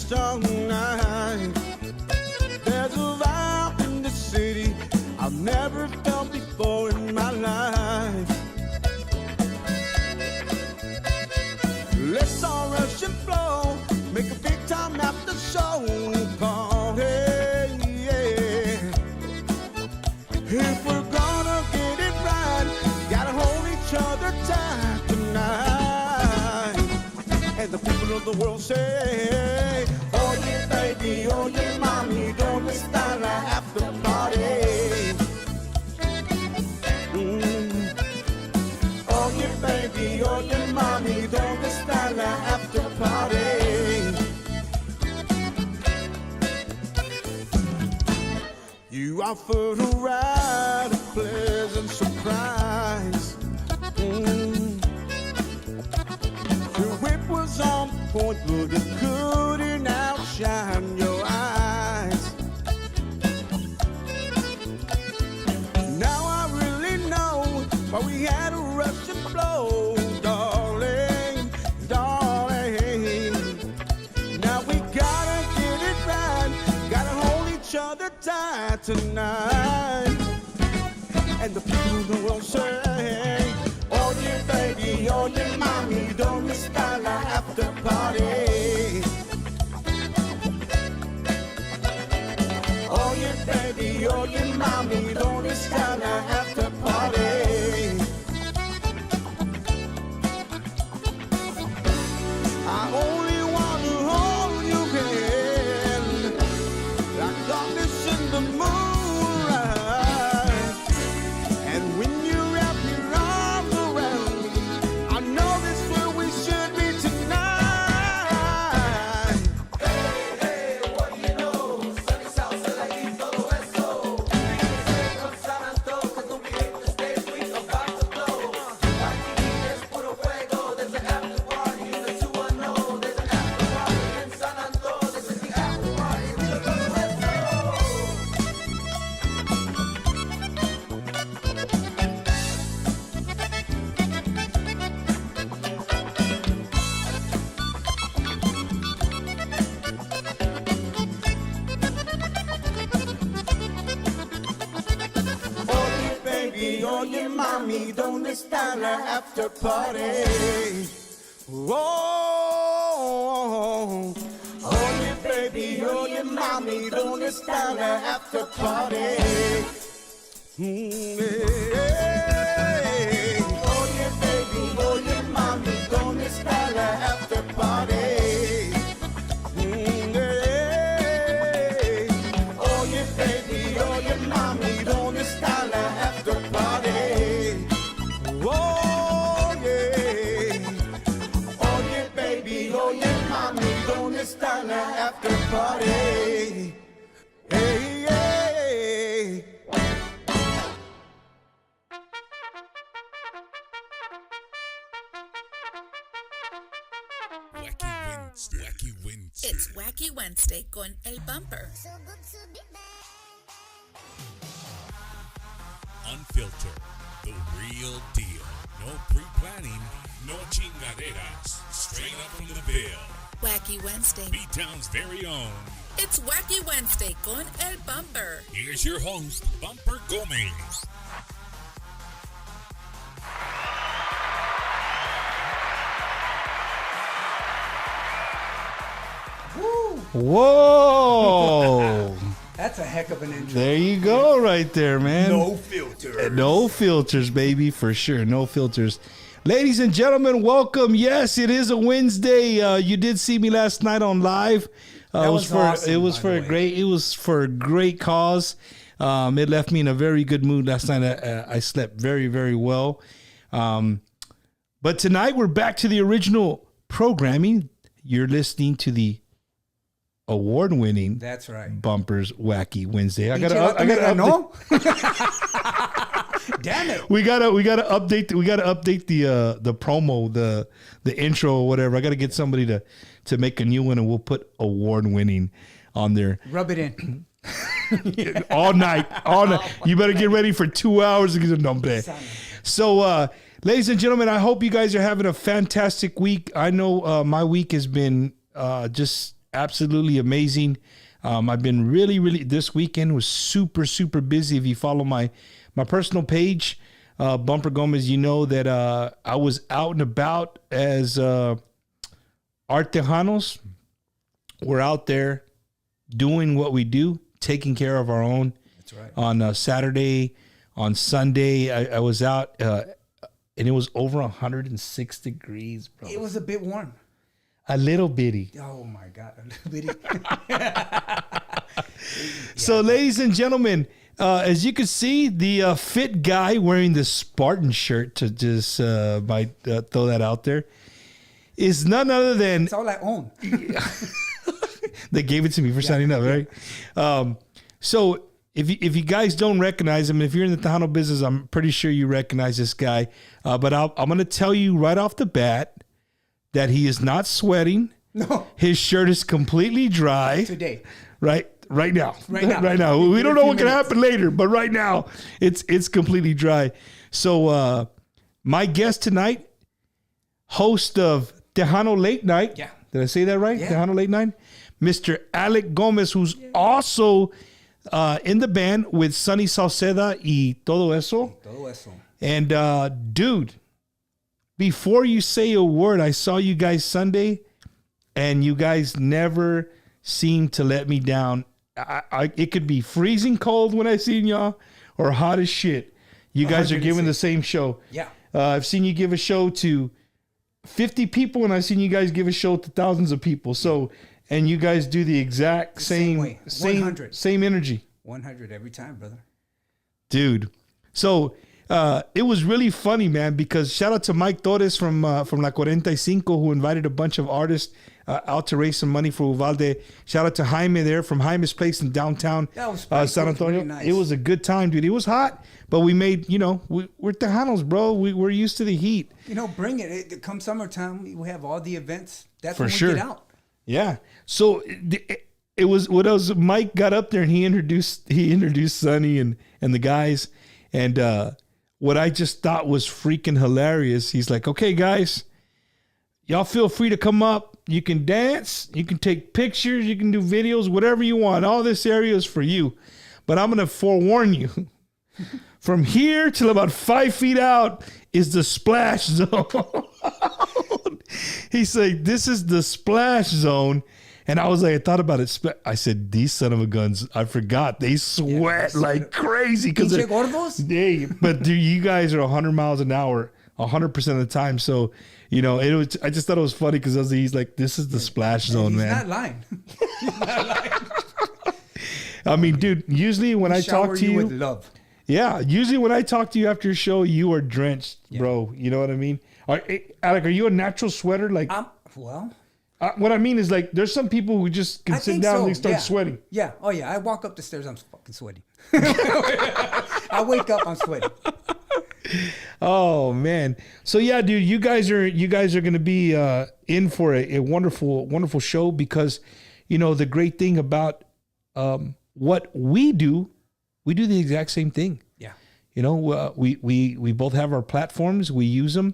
strong night. There's a vibe in the city I've never felt before in my life. Let's all rush and flow, make a big time after show party, yeah. If we're gonna get it right, gotta hold each other tight tonight. And the people of the world say, oh yeah baby, oh yeah mommy, don't let's start an after party. Oh yeah baby, oh yeah mommy, don't let's start an after party. You offered a ride, a pleasant surprise. Your whip was on point, but it couldn't outshine your eyes. Now I really know why we had to rush and flow, darling, darling. Now we gotta get it right, gotta hold each other tight tonight. And the people of the world say, oh yeah baby, oh yeah mommy, don't let's start an after party. Oh yeah baby, oh yeah mommy, don't let's start an after party. I only want to hold your hand like darkness in the moonlight. And when you wrap your arms around me, I know this is where we should be tonight. Hey, hey, what do you know? Sunny Sauceda y todo eso. Fíjense con San Antonio, que don't be in the stage, we about to blow. Wacky es puro fuego, there's an after party, the 210, there's an after party in San Antonio, this is the after party, dilo todo eso. Oh yeah baby, oh yeah mommy, don't let's start an after party. Oh, oh yeah baby, oh yeah mommy, don't let's start an after party. Yeah. Oh yeah baby, oh yeah mommy, don't let's start an after party. Yeah. Oh yeah baby, oh yeah mommy, don't let's start an after party. Oh yeah. Oh yeah baby, oh yeah mommy, don't let's start an after party. Hey, hey. Wacky Wednesday. Wacky Wednesday. It's Wacky Wednesday con El Bumper. Unfiltered. The real deal. No pre-planning. No chingaderas. Straight up from the bill. Wacky Wednesday. B-Town's very own. It's Wacky Wednesday con El Bumper. Here's your host, Bumper Gomez. Whoa! That's a heck of an intro. There you go, right there, man. No filters. No filters, baby, for sure. No filters. Ladies and gentlemen, welcome. Yes, it is a Wednesday. You did see me last night on live. That was awesome, It was by for the a way. great. It was for a great cause. It left me in a very good mood last night. I slept very, very well. But tonight we're back to the original programming. You're listening to the award-winning That's right. Bumpers Wacky Wednesday. I Pinche gotta vato me update. ganó. Damn it. We gotta update the promo, the intro or whatever. I gotta get somebody to make a new one, and we'll put award-winning on there Rub it in. all night. You better get ready for 2 hours to get a number. So, ladies and gentlemen, I hope you guys are having a fantastic week. I know my week has been just absolutely amazing. I've been really, this weekend was super, super busy. If you follow my personal page, Bumper Gomez, you know that I was out and about as our Tejanos. We're out there doing what we do, taking care of our own. That's right. On Saturday, on Sunday, I was out, and it was over 106 degrees, bro. It was a bit warm. A little bitty. Oh my God, a little bitty. So, ladies and gentlemen, as you can see, the fit guy wearing the Spartan shirt, to just might throw that out there, is none other than It's all I own. they gave it to me for signing up, right? So if you guys don't recognize him, if you're in the Tejano business, I'm pretty sure you recognize this guy. But I'm going to tell you right off the bat that he is not sweating. No. His shirt is completely dry. Today. Right now. Right now. Right now. We don't know what can happen later, but right now it's completely dry. So my guest tonight, host of Tejano Late Night. Yeah. Did I say that right? Yeah. Tejano Late Night. Mr. Alec Gomez, who's also in the band with Sonny Sauceda y Todo Eso. Todo eso. And dude, before you say a word, I saw you guys Sunday, and you guys never seem to let me down. It could be freezing cold when I seen y'all, or hot as shit. You guys are giving the same show. Yeah. I've seen you give a show to 50 people, and I've seen you guys give a show to thousands of people. So, and you guys do the exact same way. 100. same energy. 100 every time, brother. Dude. So it was really funny, man, because shout out to Mike Torres from La 45, who invited a bunch of artists out to raise some money for Uvalde. Shout out to Jaime there from Jaime's Place in downtown That was pretty San cool. Antonio. Really nice. It was a good time, dude. It was hot, but we made, we're Tejanos, bro. We're used to the heat. Bring it. Come summertime, we have all the events. That's For when we sure. get out. Yeah. So it was what else? Mike got up there and he introduced Sonny and the guys, and what I just thought was freaking hilarious. He's like, "Okay, guys, y'all feel free to come up. You can dance, you can take pictures, you can do videos, whatever you want. All this area is for you, but I'm gonna forewarn you." From here till about 5 feet out is the splash zone. He's like, this is the splash zone. And I was like, I thought about it. I said, these son of a guns, I forgot. They sweat like crazy. Pinche gordos? But dude, you guys are 100 miles an hour 100% of the time. So, I just thought it was funny because he's like, this is the splash zone, He's man. not lying. He's not lying. I mean, dude, usually when I talk Shower to you with love. yeah, usually when I talk to you after a show, you are drenched, bro. You know what I mean? Alec, are you a natural sweater? Like, Well, what I mean is, like, there's some people who just can I sit think down so. and they start Yeah. sweating. Yeah. Oh yeah. I walk up the stairs, I'm fucking sweaty. I wake up, I'm sweaty. Oh man. So yeah, dude, you guys are going to be in for a wonderful show because, the great thing about what we do the exact same thing. Yeah. We both have our platforms. We use them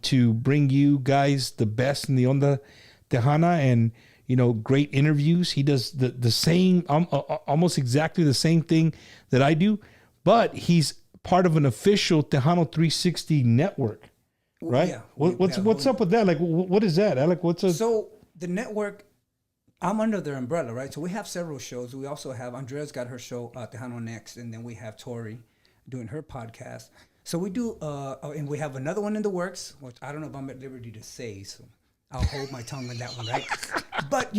to bring you guys the best in the Onda Tejana and, great interviews. He does the same, almost exactly the same thing that I do, but he's part of an official Tejano 360 network, right? Yeah. What's up with that? Like, what is that, Alec? So the network, I'm under their umbrella, right? So we have several shows. We also have, Andrea's got her show, Tejano Next, and then we have Tori doing her podcast. So we do, and we have another one in the works, which I don't know if I'm at liberty to say, so I'll hold my tongue on that one, right? But,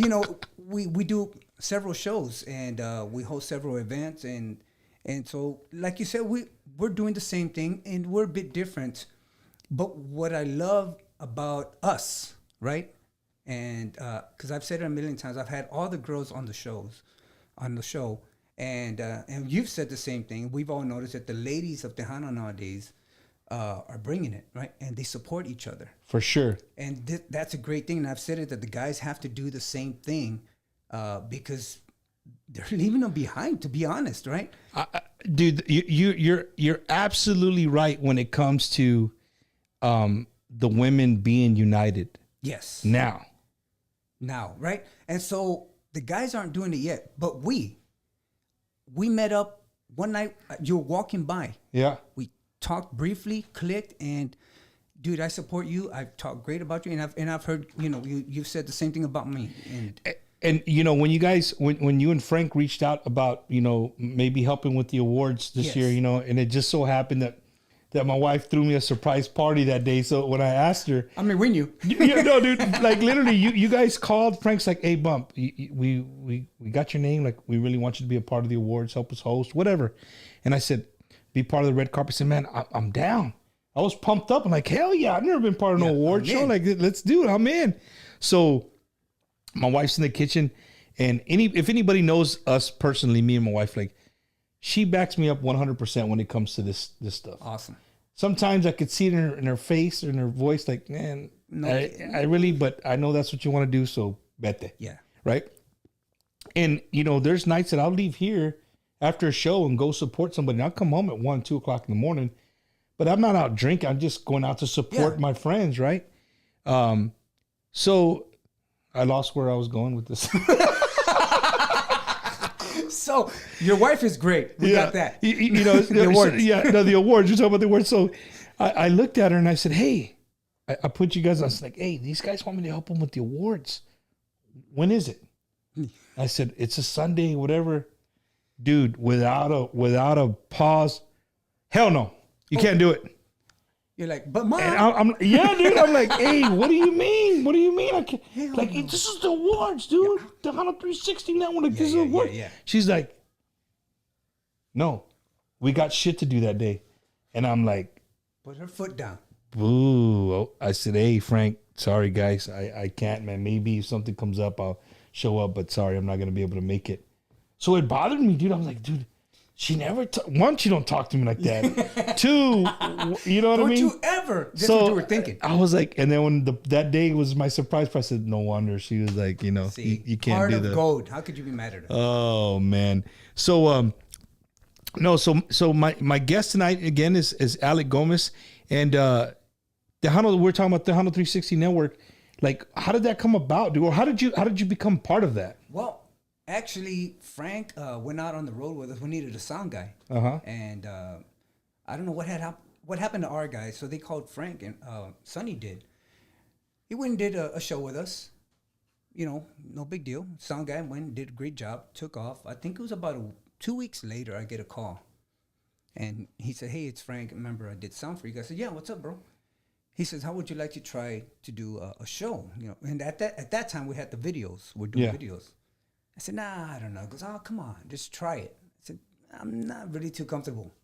we do several shows, and we host several events, and so, like you said, we're doing the same thing, and we're a bit different. But what I love about us, right? And because I've said it a million times, I've had all the girls on the show, and you've said the same thing. We've all noticed that the ladies of Tejano nowadays are bringing it, right? And they support each other. For sure. And that's a great thing. And I've said it that the guys have to do the same thing because they're leaving them behind, to be honest, right? Dude, you're absolutely right when it comes to the women being united. Yes. Now, now, right? And so the guys aren't doing it yet, but we met up one night. You were walking by. Yeah. We talked briefly, clicked, and dude, I support you. I've talked great about you, and I've heard, you know, you've said the same thing about me. And you know, when you guys, when you and Frank reached out about, you know, maybe helping with the awards this Yes. year, you know, and it just so happened that my wife threw me a surprise party that day. So when I asked her, I mean, we knew. yeah, no, dude, like literally, you guys called. Frank's like, "Hey, Bump, we got your name. Like, we really want you to be a part of the awards, help us host, whatever." And I said, "Be part of the red carpet." I said, "Man, I'm down." I was pumped up. I'm like, "Hell yeah, I've never been part of no award I'm show. in. Like, let's do it. I'm in." So my wife's in the kitchen, and if anybody knows us personally, me and my wife, like, she backs me up 100% when it comes to this stuff. Awesome. Sometimes I could see it in her face or in her voice, like, man, No. I really, but I know that's what you want to do, so vete. Yeah. Right? And, you know, there's nights that I'll leave here after a show and go support somebody. And I'll come home at 1, 2 o'clock in the morning, but I'm not out drinking. I'm just going out to support Yeah. my friends, right? So I lost where I was going with this. So your wife is great. We got that. You know, The awards. Yeah, no, the awards. You're talking about the awards. So I looked at her and I said, "Hey," I put you guys. I was like, "Hey, these guys want me to help them with the awards. When is it?" I said, "It's a Sunday, whatever." Dude, without a pause, hell no, you can't do it. You're like, but mom. And I'm yeah, dude. I'm like, "Hey, what do you mean? What do you mean? I can't, Hell like, no. this is the awards, dude. The Hana 360 now. Like, this is yeah, the award." yeah. She's like, "No, we got shit to do that day," and I'm like, Put her foot down. "Boo!" Oh, I said, "Hey, Frank, sorry, guys, I can't, man. Maybe if something comes up, I'll show up, but sorry, I'm not gonna be able to make it." So it bothered me, dude. I was like, "Dude, she never. One, she don't talk to me like that. Two, you know what I Don't mean?" you ever. That's what you were thinking. I was like, and then when that day was my surprise prize, I said, "No wonder." She was like, you know, See, you can't heart do of that. gold. How could you be mad at her? Oh man. So no, so my guest tonight again is Alec Gomez, and Tejano, we're talking about Tejano 360 Network. Like, how did that come about, dude? Or how did you become part of that? Well, actually, Frank went out on the road with us. We needed a sound guy, and I don't know what happened to our guy. So they called Frank, and Sonny did. He went and did a show with us. You know, no big deal. Sound guy went and did a great job. Took off. I think it was about 2 weeks later. I get a call, and he said, "Hey, it's Frank. Remember, I did sound for you guys." I said, "Yeah, what's up, bro?" He says, "How would you like to try to do a show?" You know, and at that time we had the videos. We're doing Yeah. videos. I said, "Nah, I don't know." He goes, "Oh, come on, just try it." I said, "I'm not really too comfortable."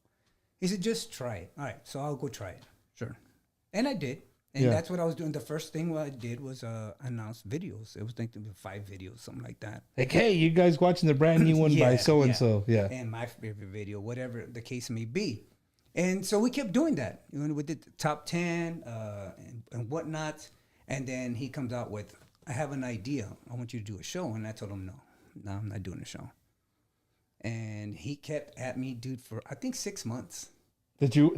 He said, "Just try it." All right, so I'll go try it. Sure. And I did. And Yeah. that's what I was doing. The first thing what I did was announce videos. It was like 5 videos, something like that. Like, hey, you guys watching the brand new one by so and so? Yeah. And my favorite video, whatever the case may be. And so we kept doing that. You know, we did the top 10 and whatnot. And then he comes out with, "I have an idea. I want you to do a show." And I told him, no, I'm not doing a show. And he kept at me, dude, for I think 6 months. That you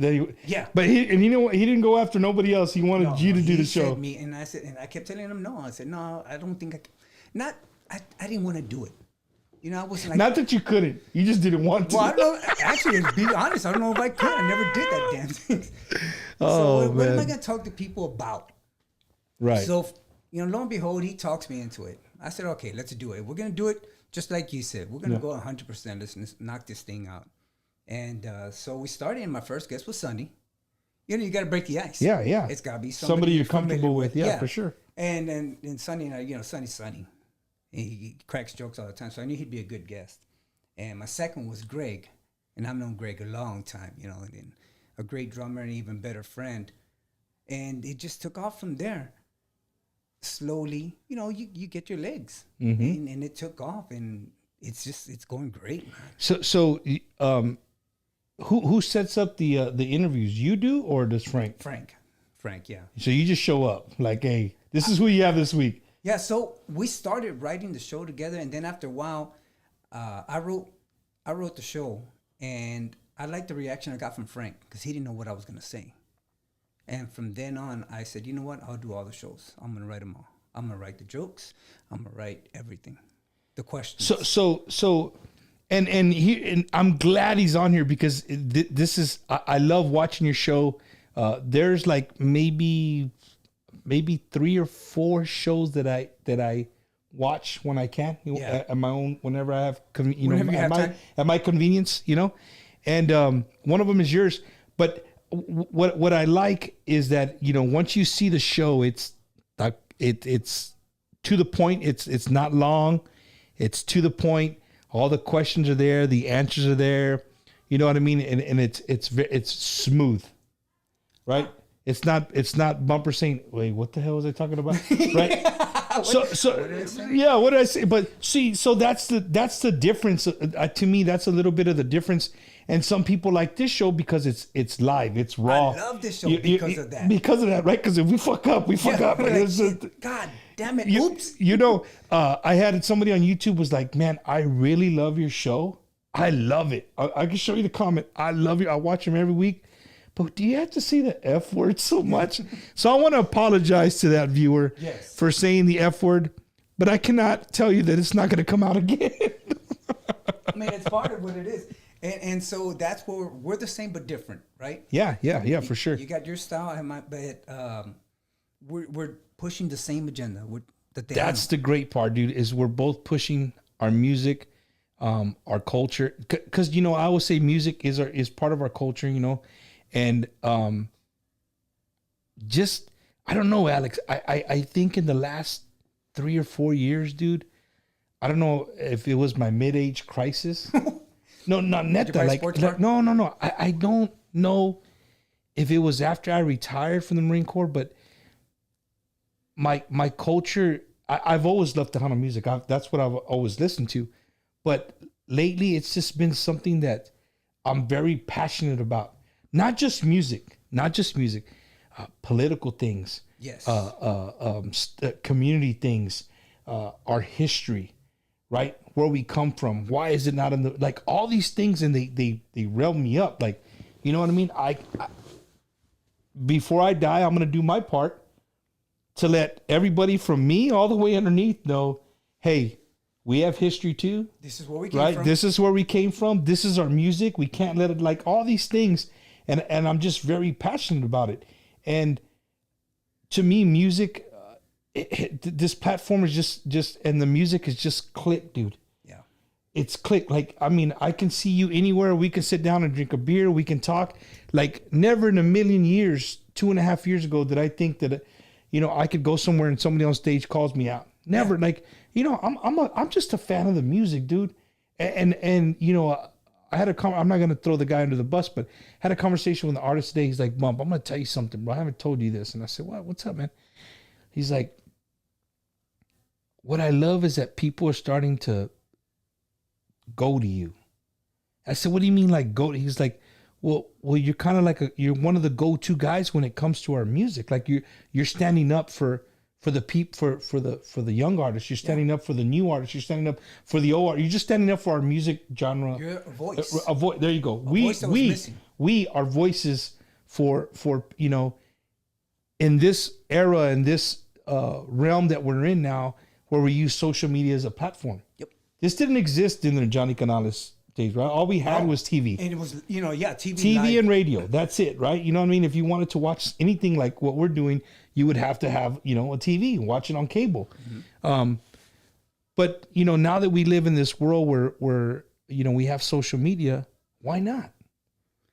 Yeah. But you know what? He didn't go after nobody else. He wanted you to do the show. Me, and I said, and I kept telling him no. I said, "No, I don't think I can." I didn't want to do it. You know, I wasn't like, Not that you couldn't. You just didn't want to. well, I don't know. Actually, to be honest, I don't know if I could. I never did that damn thing. Oh, so what am I man. going to talk to people about? Right. So, you know, lo and behold, he talks me into it. I said, "Okay, let's do it. We're going to do it just like you said. We're going to go 100%. Let's knock this thing out." And so we started, and my first guest was Sonny. You know, you got to break the ice. Yeah, yeah. It's got to be Somebody you're comfortable familiar with. Yeah, for sure. And Sonny and I, you know, Sonny's Sonny. He cracks jokes all the time, so I knew he'd be a good guest. And my second was Greg, and I've known Greg a long time, you know, and a great drummer and even better friend. And it just took off from there. Slowly, you know, you get your legs, and it took off, and it's going great, man. So who sets up the interviews? You do, or does Frank? Frank, yeah. So you just show up like, "Hey, this is who you have this week." Yeah, so we started writing the show together, and then after a while, I wrote the show, and I liked the reaction I got from Frank because he didn't know what I was gonna say. And from then on, I said, "You know what? I'll do all the shows. I'm gonna write them all." I'm gonna write the jokes. I'm gonna write everything. The questions. So, and I'm glad he's on here because this is I love watching your show. There's like maybe 3 or 4 shows that I watch when I can, at my own, whenever I have, at my convenience, and one of them is yours. But what I like is that once you see the show, it's like it's to the point. It's not long. It's to the point. All the questions are there. The answers are there. You know what I mean? And it's smooth, right? It's not Bumper saying, "Wait, what the hell was I talking about?" Right? So yeah, what did I say? But see, so that's the difference. To me, that's a little bit of the difference. And some people like this show because it's live, it's raw. I love this show because of that. Because of that, right? Because if we fuck up, we fuck up. God damn it! Oops. I had somebody on YouTube was like, "Man, I really love your show. I love it. I can show you the comment. I love you. I watch them every week." But do you have to say the F word so much? So I want to apologize to that viewer for saying the F word, but I cannot tell you that it's not going to come out again. I mean, it's part of what it is. And so that's where we're the same but different, right? Yeah, for sure. You got your style, and we're pushing the same agenda. That's the great part, dude, is we're both pushing our music, our culture. Because, I always say music is part of our culture, And just, I don't know, Alex, I think in the last 3 or 4 years, dude, I don't know if it was my mid-age crisis. No, not neta. No. I don't know if it was after I retired from the Marine Corps, but my culture, I've always loved Tejano music. That's what I've always listened to. But lately, it's just been something that I'm very passionate about. Not just music, political things, yes, community things, our history, right? Where we come from, why is it not in the, like all these things, and they rev me up, like, you know what I mean? I before I die, I'm gonna do my part to let everybody from me all the way underneath know, hey, we have history too. This is where we came from. This is where we came from. This is our music. We can't let it, like all these things. And I'm just very passionate about it. And to me, music, this platform is just, and the music is just click, dude. Yeah. It's click. Like, I mean, I can see you anywhere. We can sit down and drink a beer. We can talk. Like, never in a million years, 2.5 years ago, did I think that, I could go somewhere and somebody on stage calls me out. Never. Yeah. Like, I'm just a fan of the music, dude. And I had I'm not going to throw the guy under the bus, but had a conversation with an artist today. He's like, "Bump, I'm going to tell you something, bro. I haven't told you this." And I said, what's up, man? He's like, "What I love is that people are starting to go to you." I said, "What do you mean, like go to?" He's like, well, you're kind of like you're one of the go-to guys when it comes to our music. Like you're standing up for the for the young artists. You're standing up for the new artists. You're standing up for the old artists. You're just standing up for our music genre. You're a voice. There you go. We are voices for in this era, in this realm that we're in now, where we use social media as a platform. Yep. This didn't exist in the Johnny Canales days, right? All we had was TV. And it was, TV. TV live. and radio. That's it, right? You know what I mean? If you wanted to watch anything like what we're doing, you would have to have, a TV and watch it on cable. Mm-hmm. But, now that we live in this world where we have social media, why not?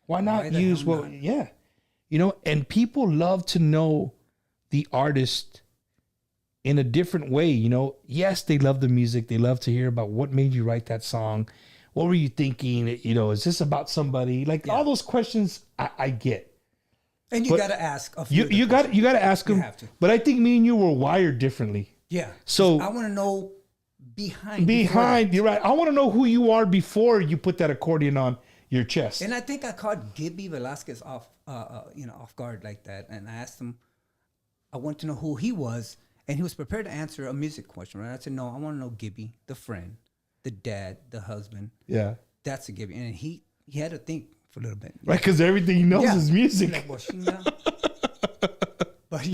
Why not use and people love to know the artist in a different way. Yes, they love the music. They love to hear about what made you write that song. What were you thinking? Is this about somebody? Like all those questions I get. And you got to ask a few. You got to ask them. You have to. But I think me and you were wired differently. Yeah. So I want to know behind. You're right. I want to know who you are before you put that accordion on your chest. And I think I caught Gibby Velasquez off guard like that, and I asked him. I want to know who he was, and he was prepared to answer a music question. Right? I said, "No, I want to know Gibby, the friend, the dad, the husband." Yeah. That's a Gibby, and he had to think for a little bit. Right, because everything he knows is music. Like, but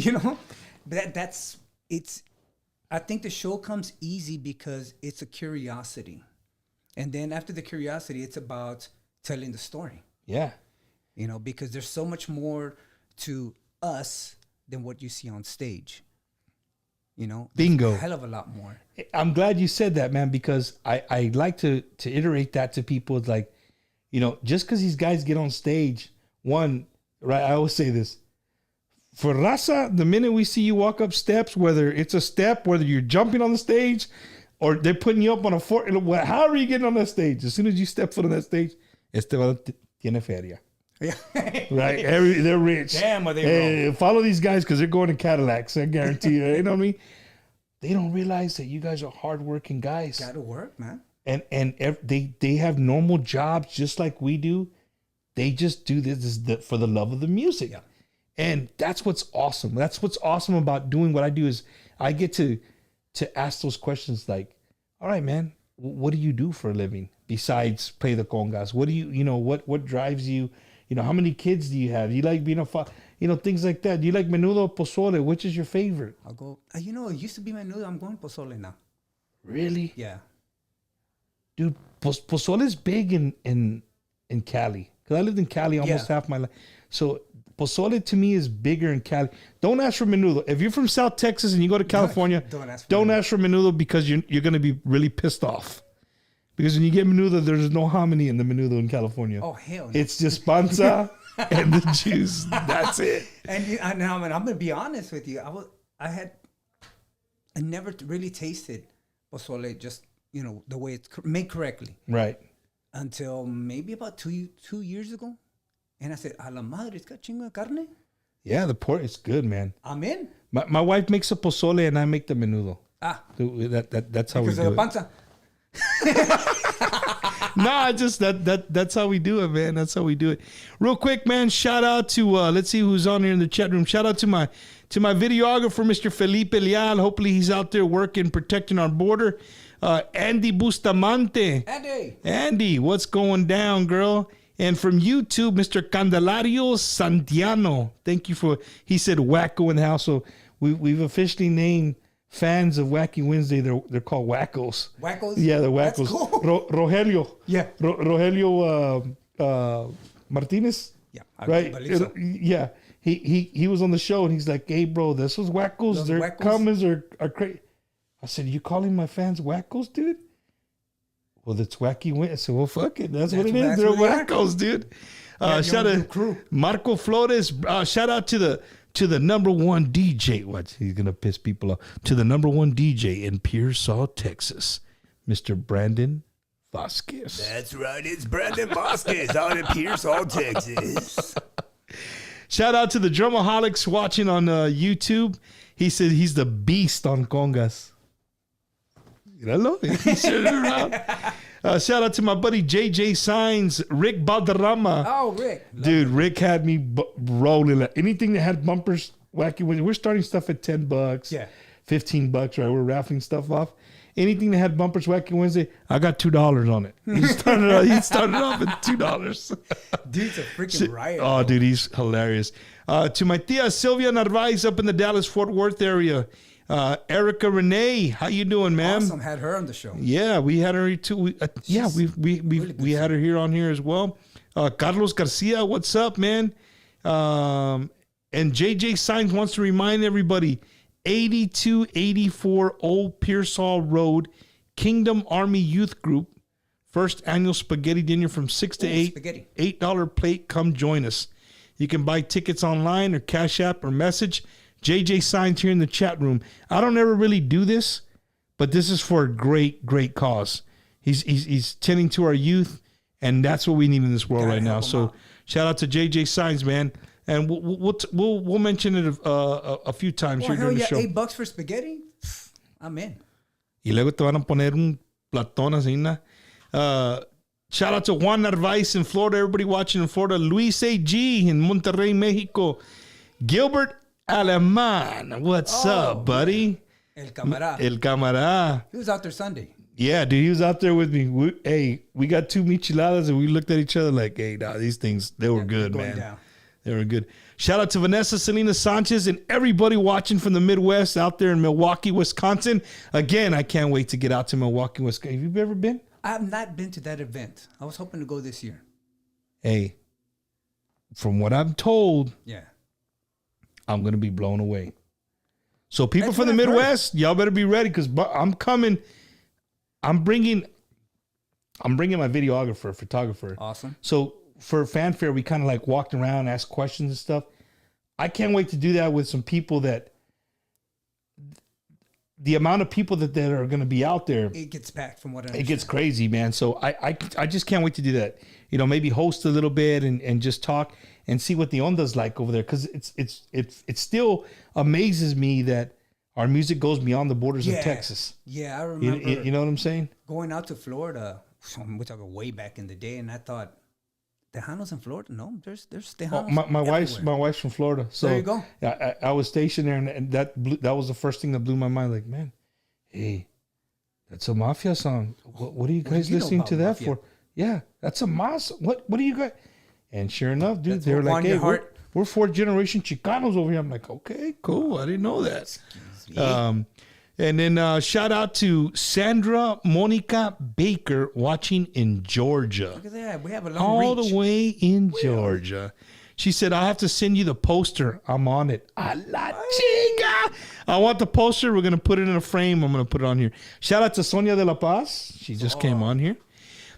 I think the show comes easy because it's a curiosity. And then after the curiosity, it's about telling the story. Yeah. You know, because there's so much more to us than what you see on stage. You know, Bingo. There's a hell of a lot more. I'm glad you said that, man, because I like to iterate that to people. It's like, you know, just because these guys get on stage, one, right? I always say this. For Raza, the minute we see you walk up steps, whether it's a step, whether you're jumping on the stage or they're putting you up on a floor, how are you getting on that stage? As soon as you step foot on that stage, tiene feria. Yeah. Right? They're rich. Damn, are they wrong. Follow these guys because they're going to Cadillacs. I guarantee you. You know what I mean? They don't realize that you guys are hardworking guys. Gotta work, man. And they have normal jobs just like we do. They just do this for the love of the music. Yeah. And that's what's awesome. That's what's awesome about doing what I do is I get to ask those questions like, all right, man, what do you do for a living besides play the congas? What do what drives you? You know, how many kids do you have? You like being things like that. Do you like menudo or pozole? Which is your favorite? I'll go, it used to be menudo. I'm going pozole now. Really? Yeah. Dude, pozole is big in Cali. Because I lived in Cali almost half my life. So pozole to me is bigger in Cali. Don't ask for menudo. If you're from South Texas and you go to California, don't ask for menudo because you're going to be really pissed off. Because when you get menudo, there's no hominy in the menudo in California. Oh, hell no. It's just panza and the juice. That's it. And I'm going to be honest with you. I never really tasted pozole just, the way it's made correctly. Right. Until maybe about 2 years ago. And I said, a la madre, it's got chingo de carne. Yeah, the pork is good, man. I'm in. My wife makes a pozole and I make the menudo. That's how we do it. Because of the panza. Nah, just that's how we do it, man. That's how we do it. Real quick, man, shout out to let's see who's on here in the chat room. Shout out to my videographer, Mr. Felipe Leal. Hopefully he's out there working, protecting our border. Andy Bustamante. Andy, what's going down, girl? And from YouTube, Mr. Candelario Santiano. Thank you he said Wacko in the house. So we've officially named fans of Wacky Wednesday. They're called Wackos. Wackos? Yeah, the Wackos. That's cool. Rogelio. Yeah. Rogelio Martinez. Yeah. Right. Yeah. He was on the show and he's like, "Hey, bro, this was Wackos. Those Their Wackos? comments are crazy." I said, "You calling my fans Wackos, dude?" Well, it's Wacky Wednesday. So, well, fuck it. That's what it is. They're Wackos, dude. Shout out to Marco Flores. Shout out to the number one DJ. What? He's going to piss people off. To the number one DJ in Pearsall, Texas, Mr. Brandon Vasquez. That's right. It's Brandon Vasquez out in Pearsall, Texas. Shout out to the Drumaholics watching on YouTube. He said he's the beast on congas. He shared it around. Shout out to my buddy JJ Signs, Rick Balderrama. Oh, Rick. Dude, Rick had me rolling. Anything that had bumpers, Wacky. We're starting stuff at $10. Yeah. $15, right? We're raffling stuff off. Anything that had bumpers, Wacky Wednesday, I got $2 on it. He started off at $2. Dude's a freaking riot. Oh, dude, he's hilarious. To my tia Sylvia Narvaez up in the Dallas-Fort Worth area. Erica Renee, how you doing, man? Awesome, had her on the show. Yeah, we had her too. We had her here on here as well. Carlos Garcia, what's up, man? And JJ Signs wants to remind everybody, 8284 Old Pearsall Road, Kingdom Army Youth Group, first annual spaghetti dinner from 6 to 8. Spaghetti. $8 plate. Come join us. You can buy tickets online or Cash App or message. JJ Signs here in the chat room. I don't ever really do this, but this is for a great, great cause. He's tending to our youth, and that's what we need in this world right now. So shout out to JJ Signs, man. And we'll mention it a few times here during the show. $8 for spaghetti? I'm in. Y luego te van a poner un platón así, ¿no? Shout out to Juan Narvaez in Florida. Everybody watching in Florida. Luis A.G. in Monterrey, Mexico. Gilbert Aleman. What's up, buddy? El Camarada. El Camarada. He was out there Sunday. Yeah, dude, he was out there with me. We got 2 micheladas and we looked at each other like, hey, nah, these things, they were good, man. Down. They were good. Shout out to Vanessa, Selena Sanchez, and everybody watching from the Midwest out there in Milwaukee, Wisconsin. Again, I can't wait to get out to Milwaukee, Wisconsin. Have you ever been? I have not been to that event. I was hoping to go this year. Hey, from what I'm told, Yeah. I'm going to be blown away. So people That's from the what I've heard. Midwest, y'all better be ready because I'm coming. I'm bringing my videographer, photographer. Awesome. So for fanfare, we kind of like walked around, asked questions and stuff. I can't wait to do that with some people that the amount of people that are going to be out there, It gets packed from what I it understand. gets crazy, man. So I just can't wait to do that. You know, maybe host a little bit and just talk and see what the onda's like over there. Cause it still amazes me that our music goes beyond the borders of Texas. Yeah, I You, remember you know what I'm saying? going out to Florida. We're talking way back in the day, and I thought, Tejano's in Florida? No, there's Tejanos. My wife's everywhere. from Florida, so There you go. I was stationed there, and that was the first thing that blew my mind. Like, man, hey, that's a mafia song. What are you guys do you know listening about to that mafia? for? Yeah, that's a mas. What do you guys? And sure enough, dude, That's they were what like, won hey, your heart. we're fourth generation Chicanos over here. I'm like, okay, cool. I didn't know that. And then shout out to Sandra Monica Baker watching in Georgia. Look at that. We have a long All reach. the way in Georgia. She said, I have to send you the poster. I'm on it. A la chica. I want the poster. We're going to put it in a frame. I'm going to put it on here. Shout out to Sonia de la Paz. She just came on here.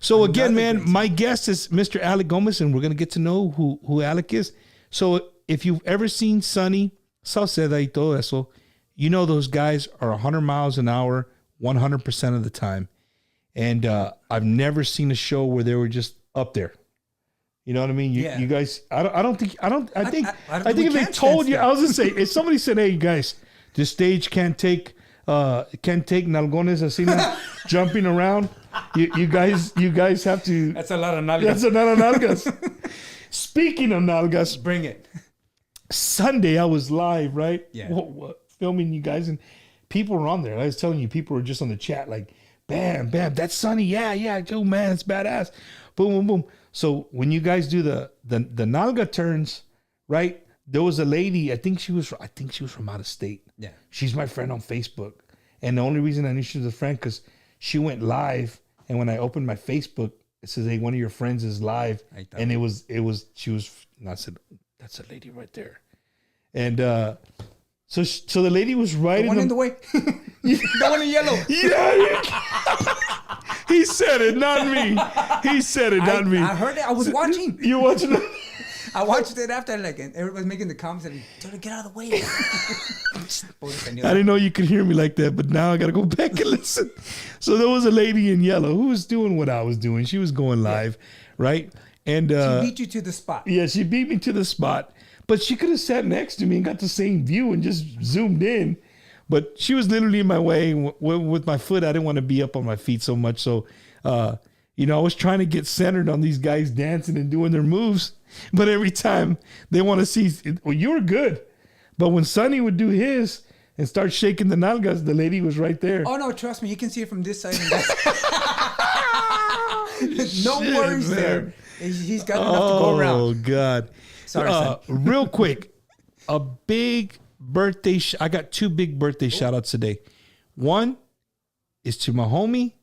So again, Another man, great my guest is Mr. Alec Gomez, and we're going to get to know who Alec is. So if you've ever seen Sonny, Sauceda y todo eso, you know those guys are 100 miles an hour 100% of the time. And I've never seen a show where they were just up there. You know what I mean? Yeah. You guys, I think I don't if think they we can told stand you, still. I was gonna say, if somebody said, "Hey guys, this stage can't take nalgones así na, jumping around," you guys have to. That's a lot of nalgas. That's another nalgas. Speaking of nalgas, Bring it. Sunday I was live, right? Yeah. Filming you guys, and people were on there. I was telling you, people were just on the chat, like, bam, bam, that's Sonny. Yeah, Joe, man, it's badass. Boom, boom, boom. So when you guys do the nalga turns, right? There was a lady. I think she was from out of state. Yeah. She's my friend on Facebook, and the only reason I knew she was a friend because she went live, and when I opened my Facebook, it says, "Hey, one of your friends is live," Ahí está. and she was. And I said, "That's a lady right there," and so the lady was right The one in the way. The one in yellow. Yeah, he said it, not me. He said it, not me. I heard it. I was watching. You watching it? I watched it after, like, and everybody's making the comments and, "Dude, get out of the way." I didn't know you could hear me like that, but now I got to go back and listen. So there was a lady in yellow who was doing what I was doing. She was going live, right? And She beat you to the spot. yeah, she beat me to the spot, but she could have sat next to me and got the same view and just zoomed in. But she was literally in my way with my foot. I didn't want to be up on my feet so much. So, I was trying to get centered on these guys dancing and doing their moves. But every time they want to see, well, you were good. But when Sonny would do his and start shaking the nalgas, the lady was right there. Oh, no, trust me. You can see it from this side and that side. No Shit, worries man. there. He's got enough to go around. Oh, God. Sorry, son. Real quick, a big birthday. I got two big birthday shout outs today. One is to my homie,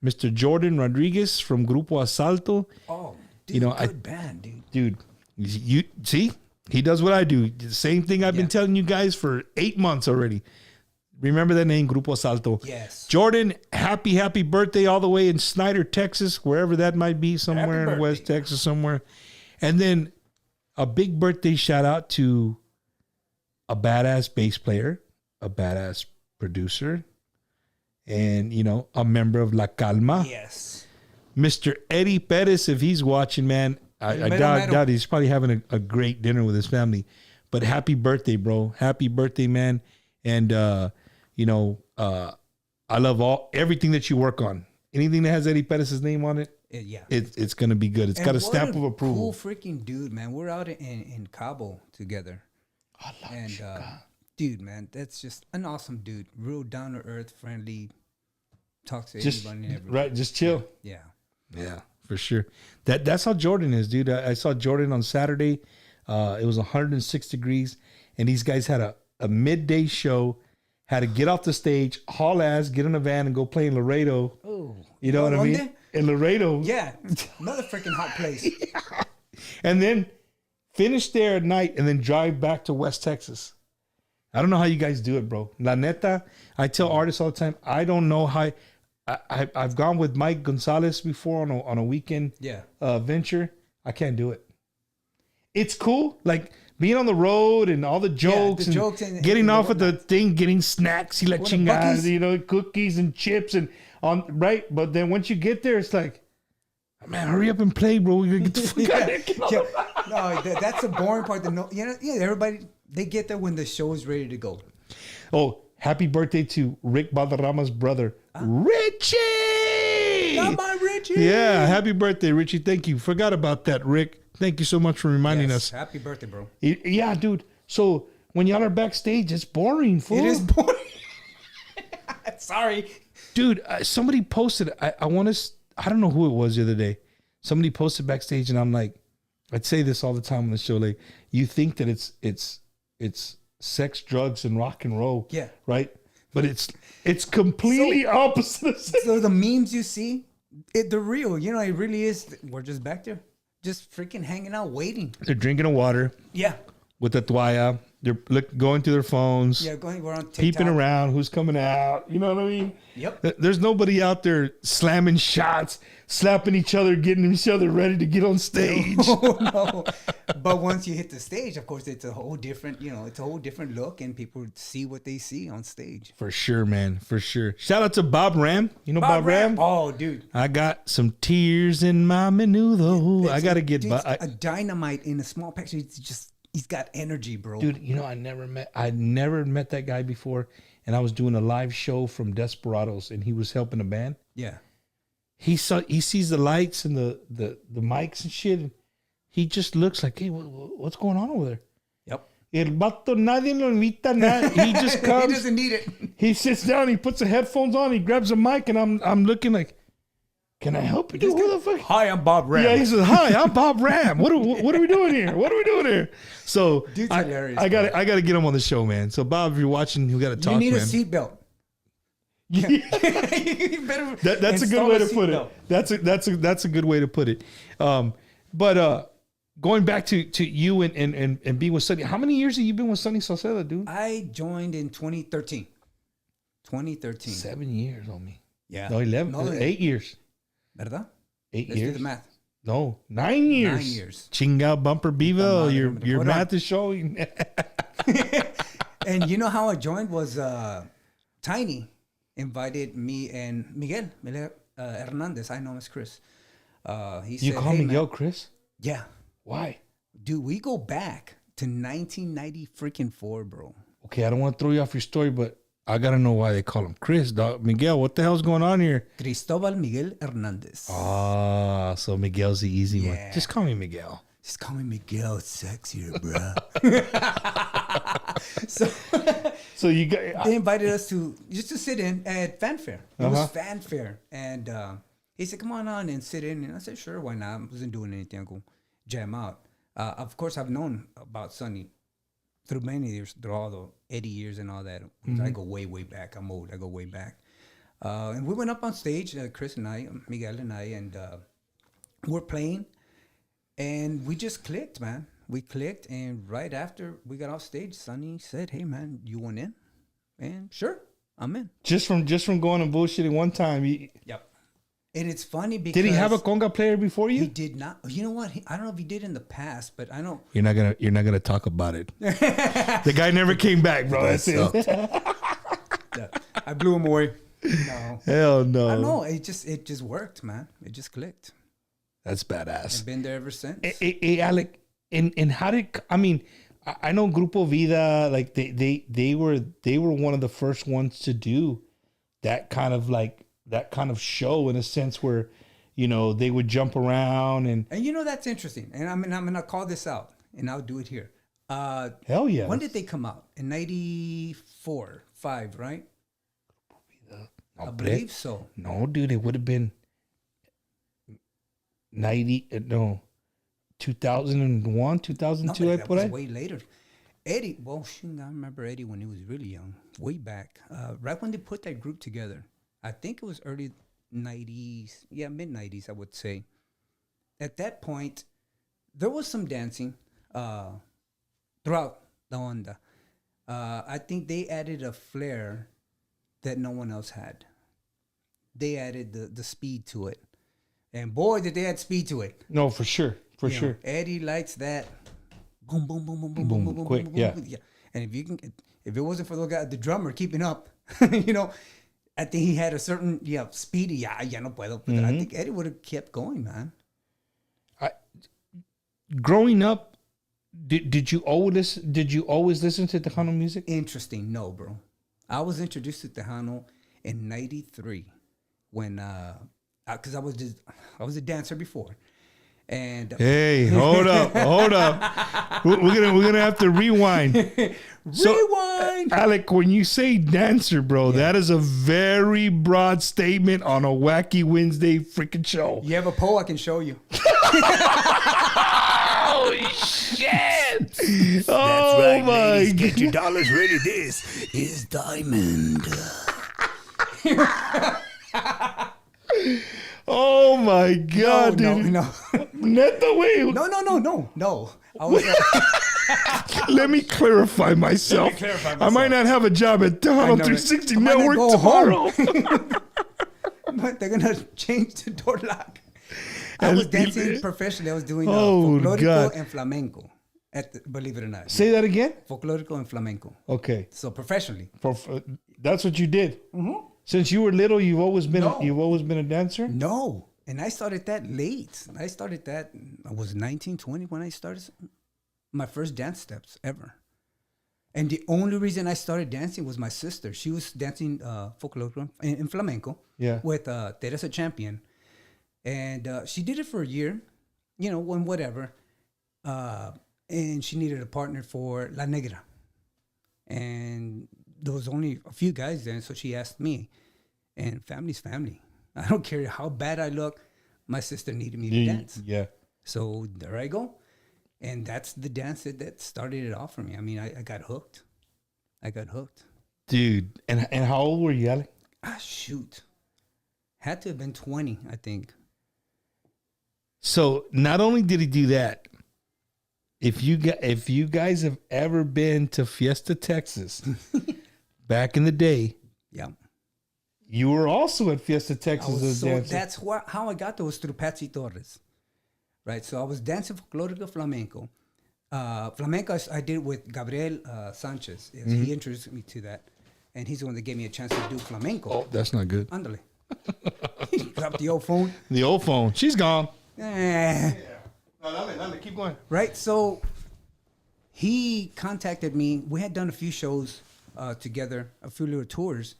Mr. Jordan Rodriguez from Grupo Asalto. Oh, dude, You know, good band, dude. Dude, you see, he does what I do. The same thing I've been telling you guys for 8 months already. Remember that name, Grupo Asalto. Yes. Jordan, happy birthday all the way in Snyder, Texas, wherever that might be, somewhere Happy in West birthday. Texas, somewhere. And then a big birthday shout out to a badass bass player, a badass producer, and, a member of La Calma. Yes. Mr. Eddie Perez, if he's watching, man, I doubt he's probably having a great dinner with his family. But happy birthday, bro. Happy birthday, man. And, I love everything that you work on. Anything that has Eddie Perez's name on it, Yeah. it's going to be good. It's And got a what stamp of approval. Cool freaking dude, man. We're out in Cabo together. And dude, man, that's just an awesome dude. Real down to earth, friendly. Talks to Just, anybody and everybody. right, just chill. Yeah. Yeah, for sure. That's how Jordan is, dude. I saw Jordan on Saturday. It was 106 degrees, and these guys had a midday show. Had to get off the stage, haul ass, get in a van, and go play in Laredo. Oh, You know what I mean? ¿Dónde? In Laredo. Yeah, another freaking hot place. And then finish there at night and then drive back to West Texas. I don't know how you guys do it, bro. La neta, I tell artists all the time, I don't know how. I've gone with Mike Gonzalez before on a weekend venture. I can't do it. It's cool, like being on the road and all the jokes, and getting off at the thing, getting snacks, y la chingada, you know, cookies and chips and on right. But then once you get there, it's like, man, hurry up and play, bro. We gotta get the fuck out of here. No, that's the boring part. Everybody they get there when the show is ready to go. Oh, happy birthday to Rick Valderrama's brother, Richie! Not my Richie! Yeah, happy birthday, Richie. Thank you. Forgot about that, Rick. Thank you so much for reminding us. Happy birthday, bro. Yeah, dude. So when y'all are backstage, it's boring, fool. It is boring. Sorry. Dude, somebody posted, I don't know who it was the other day. Somebody posted backstage, and I'm like, I'd say this all the time on the show, like, you think that it's sex, drugs, and rock and roll. Yeah. Right? But it's completely opposite. So the memes you see, they're real. You know, it really is. We're just back there, just freaking hanging out, waiting. They're drinking water. Yeah. With the toalla. They're going through their phones. Yeah, we're on TikTok. Peeping around, who's coming out. You know what I mean? Yep. There's nobody out there slamming shots, slapping each other, getting each other ready to get on stage. Oh, no. But once you hit the stage, of course, it's a whole different, it's a whole different look, and people see what they see on stage. For sure, man. For sure. Shout out to Bob Ram. You know Bob Ram? Oh, dude. I got some tears in my menudo. I got to get a dynamite in a small package. He's got energy, bro. Dude, I never met that guy before, and I was doing a live show from Desperados, and he was helping a band. Yeah. He sees the lights and the mics and shit, and he just looks like, hey, what's going on over there? Yep. El vato nadie lo invita nada. He just comes. He doesn't need it. He sits down, he puts the headphones on, he grabs a mic, and I'm looking like, can I help you? Dude, who the fuck? Hi, I'm Bob Ram. Yeah, he says, hi, I'm Bob Ram. What are we doing here? What are we doing here? So Dude's hilarious. I got to get him on the show, man. So Bob, if you're watching, you got to talk, man. You need a seatbelt. That's a good way to put it. That's a good way to put it. But going back to you and being with Sonny, how many years have you been with Sonny Sauceda, dude? I joined in 2013. 2013. 7 years on me. Yeah. No, 11. No, 8 years. ¿Verdad? 8 Let's years. do the math. No, 9 years. 9 years. Chinga bumper beaver. Your Hold math on. is showing. And you know how I joined was Tiny invited me and Miguel Hernandez. I know him as Chris. He You said, call hey, Miguel man. Chris? Yeah. Why? Dude, we go back to 1990 freaking 4, bro. Okay, I don't want to throw you off your story, but I gotta know why they call him Chris, dog. Miguel, what the hell's going on here? Cristobal Miguel Hernandez. Ah, so Miguel's the easy one. Yeah. Just call me Miguel. Just call me Miguel. It's sexier, bro. So you got They invited us to sit in at fanfare. It Uh-huh. was fanfare, and he said, "Come on and sit in." And I said, "Sure, why not?" I wasn't doing anything. I go jam out. Of course, I've known about Sonny through many years, through all the 80 years and all that. I go way back. I'm old. I go way back. And we went up on stage, Chris and I, Miguel and I, and we're playing, and we just clicked, man. We clicked, and right after we got off stage, Sonny said, "Hey, man, you want in?" And sure, I'm in. just from going and bullshitting one time. Yep. And it's funny because Did he have a conga player before he you? did not. You know what? I don't know if he did in the past, but I know. You're not gonna talk about it. The guy never came back, bro. That's it. Yeah, I blew him away. No. Hell no. I don't know. It just worked, man. It just clicked. That's badass. I've been there ever since. Hey, Alec, and how did I know Grupo Vida, like they were one of the first ones to do that kind of show, in a sense where they would jump around and that's interesting. And I'm gonna call this out, and I'll do it here. hell yeah. When did they come out? In 94, 5, right? I believe so. No, dude, it would have been 90. No, 2001, 2002. No, I that put was it. way later. Eddie, well, shoot, I remember Eddie when he was really young, way back, right when they put that group together. I think it was early 90s, yeah, mid 90s, I would say. At that point, there was some dancing throughout the onda. I think they added a flair that no one else had. They added the speed to it. And boy, did they add speed to it. No, for sure. For You know, sure. Eddie likes that. Boom, boom, boom, boom, boom, Boom, boom, boom, quick, boom, yeah. boom, yeah. And if it wasn't for the drummer keeping up, you know, I think he had a certain speed. Ya no puedo. But I think Eddie would have kept going, man. Growing up, did you always listen to Tejano music? Interesting, no, bro. I was introduced to Tejano in '93 when because I was a dancer before. And Hey, hold up. We're gonna have to rewind. rewind. Alec, when you say dancer, bro, that is a very broad statement on a Wacky Wednesday freaking show. You have a pole I can show you. Holy shit! That's Oh right, my ladies. god! Get your dollars ready. This is Diamond. Oh my god, no, dude! no, Neto, wait. no. I was, Let me clarify myself. I might not have a job at Tejano know, 360 I might not Network go tomorrow. but they're gonna change the door lock. I was dancing professionally. I was doing Oh, folklorico God. and flamenco. Believe it or not, Say that again. folklorico and flamenco. Okay, So professionally, that's what you did. Since you were little, you've always been No. a dancer. no. And I started that late. I was 19, 20 when I started my first dance steps ever. And the only reason I started dancing was my sister. She was dancing folklorico in flamenco with Teresa Champion. And she did it for a year, you know, when whatever. And she needed a partner for La Negra. And there was only a few guys there, so she asked me. And family's family. I don't care how bad I look. My sister needed me to dance. Yeah. So there I go. And that's the dance that started it off for me. I mean, I got hooked. Dude, and how old were you, Alec? Shoot. Had to have been 20, I think. So not only did he do that, if you guys have ever been to Fiesta, Texas, back in the day, Yeah. you were also at Fiesta, Texas as a dancer. That's how I got those through Patsy Torres. Right. So I was dancing folklorico flamenco. Flamenco I did with Gabriel Sanchez. Yes, He introduced me to that. And he's the one that gave me a chance to do flamenco. Oh, that's not good. Ándale. He dropped the old phone. The old phone. She's gone. Eh. No, keep going. Right. So he contacted me. We had done a few shows together, a few little tours.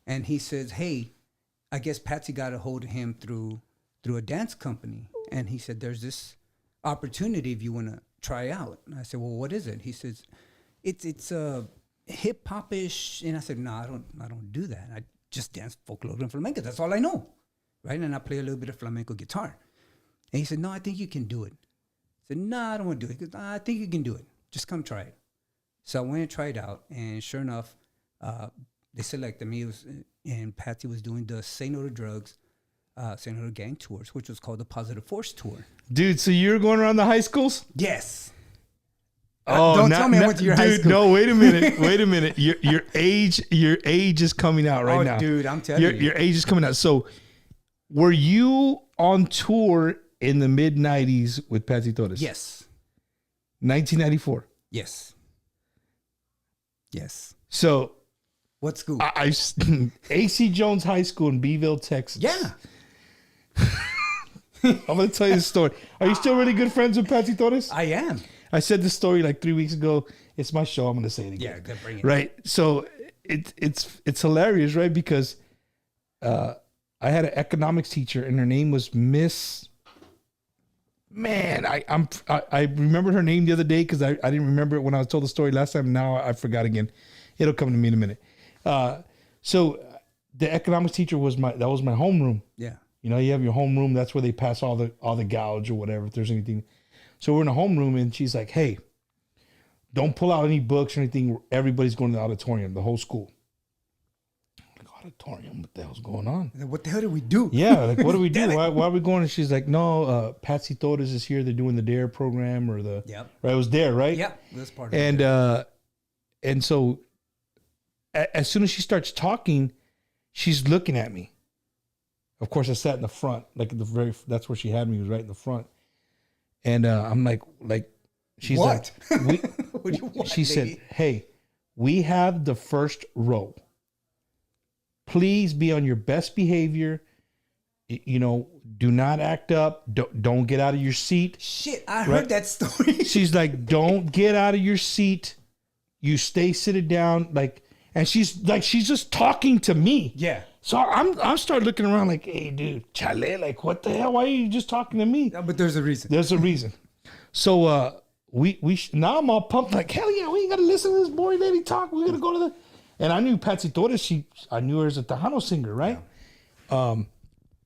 And he says, hey, I guess Patsy got a hold of him through a dance company. And he said, there's this opportunity if you want to try out. And I said, well, what is it? He says, it's hip hop-ish. And I said, no, I don't do that. I just dance folklore and flamenco. That's all I know. Right. And I play a little bit of flamenco guitar. And he said, no, I think you can do it. I said, no, I don't want to do it. He goes, I think you can do it. Just come try it. So I went and tried out. And sure enough, they selected me. And Patsy was doing the Say No to Drugs, Say No to Gang tours, which was called the Positive Force Tour. Dude, so you're going around the high schools? Yes. Oh, Don't tell me I went to your high school. No, wait a minute. Your age is coming out right now. Dude, I'm telling you. Your age is coming out. So, were you on tour in the mid '90s with Patsy Torres? Yes. 1994. Yes. Yes. So, What school? I AC Jones High School in Beeville, Texas. Yeah. I'm going to tell you the story. Are you still really good friends with Patsy Torres? I am. I said this story like 3 weeks ago. It's my show. I'm going to say it again. Yeah, good, bring it. Right. So it's hilarious, right? Because I had an economics teacher, and her name was Miss. Man, I remembered her name the other day because I didn't remember it when I was told the story last time. Now I forgot again. It'll come to me in a minute. So the economics teacher was my homeroom. Yeah. You know, you have your homeroom. That's where they pass all the gouge or whatever if there's anything. So we're in a homeroom, and she's like, "Hey, don't pull out any books or anything. Everybody's going to the auditorium, the whole school." I'm like, auditorium? What the hell's going on? What the hell did we do? Yeah, like, what do we do? Why are we going? And she's like, "No, Patsy Torres is here. They're doing the DARE program or the right. It was DARE, right? Yeah, that's part of it. And so as soon as she starts talking, she's looking at me. Of course, I sat in the front, like that's where she had me, was right in the front. And I'm like, she's What? like, What do you want, she said, lady? "Hey, we have the first row. Please be on your best behavior. You know, do not act up. Don't get out of your seat." Shit, I heard that story. She's like, "Don't get out of your seat. You stay seated down." Like, and she's just talking to me. Yeah. So I'm started looking around like, "Hey, dude, chale, like, what the hell? Why are you just talking to me?" No, but there's a reason. There's a reason. So now I'm all pumped, like, hell yeah, we ain't gotta listen to this boring lady talk. We're gonna go to the. And I knew Patsy Torres. I knew her as a Tejano singer, right? Yeah.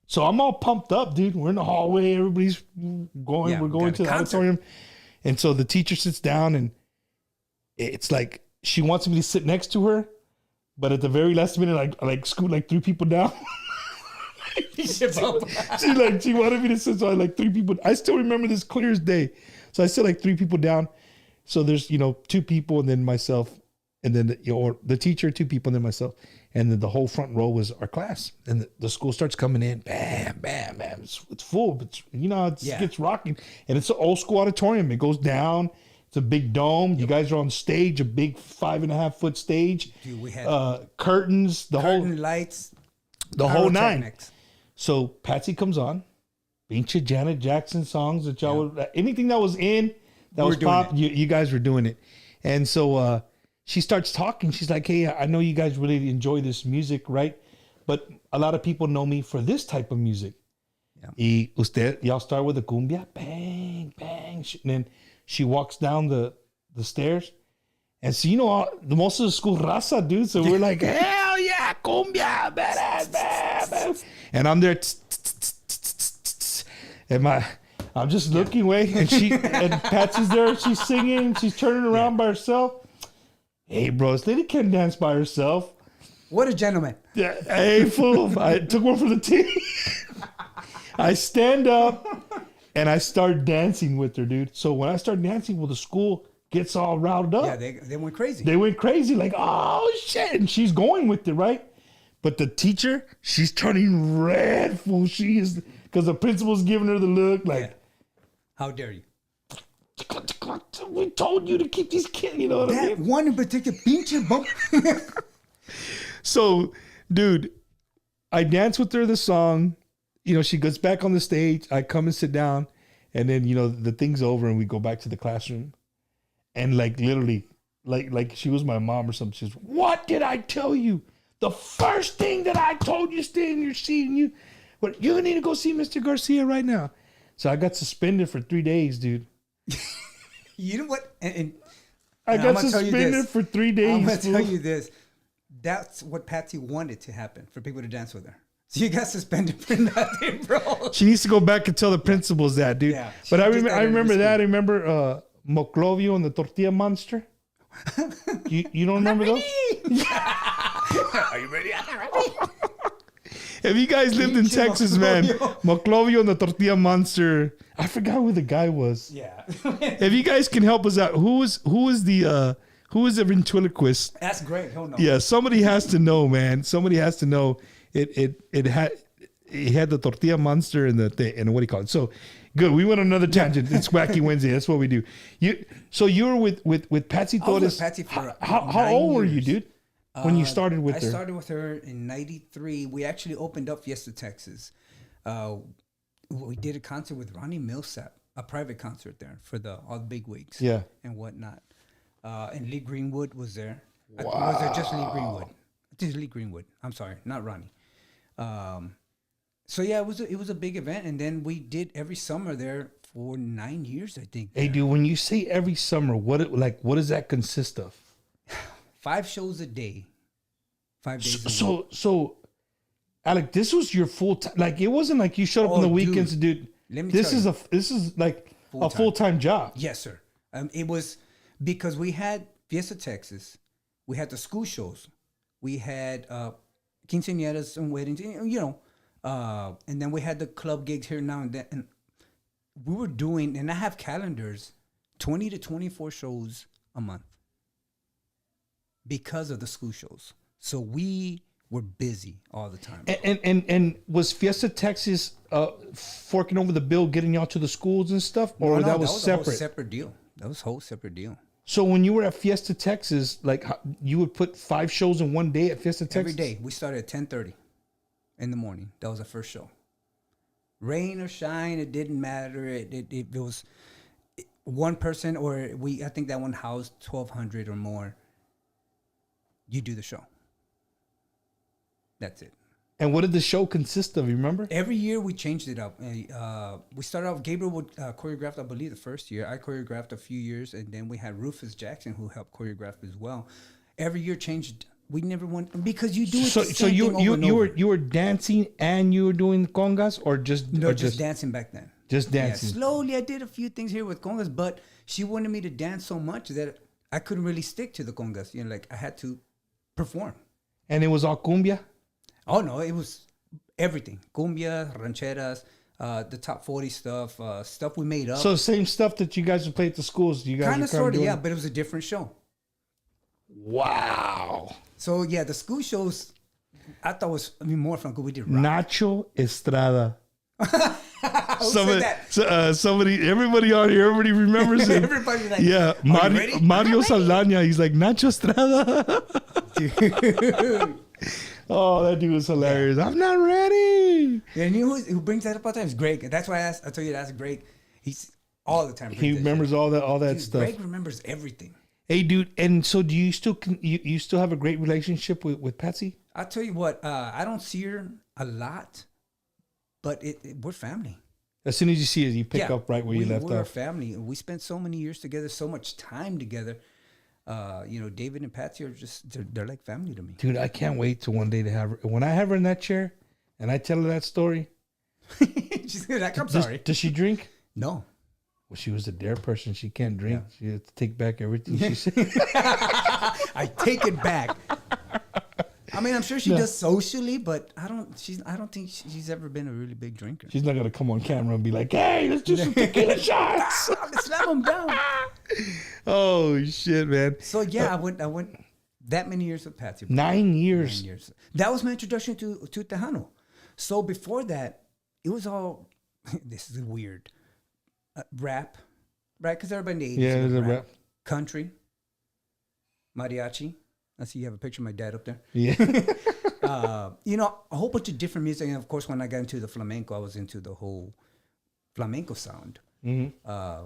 So I'm all pumped up, dude. We're in the hallway. Everybody's going. Yeah, we're going to the concert. auditorium, and so the teacher sits down, and it's like she wants me to sit next to her, but at the very last minute, I scoot like 3 people down. she wanted me to sit, so I like 3 people. I still remember this clear as day. So I sit like 3 people down. So there's 2 people, and then myself, and then the teacher, 2 people, and then myself, and then the whole front row was our class. And the school starts coming in, bam, bam, bam. It's full, but it gets rocking, and it's an old school auditorium. It goes down. It's a big dome. You guys are on stage, a big 5.5-foot stage. Dude, we had curtains, the lights, whole 9. pyrotechnics. So Patsy comes on, pinche Janet Jackson songs that y'all anything that was in that was pop. You guys were doing it, and so she starts talking. She's like, "Hey, I know you guys really enjoy this music, right? But a lot of people know me for this type of music. Y y'all start with the cumbia, bang, bang, and then she walks down the stairs, and so the most of the school raza, dude. So we're like, hell yeah, cumbia, badass, badass. And I'm there, and I'm just looking away, and Patsy's there, she's singing, she's turning around by herself. Hey, bro, this lady can't dance by herself. What a gentleman. Yeah, hey, fool. I took one for the team. I stand up and I start dancing with her, dude. So when I start dancing, well, the school gets all riled up. Yeah, they went crazy. They went crazy, like, oh, shit. And she's going with it, right? But the teacher, she's turning red, fool. She is, because the principal's giving her the look, like, how dare you? We told you to keep these kids, you know what I That mean? one in particular, pinche bump. So, dude, I dance with her the song. She gets back on the stage. I come and sit down. And then, the thing's over and we go back to the classroom. And like literally, like she was my mom or something. She says, "What did I tell you? The first thing that I told you, stay in your seat, and you need to go see Mr. Garcia right now." So I got suspended for 3 days, dude. You know what? And I got suspended for 3 days. I'm going to tell you this. That's what Patsy wanted to happen, for people to dance with her. So you got suspended for nothing, bro. She needs to go back and tell the principals that, dude. Yeah, but I did that remember in that. I remember Moclovio and the Tortilla Monster. You don't remember those? Are you ready? If you guys lived in Texas, man, Moclovio and the Tortilla Monster. I forgot who the guy was. Yeah. If you guys can help us out, who is the ventriloquist? That's great. He'll know. Yeah, somebody has to know, man. Somebody has to know. It had the Tortilla Monster and and what do you call it? So good. We went on another tangent. It's Wacky Wednesday. That's what we do. So you were with Patsy Torres. I was with Patsy for how old were you, dude? When you started with her? I started with her in '93. We actually opened up Fiesta Texas. We did a concert with Ronnie Millsap, a private concert there for all the big wigs, and whatnot. And Lee Greenwood was there. Wow. Was there just Lee Greenwood? Just Lee Greenwood. I'm sorry, not Ronnie. So yeah, it was a big event, and then we did every summer there for 9 years, I think. Hey, dude, when you say every summer, what does that consist of? 5 shows a day, 5 days. So, Alec, this was your full time. Like, it wasn't like you showed up on the weekends, dude. Let me this tell is you. this is like full-time. A full-time job. Yes, sir. It was because we had Fiesta Texas, we had the school shows, we had quinceañeras and weddings, and then we had the club gigs here now and then. And we were doing, and I have calendars, 20 to 24 shows a month because of the school shows. So we were busy all the time. And was Fiesta Texas forking over the bill, getting y'all to the schools and stuff, or No, that was a whole separate? separate deal. That was a whole separate deal. So when you were at Fiesta Texas, like you would put 5 shows in one day at Fiesta Texas? Every day. We started at 10:30 in the morning. That was our first show. Rain or shine, it didn't matter. It was one person, or I think that one housed 1,200 or more. You do the show. That's it. And what did the show consist of? You remember? Every year we changed it up. We started off, Gabriel would choreograph, I believe, the first year. I choreographed a few years, and then we had Rufus Jackson who helped choreograph as well. Every year changed. We never went, because you do it the same thing over and over. you were dancing and you were doing congas, or just Just dancing back then. Just dancing. Yeah, slowly I did a few things here with congas, but she wanted me to dance so much that I couldn't really stick to the congas. Like I had to perform. And it was all cumbia? Oh no, it was everything. Cumbia, rancheras, the top 40 stuff, stuff we made up. So same stuff that you guys would play at the schools. You guys Kind of, were sort of, doing? yeah, but it was a different show. Wow. So yeah, the school shows I thought was more fun because we did rock. Nacho Estrada. That? Everybody on here, everybody remembers him. Everybody like, Yeah, are you ready? Mario Saldaña. He's like, Nacho Estrada. Oh, that dude was hilarious. I'm not ready. Yeah, and you know who brings that up all the time? It's Greg. That's why I told you that's Greg. He's all the time. He remembers all that Dude, stuff. Greg remembers everything. Hey, dude, and so do you still you still have a great relationship with Patsy? I'll tell you what, I don't see her a lot, but we're family. As soon as you see it, you pick up right where you left We're a off. family. We spent so many years together, so much time together. David and Patsy are they're like family to me. Dude, I can't wait to one day to have her. When I have her in that chair and I tell her that story. She's like, I'm sorry. Does she drink? No. Well, she was a dare person. She can't drink. Yeah. She had to take back everything she said. I take it back. I mean, I'm sure she does socially, but I don't think she's ever been a really big drinker. She's not gonna come on camera and be like, "Hey, let's do some tequila shots." Let's slam them down. Oh shit, man! So yeah, I went that many years with Patsy. 9 years. 9 years. That was my introduction to Tejano. So before that, it was all this is weird. Rap, right? Because everybody in the 80s. Yeah, was there's a rap. Country. Mariachi. I see you have a picture of my dad up there. Yeah. A whole bunch of different music. And of course, when I got into the flamenco, I was into the whole flamenco sound. Mm-hmm.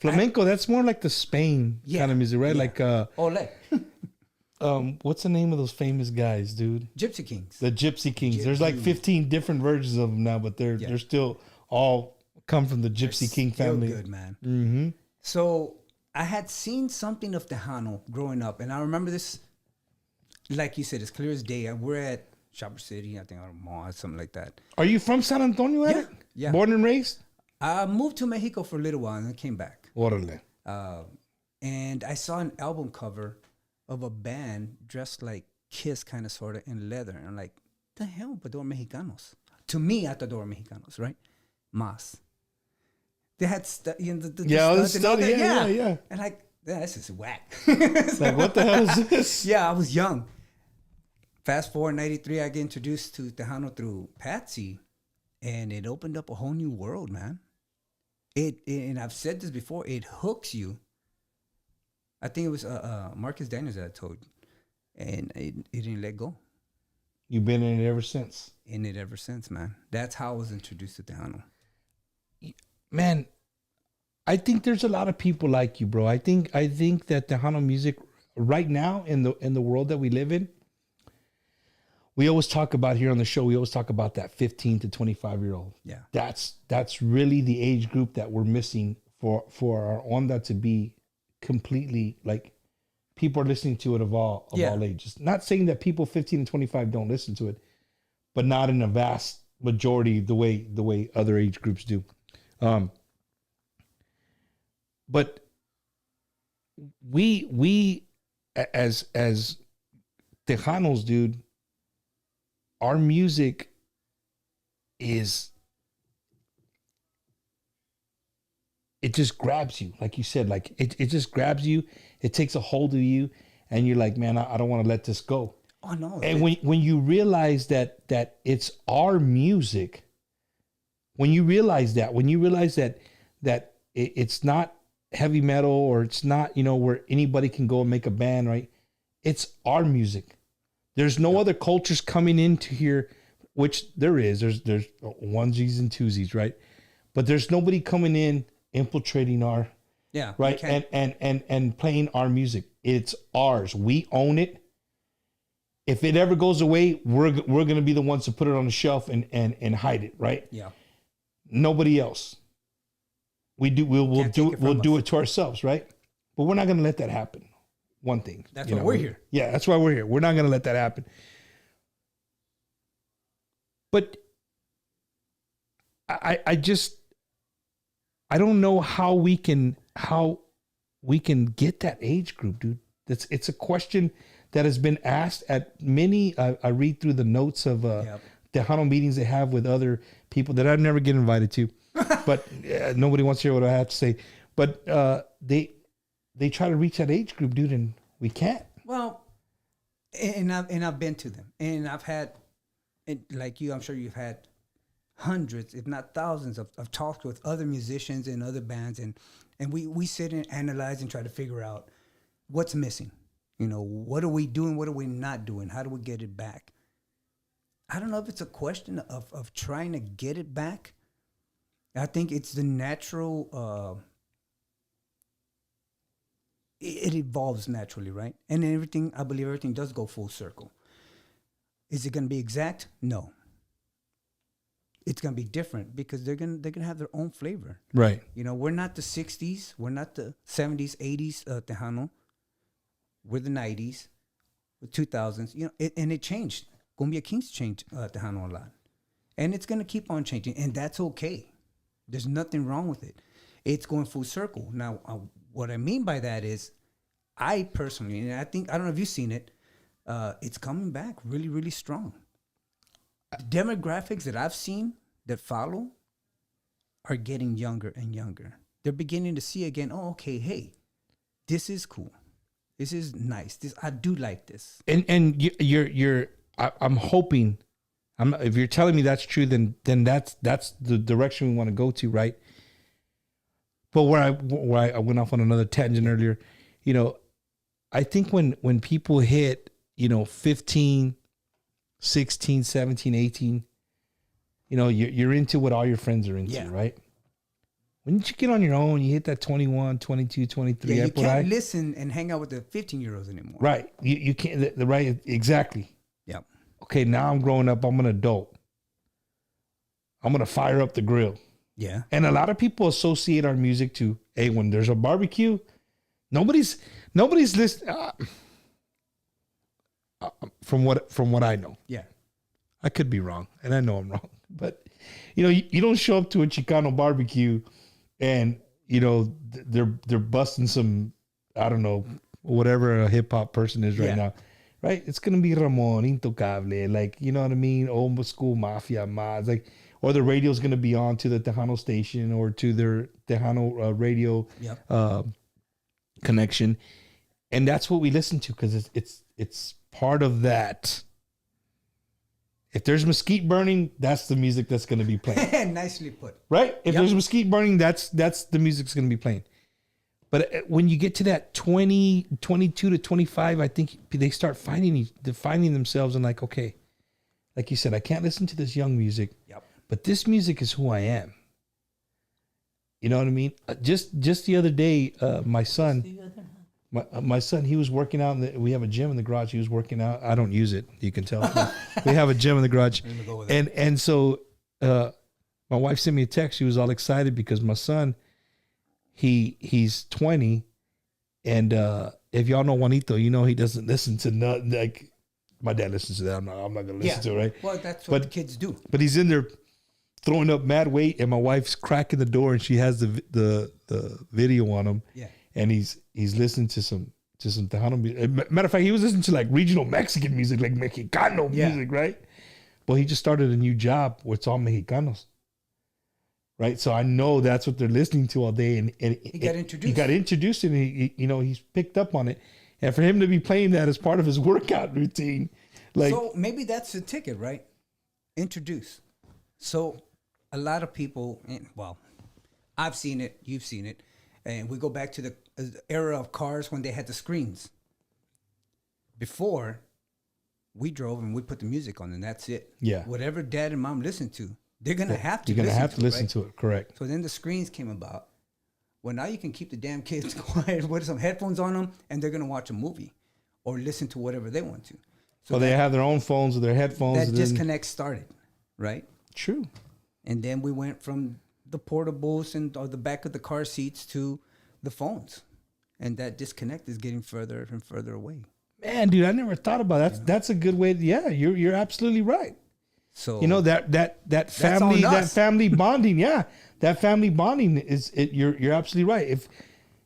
Flamenco, that's more like the Spain kind of music, right? Yeah. Like, Ole. what's the name of those famous guys, dude? Gypsy Kings. The Gypsy Kings. There's like 15 different versions of them now, but they're still all come from the Gypsy King family. Good, man. Mm-hmm. So I had seen something of Tejano growing up, and I remember this, like you said, as clear as day. We're at Shopper City, I think, or mall, something like that. Are you from San Antonio, Alec? Yeah. Born and raised? I moved to Mexico for a little while and then came back. Órale. And I saw an album cover of a band dressed like Kiss, kind of, sort of, in leather. And I'm like, the hell, but they were Mexicanos. To me, I thought they were Mexicanos, right? Mas. They had studs and all that. Yeah. And like, this is whack. Like, what the hell is this? Yeah, I was young. Fast forward, 93, I get introduced to Tejano through Patsy, and it opened up a whole new world, man. And I've said this before, it hooks you. I think it was Marcus Daniels that I told you, and it didn't let go. You've been in it ever since. In it ever since, man. That's how I was introduced to Tejano. Man, I think there's a lot of people like you, bro. I think that Tejano music right now in the world that we live in, we always talk about here on the show, we always talk about that 15 to 25-year-old. Yeah. That's really the age group that we're missing for our onda to be completely, like, people are listening to it of all ages. Not saying that people 15 and 25 don't listen to it, but not in a vast majority the way other age groups do. but we as Tejanos, dude, our music is, it just grabs you, like you said, like it just grabs you. It takes a hold of you, and you're like, man, I don't want to let this go. Oh no! And when you realize that it's our music, when you realize that it's not heavy metal, or it's not, where anybody can go and make a band, right? It's our music. There's no other cultures coming into here, which there is. There's onesies and twosies, right? But there's nobody coming in infiltrating our right and playing our music. It's ours. We own it. If it ever goes away, we're gonna be the ones to put it on the shelf and hide it, right? Yeah. Nobody else. We'll do it to ourselves, right? But we're not gonna let that happen. One thing. That's why we're here. Yeah, that's why we're here. We're not gonna let that happen. But I don't know how we can get that age group, dude. It's a question that has been asked at many. I read through the notes of Tejano meetings they have with other people that I never get invited to, but nobody wants to hear what I have to say. But they try to reach that age group, dude, and we can't. Well, and I've been to them, and I've had, like you, I'm sure you've had hundreds, if not thousands, of talks with other musicians and other bands, and we sit and analyze and try to figure out what's missing. What are we doing? What are we not doing? How do we get it back? I don't know if it's a question of trying to get it back. I think it's the natural. It evolves naturally, right? And I believe everything does go full circle. Is it going to be exact? No. It's going to be different because they're going to have their own flavor. Right. We're not the 60s. We're not the 70s, 80s Tejano. We're the 90s, the 2000s. And it changed. Cumbia Kings changed Tejano a lot. And it's going to keep on changing. And that's okay. There's nothing wrong with it. It's going full circle. Now, what I mean by that is, I personally, and I don't know if you've seen it, it's coming back really, really strong. The demographics that I've seen that follow are getting younger and younger. They're beginning to see again, oh, okay, hey, this is cool. This is nice. I do like this. And I'm hoping, if you're telling me that's true, then that's the direction we want to go to, right? But where I went off on another tangent earlier, I think when people hit, 15, 16, 17, 18, you're into what all your friends are into, right? When you get on your own, you hit that 21, 22, 23. Yeah, you can't listen and hang out with the 15-year-olds anymore. Right. You can't, right, exactly. Yeah. Okay, now I'm growing up, I'm an adult. I'm going to fire up the grill. Yeah. And a lot of people associate our music to, hey, when there's a barbecue, nobody's listening. From what I know. Yeah. I could be wrong, and I know I'm wrong. But, you don't show up to a Chicano barbecue and, they're busting some, I don't know, whatever a hip hop person is right now. Right? It's going to be Ramon, Intocable, like, you know what I mean? Old school mafia, mods, like, or the radio's going to be on to the Tejano station or to their Tejano radio connection. And that's what we listen to because it's part of that. If there's mesquite burning, that's the music that's going to be playing. Nicely put. Right? If there's mesquite burning, that's the music that's going to be playing. But when you get to that 20, 22 to 25, I think they start finding themselves and like, okay, like you said, I can't listen to this young music, but this music is who I am. You know what I mean? Just the other day, my son, he was working out. We have a gym in the garage. He was working out. I don't use it. You can tell. We have a gym in the garage. And so my wife sent me a text. She was all excited because my son, he's 20. And if y'all know Juanito, he doesn't listen to nothing. Like my dad listens to that. I'm not going to listen to it, right? Well, that's what kids do. But he's in there throwing up mad weight, and my wife's cracking the door, and she has the video on him. Yeah. And he's listening to some Tejano music. Matter of fact, he was listening to like regional Mexican music, like Mexicano music, right? Well, he just started a new job where it's all Mexicanos. Right, so I know that's what they're listening to all day, and He got introduced. He got introduced, and he's picked up on it, and for him to be playing that as part of his workout routine, like So maybe that's the ticket, right? Introduce. So a lot of people, well, I've seen it, you've seen it, and we go back to the era of cars when they had the screens. Before, we drove and we put the music on, and that's it. Yeah. Whatever dad and mom listen to, they're gonna have to. you're gonna have to it, listen right? to it, correct? So then the screens came about. Well, now you can keep the damn kids quiet with some headphones on them, and they're gonna watch a movie or listen to whatever they want to. So So they have their own phones or their headphones. that and then- disconnect started, right? True. And then we went from the portables or the back of the car seats to the phones, and that disconnect is getting further and further away. Man, dude, I never thought about that. That's a good way. Yeah, you're absolutely right. So That family on us. family bonding. Yeah, that family bonding is it. You're absolutely right. If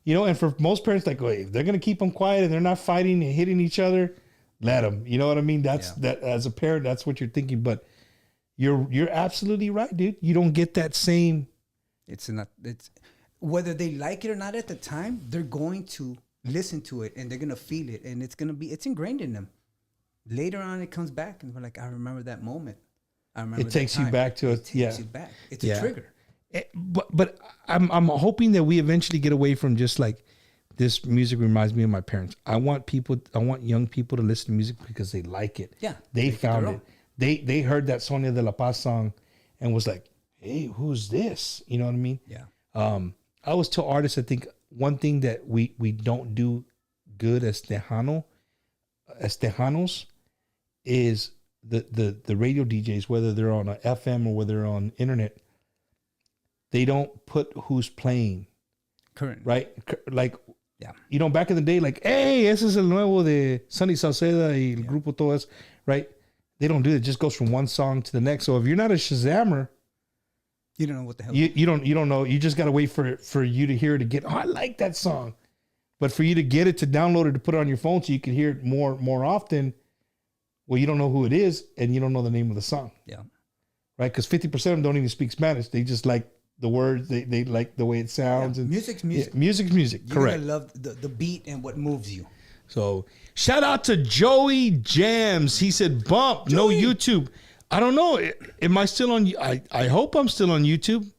and for most parents, like, wait, if they're gonna keep them quiet and they're not fighting and hitting each other, let them. You know what I mean? That's that as a parent, that's what you're thinking. But you're absolutely right, dude. You don't get that same. it's whether they like it or not at the time, they're going to listen to it and they're gonna feel it, and it's ingrained in them. Later on, it comes back, and we're like, I remember that moment. I remember. It takes you back to it. Takes you back. It's a trigger. But I'm hoping that we eventually get away from just like this music reminds me of my parents. I want young people to listen to music because they like it. Yeah, They make it found their it. They heard that Sonia de la Paz song and was like, hey, who's this? You know what I mean? Yeah. I always tell artists, I think one thing that we don't do good as Tejanos is the radio DJs, whether they're on a FM or whether they're on internet, they don't put who's playing. Current. Right? Like, Yeah. Back in the day, like, hey, ese es el nuevo de Sunny Sauceda y el grupo Todo es, right? They don't do it. It just goes from one song to the next. So if you're not a Shazammer, You don't know what the hell. you don't know. You just got to wait for you to hear it again. Oh, I like that song. But for you to get it, to download it, to put it on your phone so you can hear it more often, well, you don't know who it is and you don't know the name of the song. Yeah. Right? Because 50% of them don't even speak Spanish. They just like the words. They like the way it sounds. Yeah. And Music's music. Yeah, music's music. You're Correct. gonna love the beat and what moves you. So shout out to Joey Jams. He said, bump, no YouTube. I don't know. Am I still on? I hope I'm still on YouTube.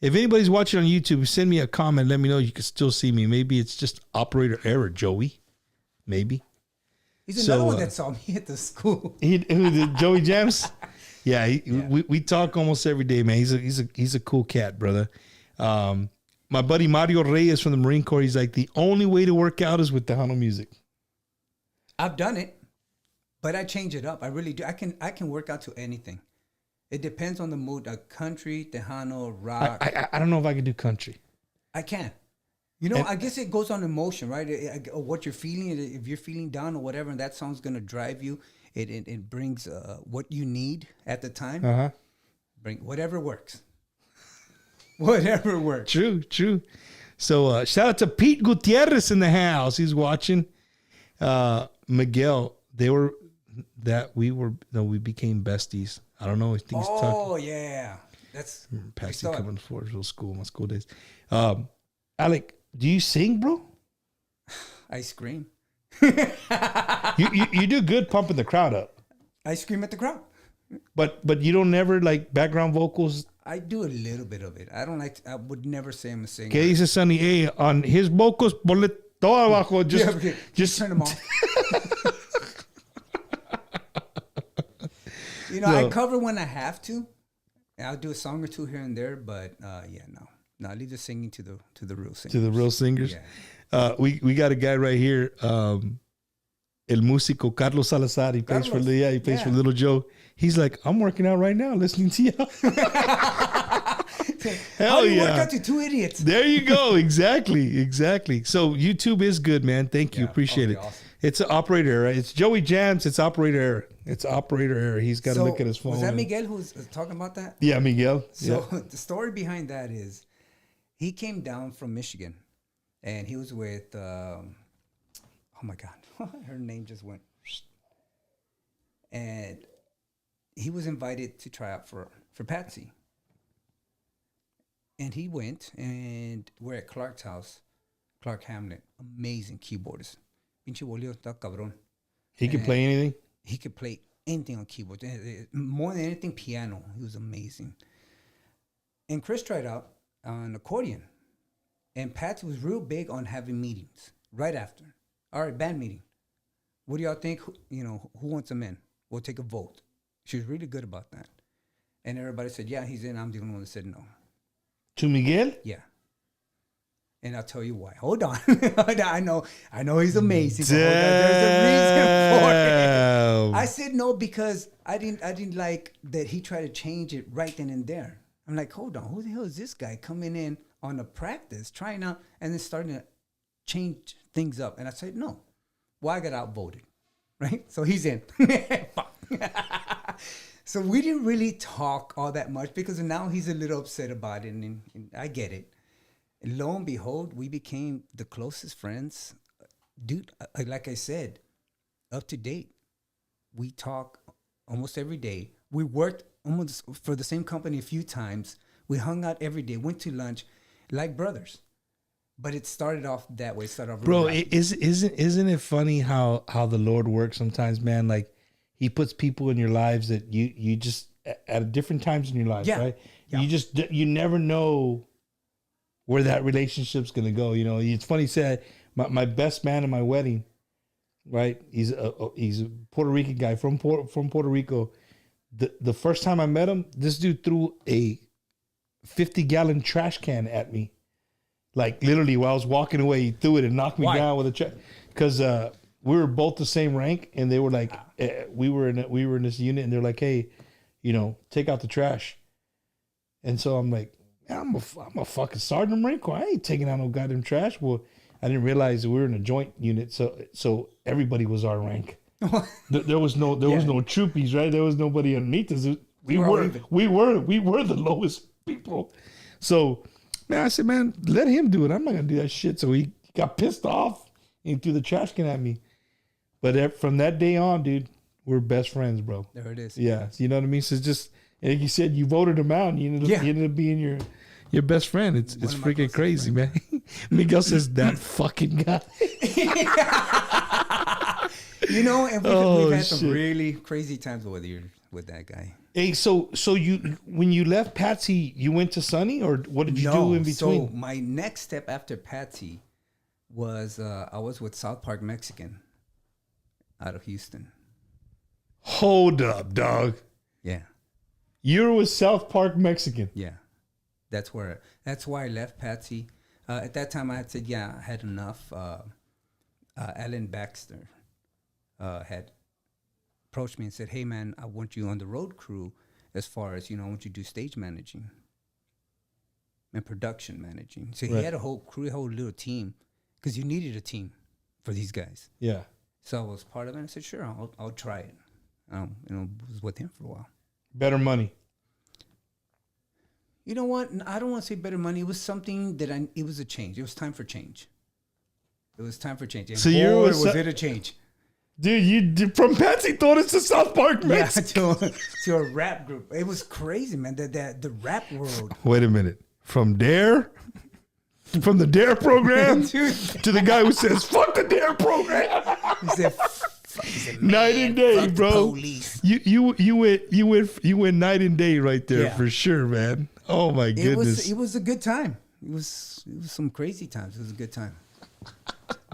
If anybody's watching on YouTube, send me a comment. Let me know you can still see me. Maybe it's just operator error, Joey. Maybe. He's So, another one that saw me at the school. Joey Jams? Yeah, we talk almost every day, man. He's a cool cat, brother. My buddy Mario Reyes from the Marine Corps, he's like, the only way to work out is with Tejano music. I've done it, but I change it up. I really do. I can work out to anything. It depends on the mood. Country, Tejano, rock. I don't know if I can do country. I can. I guess it goes on emotion, right? What you're feeling. If you're feeling down or whatever, and that song's gonna drive you, it brings what you need at the time. Uh-huh. Bring whatever works. Whatever works. True. So shout out to Pete Gutierrez in the house. He's watching. Miguel, we became besties. I don't know. I think he's talking. Oh yeah, that's Patsy coming for my school days. Alec, do you sing, bro? I scream. You do good pumping the crowd up. I scream at the crowd. But you don't never like background vocals. I do a little bit of it. I don't like. I would never say I'm a singer. ¿Qué dice Sonny? Hey, on his vocals, ponle todo abajo. Just turn them off. So- I cover when I have to. I'll do a song or two here and there, but no, leave the singing to the real singers. To the real singers. Yeah. We got a guy right here, El Músico Carlos Salazar. He plays for Little Joe. He's like, I'm working out right now, listening to you. How do you work out to two idiots? There you go. Exactly. So YouTube is good, man. Thank you. Yeah. Appreciate Okay, it. awesome. It's an operator error. It's Joey Jams. It's operator error. It's operator error. He's got to look at his phone. Was that Miguel who was talking about that? Yeah, Miguel. So the story behind that is he came down from Michigan and he was with, oh my God, her name just went. And he was invited to try out for Patsy. And he went and we're at Clark's house, Clark Hamlet, amazing keyboardist. Pinche bolillo está cabrón. He can play anything? He could play anything on keyboard. More than anything, piano. He was amazing. And Chris tried out on accordion. And Pat was real big on having meetings right after. All right, band meeting. What do y'all think? Who wants him in? We'll take a vote. She was really good about that. And everybody said, yeah, he's in. I'm the only one that said no. To Miguel? Yeah. And I'll tell you why. Hold on. I know he's amazing. Hold on. There's a reason for it. I said no because I didn't like that he tried to change it right then and there. I'm like, hold on, who the hell is this guy coming in on a practice, trying out, and then starting to change things up? And I said no. Well, I got outvoted, right? So he's in. So we didn't really talk all that much because now he's a little upset about it, and I get it. And lo and behold, we became the closest friends. Dude, like I said, up to date. We talk almost every day. We worked almost for the same company a few times. We hung out every day, went to lunch, like brothers. But it started off that way. It started off Bro, really isn't it funny how the Lord works sometimes, man? Like he puts people in your lives that you just at different times in your life, right? Yeah. You never know where that relationship's gonna go. It's funny. Said my best man at my wedding, right? He's a Puerto Rican guy from Puerto Rico. The first time I met him, this dude threw a 50-gallon trash can at me, like literally while I was walking away. He threw it and knocked me down with a trash because we were both the same rank, and they were like, we were in this unit, and they're like, hey, take out the trash, and so I'm like. I'm a fucking sergeant Marine Corps. I ain't taking out no goddamn trash. Well, I didn't realize that we were in a joint unit, so everybody was our rank. There was no troopies, right? There was nobody underneath us. We were the lowest people. So, man, I said, man, let him do it. I'm not gonna do that shit. So he got pissed off and he threw the trash can at me. But from that day on, dude, we're best friends, bro. There it is. Yeah, you know what I mean. So it's just. And like you said, you voted him out, and you ended up being your best friend. It's freaking crazy, man. Miguel says that fucking guy. And we've had some really crazy times with that guy. Hey, so you when you left Patsy, you went to Sunny, or what did you do in between? So my next step after Patsy was I was with South Park Mexican out of Houston. Hold up, dog. Yeah. You're with South Park Mexican. Yeah, that's why I left Patsy. At that time, I had said, yeah, I had enough. Alan Baxter had approached me and said, hey, man, I want you on the road crew as far as, I want you to do stage managing and production managing. So he had a whole crew, a whole little team, because you needed a team for these guys. Yeah. So I was part of it. And I said, sure, I'll try it. Was with him for a while. Better money. You know what? I don't want to say better money. It was something that it was a change. It was time for change. And So was it a change? Dude, you from Patsy Torres to South Park, man. Yeah, to a rap group. It was crazy, man. The rap world. Wait a minute. From the Dare program to the guy who says, fuck the Dare program. He said, night and day, bro. You went night and day right there for sure, man. Oh my goodness. It was a good time. It was some crazy times. It was a good time.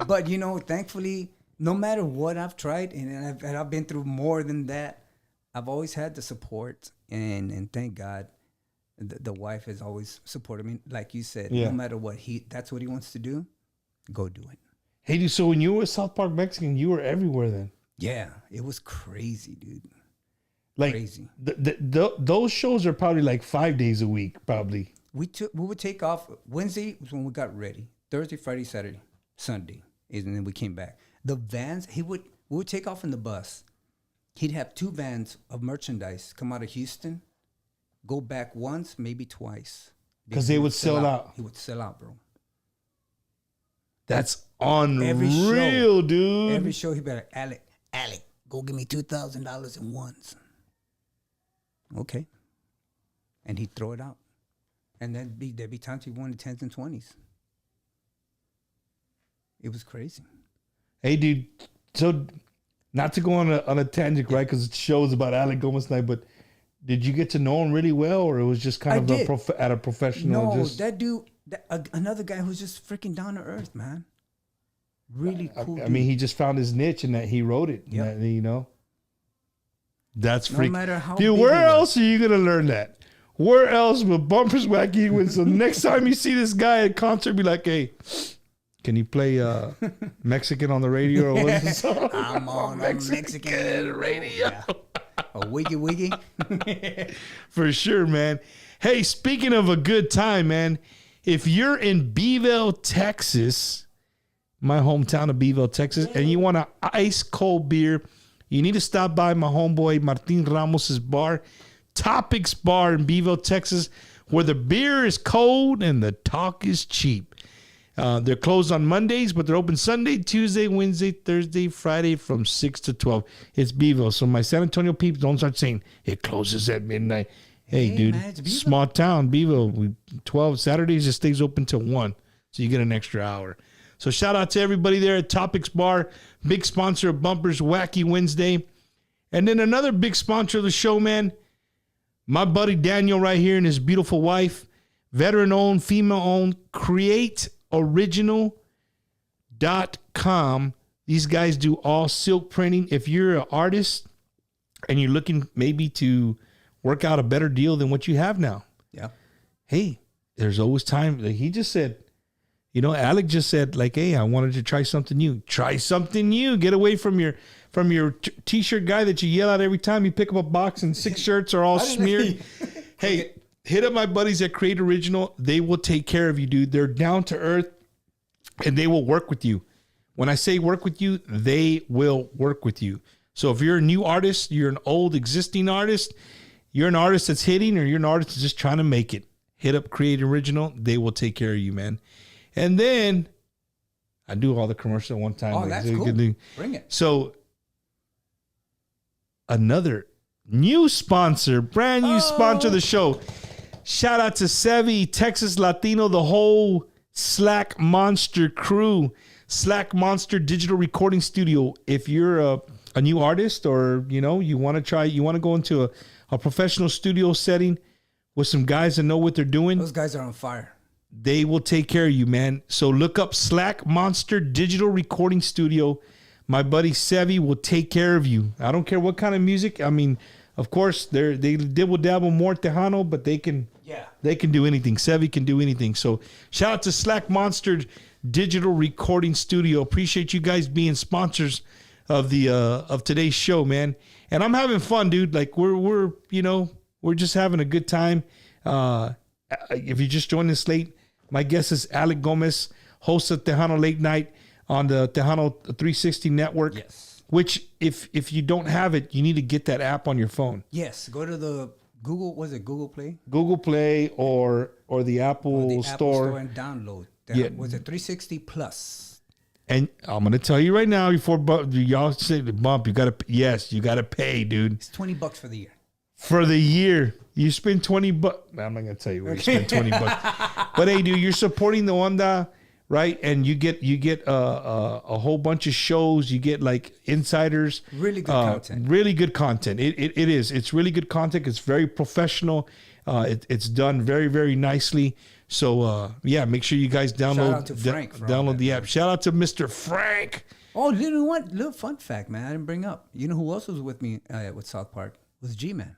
But thankfully, no matter what I've tried, and I've been through more than that, I've always had the support, and thank God, the wife has always supported me. Like you said, no matter what that's what he wants to do, go do it. Hey, dude, so when you were at South Park Mexican, you were everywhere then? Yeah, it was crazy, dude. Like, crazy. Those shows are probably like 5 days a week, probably. We would take off. Wednesday was when we got ready. Thursday, Friday, Saturday, Sunday, and then we came back. The vans, we would take off in the bus. He'd have 2 vans of merchandise come out of Houston, go back once, maybe twice. Because they would sell out. He would sell out, bro. That's unreal, dude. Every show, he'd be like, Alec, go give me $2,000 in ones. Okay. And he'd throw it out. And then there'd be times he wanted 10s and 20s. It was crazy. Hey, dude. So, not to go on a tangent, right? Because it shows about Alec Gomez night, but did you get to know him really well, or it was just kind of at a professional? No, that dude, another guy who's just freaking down to earth, man. Really cool. I mean, he just found his niche and that he wrote it. Yeah. You know, that's No freaking. matter how Dude, big where he was. else are you gonna learn that? Where else but Bumpers Wacky Wins? So next time you see this guy at concert, be like, hey, can you play Mexican on the radio or what's the song? I'm on Mexican radio. Yeah. A wiggy. For sure, man. Hey, speaking of a good time, man, if you're in Beeville, Texas, my hometown of Beeville, Texas, and you want an ice cold beer, you need to stop by my homeboy Martin Ramos's bar, Topics Bar in Beeville, Texas, where the beer is cold and the talk is cheap. They're closed on Mondays, but they're open Sunday, Tuesday, Wednesday, Thursday, Friday from 6 to 12. It's Beeville. So my San Antonio peeps, don't start saying it closes at midnight. Hey dude, man, it's Beeville. small town, Beeville. 12 Saturdays, it stays open till 1. So you get an extra hour. So shout out to everybody there at Topics Bar, big sponsor of Bumpers Wacky Wednesday. And then another big sponsor of the show, man, my buddy Daniel right here and his beautiful wife, veteran-owned, female-owned, createoriginal.com. These guys do all silk printing. If you're an artist and you're looking maybe to work out a better deal than what you have now, Yeah. hey, there's always time. Like he just said, Alec just said, like, hey, I wanted to try something new. Try something new. Get away from your t-shirt guy that you yell at every time you pick up a box and 6 shirts are all smeared. Hey, hit up my buddies at Create Original. They will take care of you, dude. They're down to earth and they will work with you. When I say work with you, they will work with you. So if you're a new artist, you're an old existing artist, you're an artist that's hitting, or you're an artist that's just trying to make it, hit up Create Original. They will take care of you, man. And then I do all the commercial one time. Oh, that's cool. Bring it. So another new sponsor, brand new sponsor of the show. Shout out to Sevi, Texas Latino, the whole Slack Monster crew, Slack Monster Digital Recording Studio. If you're a new artist, or you want to go into a professional studio setting with some guys that know what they're doing, Those guys are on fire. they will take care of you, man. So look up Slack Monster Digital Recording Studio. My buddy Sevi will take care of you. I don't care what kind of music. I mean, of course, they dibble dabble more Tejano, but they can do anything. Sevi can do anything. So shout out to Slack Monster Digital Recording Studio. Appreciate you guys being sponsors of the of today's show, man. And I'm having fun, dude. Like we're just having a good time. If you just joined us late, my guest is Alec Gomez, host of Tejano Late Night on the Tejano 360 network. Yes. Which, if you don't have it, you need to get that app on your phone. Yes. Go to the Google. Was it Google Play? Google Play or the Apple The Apple Store. and download. Yeah. Was it 360 Plus? And I'm gonna tell you right now, before y'all say the bump, you gotta pay, dude. It's $20 for the year. For the year, you spend $20. I'm not gonna tell you where you spend $20. But hey, dude, you're supporting the Onda, right? And you get a whole bunch of shows. You get like insiders. Really good content. Really good content. It is. It's really good content. It's very professional. It's done very, very nicely. So make sure you guys download. Shout out to Frank for all download that, the app. man. Shout out to Mr. Frank. Oh, little fun fact, man. I didn't bring up. You know who else was with me with South Park? Was G-Man.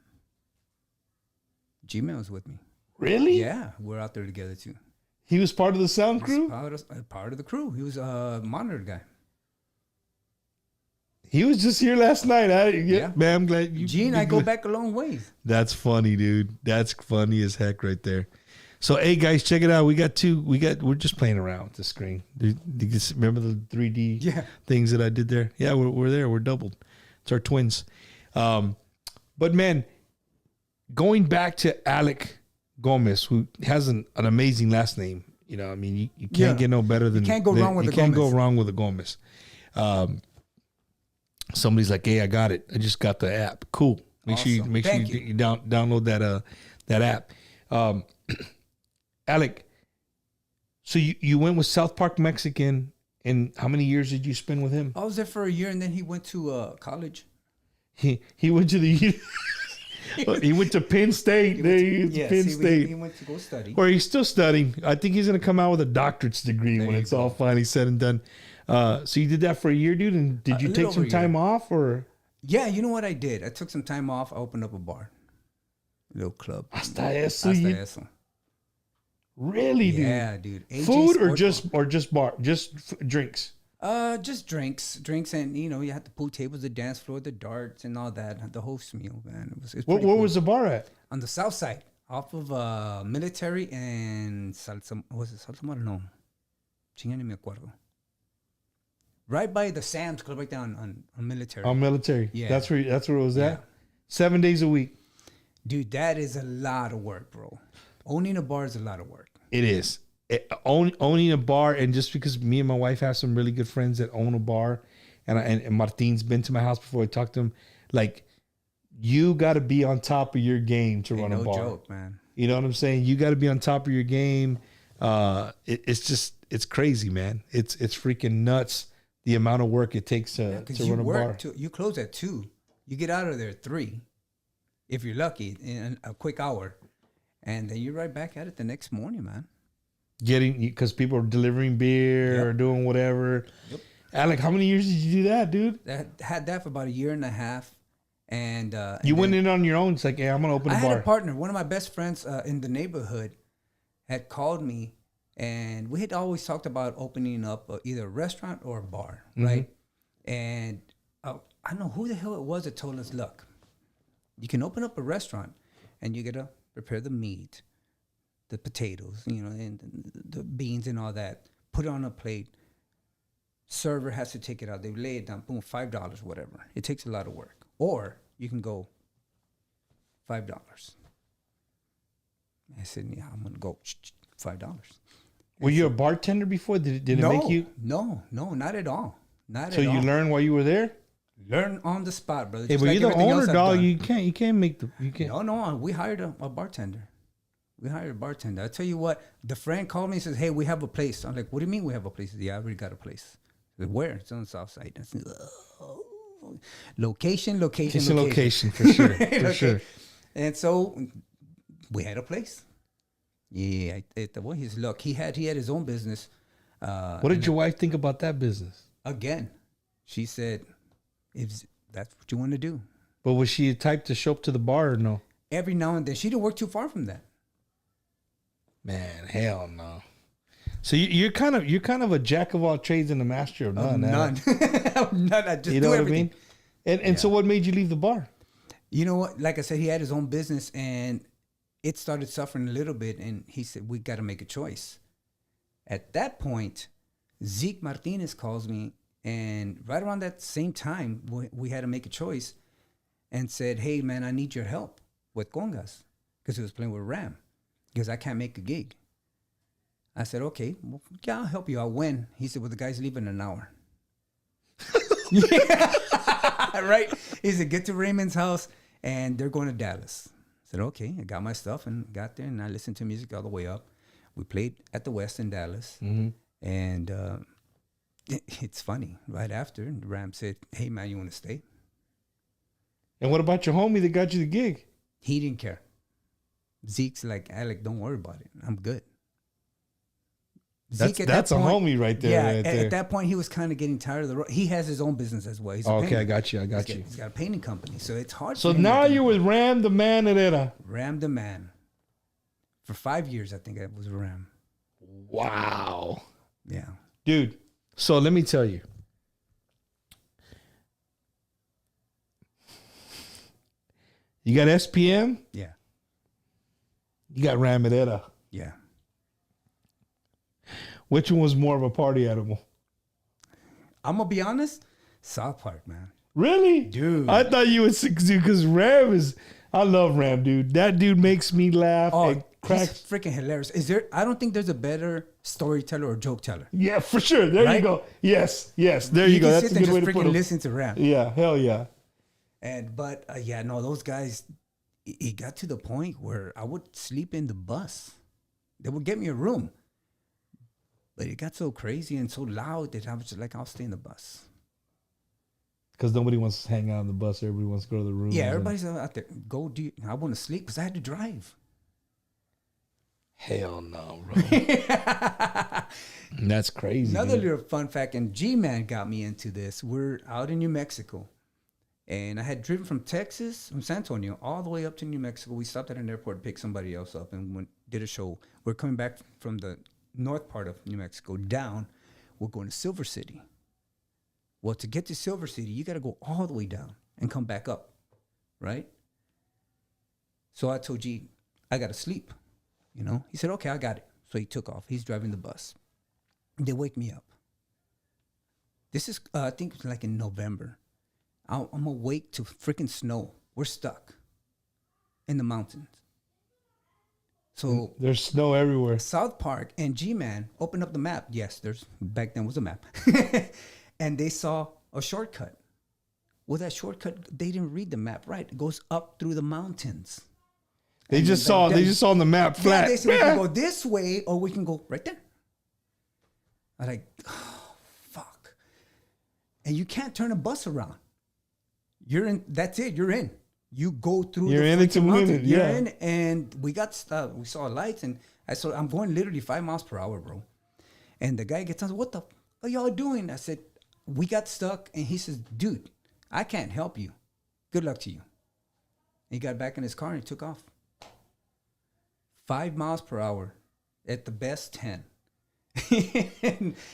G-Man was with me. Really? Yeah, we're out there together too. He was part of the sound crew? Part of the crew. He was a monitor guy. He was just here last night. Yeah. Man, I'm glad you. G and I go back a long ways. That's funny, dude. That's funny as heck right there. So, hey guys, check it out. We're just playing around with the screen. Do you remember the 3D things that I did there? Yeah, we're there. We're doubled. It's our twins. But man, going back to Alec Gomez, who has an amazing last name. You know, I mean, you can't get no better than you can't go wrong with you the can't Gomez. go wrong with a Gomez. Somebody's like, "Hey, I got it. I just got the app. Cool. Make sure you download that app." Alec, so you went with South Park Mexican, and how many years did you spend with him? I was there for a year, and then he went to college. He went to the he went to Penn State. Penn State. He went to go study. Or he's still studying. I think he's going to come out with a doctorate's degree when it's all finally said and done. So you did that for a year, dude? And did you take some time off? Or Yeah, you know what I did? I took some time off. I opened up a bar. A little club. Hasta eso. Really, dude? Yeah, dude. AJ Food or Sport just bar? Just drinks? Just drinks, and you had the pool tables, the dance floor, the darts, and all that. The host meal, man. It was Where cool. was the bar at? On the south side, off of Military and Salsa. Was it Salsa? No, chinga ni me acuerdo. Right by the Sam's Club, right down on Military. On Military. Yeah, that's where it was at. Yeah. 7 days a week. Dude, that is a lot of work, bro. Owning a bar is a lot of work. It is. Owning a bar, and just because me and my wife have some really good friends that own a bar, and Martin's been to my house before, I talked to him, like, you got to be on top of your game to run a bar. No joke, man. You know what I'm saying? You got to be on top of your game. It's crazy, man. It's freaking nuts the amount of work it takes to run a bar. You close at 2. You get out of there at 3, if you're lucky, in a quick hour, and then you're right back at it the next morning, man. Because people are delivering beer or doing whatever. Yep. Alec, how many years did you do that, dude? Had that for about a year and a half. And you went in on your own. It's like, hey, I'm going to open a bar. I had a partner. One of my best friends in the neighborhood had called me, and we had always talked about opening up either a restaurant or a bar, right? And I don't know who the hell it was that told us, look, you can open up a restaurant, and you got to prepare the meat, the potatoes, and the beans and all that. Put it on a plate. Server has to take it out. They lay it down. Boom, $5, whatever. It takes a lot of work. Or you can go $5. I said, yeah, I'm gonna go $5. Were you a bartender before? Did it make you? No, not at all. So you learned while you were there? Learn on the spot, brother. Hey, but you're the owner, dog. You can't make the. You can't. No. We hired a bartender. I tell you what, the friend called me and says, hey, we have a place. I'm like, what do you mean we have a place? Yeah, I already got a place. Said, where? It's on the south side. I said, location. It's a location for sure. For sure. And so we had a place. Yeah. Look, he had his own business. What did your wife think about that business? Again, she said, if that's what you want to do. But was she the type to show up to the bar or no? Every now and then. She didn't work too far from that. Man, hell no. So you're kind of a jack of all trades and a master of none. None. I just you know do what everything. I mean? And so what made you leave the bar? You know what? Like I said, he had his own business, and it started suffering a little bit, and he said, we got to make a choice. At that point, Zeke Martinez calls me, and right around that same time, we had to make a choice and said, hey, man, I need your help with congas, because he was playing with Ram, because I can't make a gig. I said, okay, well, yeah, I'll help you out. When? He said, well, the guy's leaving in an hour. Right? He said, get to Raymond's house, and they're going to Dallas. I said, okay. I got my stuff and got there, and I listened to music all the way up. We played at the West in Dallas, and it's funny. Right after, Ram said, hey, man, you want to stay? And what about your homie that got you the gig? He didn't care. Zeke's like, Alec, don't worry about it. I'm good. That's a homie right there. Yeah, right there. At that point, he was kind of getting tired of the road. He has his own business as well. He's a okay, painter. I got you. He's got a painting company, so it's hard. So for him now to you're with Ram the Man Herrera. Ram the Man. For 5 years, I think it was Ram. Wow. Yeah. Dude, so let me tell you. You got SPM? Yeah. You got Ram Herrera. Yeah. Which one was more of a party animal? I'm gonna be honest. South Park, man. Really? Dude. I thought you would say, because Ram is, I love Ram, dude. That dude makes me laugh and He's cracks. freaking hilarious. I don't think there's a better storyteller or joke teller. Yeah, for sure. There you Right? go. Yes. There you go. can That's a sit there good way and to just put freaking it. listen to Ram. Yeah, hell yeah. But those guys. It got to the point where I would sleep in the bus. They would get me a room, but it got so crazy and so loud that I was just like, I'll stay in the bus. Because nobody wants to hang out on the bus. Everybody wants to go to the room. Yeah, everybody's out there. I want to sleep because I had to drive. Hell no, bro. That's crazy. Another dude. little fun fact, and G-Man got me into this. We're out in New Mexico. And I had driven from Texas, from San Antonio, all the way up to New Mexico. We stopped at an airport, picked somebody else up, and did a show. We're coming back from the north part of New Mexico down. We're going to Silver City. Well, to get to Silver City, you got to go all the way down and come back up, right? So I told G, I got to sleep. He said, okay, I got it. So he took off. He's driving the bus. They wake me up. This is, I think, it was like in November. I'm awake to freaking snow. We're stuck in the mountains. So There's snow everywhere. South Park and G-Man opened up the map. Yes, back then was a map. And they saw a shortcut. Well, that shortcut, they didn't read the map right. It goes up through the mountains. They And just then- saw on the map flat. Yeah, they said we can go this way or we can go right there. I'm like, oh, fuck. And you can't turn a bus around. You're in. That's it. You're in. You go through. You're the in it to freaking win mountain. it, You're yeah. in, and we got stuck. We saw lights, and I'm going literally 5 miles per hour, bro. And the guy gets on. What the are y'all doing? I said, we got stuck, and he says, dude, I can't help you. Good luck to you. He got back in his car and he took off. 5 miles per hour, at the best 10.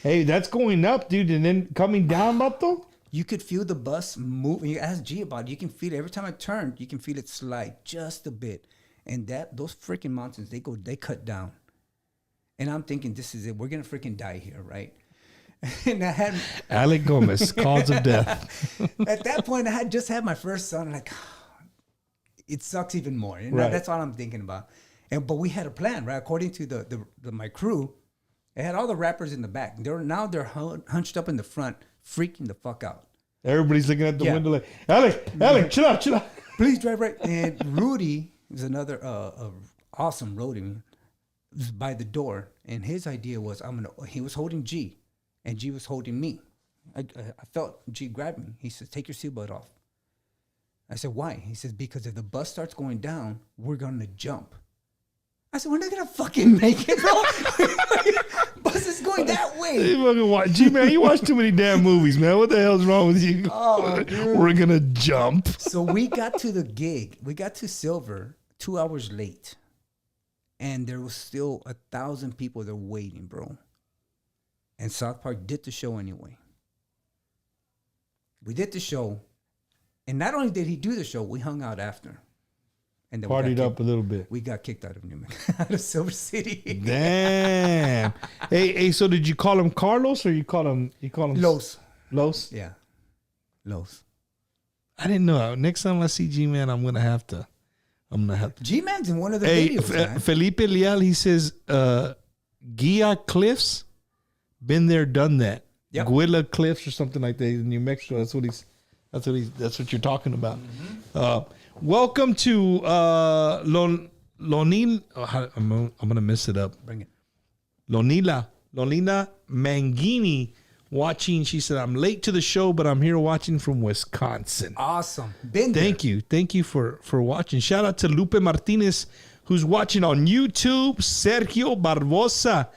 Hey, that's going up, dude, and then coming down, Bato? You could feel the bus move. You ask G about it. You can feel it. Every time I turn, you can feel it slide just a bit. And those freaking mountains, they cut down. And I'm thinking, this is it. We're going to freaking die here, right? And I had... Alec Gomez, cause of death. At that point, I had just had my first son. I'm like, it sucks even more. And Right. that's all I'm thinking about. But we had a plan, right? According to my crew, it had all the rappers in the back. They're hunched up in the front, freaking the fuck out. Everybody's looking at the Yeah. window like, Alec, chill out. Please drive right. And Rudy is another awesome roadie, was by the door, and his idea was he was holding G, and G was holding me. I felt G grab me. He says, "Take your seatbelt off." I said, "Why?" He says, "Because if the bus starts going down, we're gonna jump." I said, "We're not gonna fucking make it, bro. Bus is going that way." You fucking watch, G-Man, you watch too many damn movies, man. What the hell's wrong with you? Oh, dude. We're gonna jump. So we got to the gig. We got to Silver 2 hours late. And there was still 1,000 people there waiting, bro. And South Park did the show anyway. We did the show. And not only did he do the show, we hung out after. And then Partied up a little bit. We got kicked out of New Mexico, out of Silver City. Damn. hey, so did you call him Carlos or you call him Los. Los? Yeah. Los. I didn't know. Next time I see G-Man, I'm gonna have to. G-Man's in one of the Hey, videos, man. Felipe Leal, he says, Gia Cliffs, been there, done that. Yep. Guila Cliffs or something like that in New Mexico. That's what you're talking about. Welcome to Lonil. I'm gonna mess it up. Bring it. Lonila Mangini watching. She said, "I'm late to the show, but I'm here watching from Wisconsin." Awesome. Been there. Thank you for watching. Shout out to Lupe Martinez, who's watching on YouTube. Sergio Barbosa,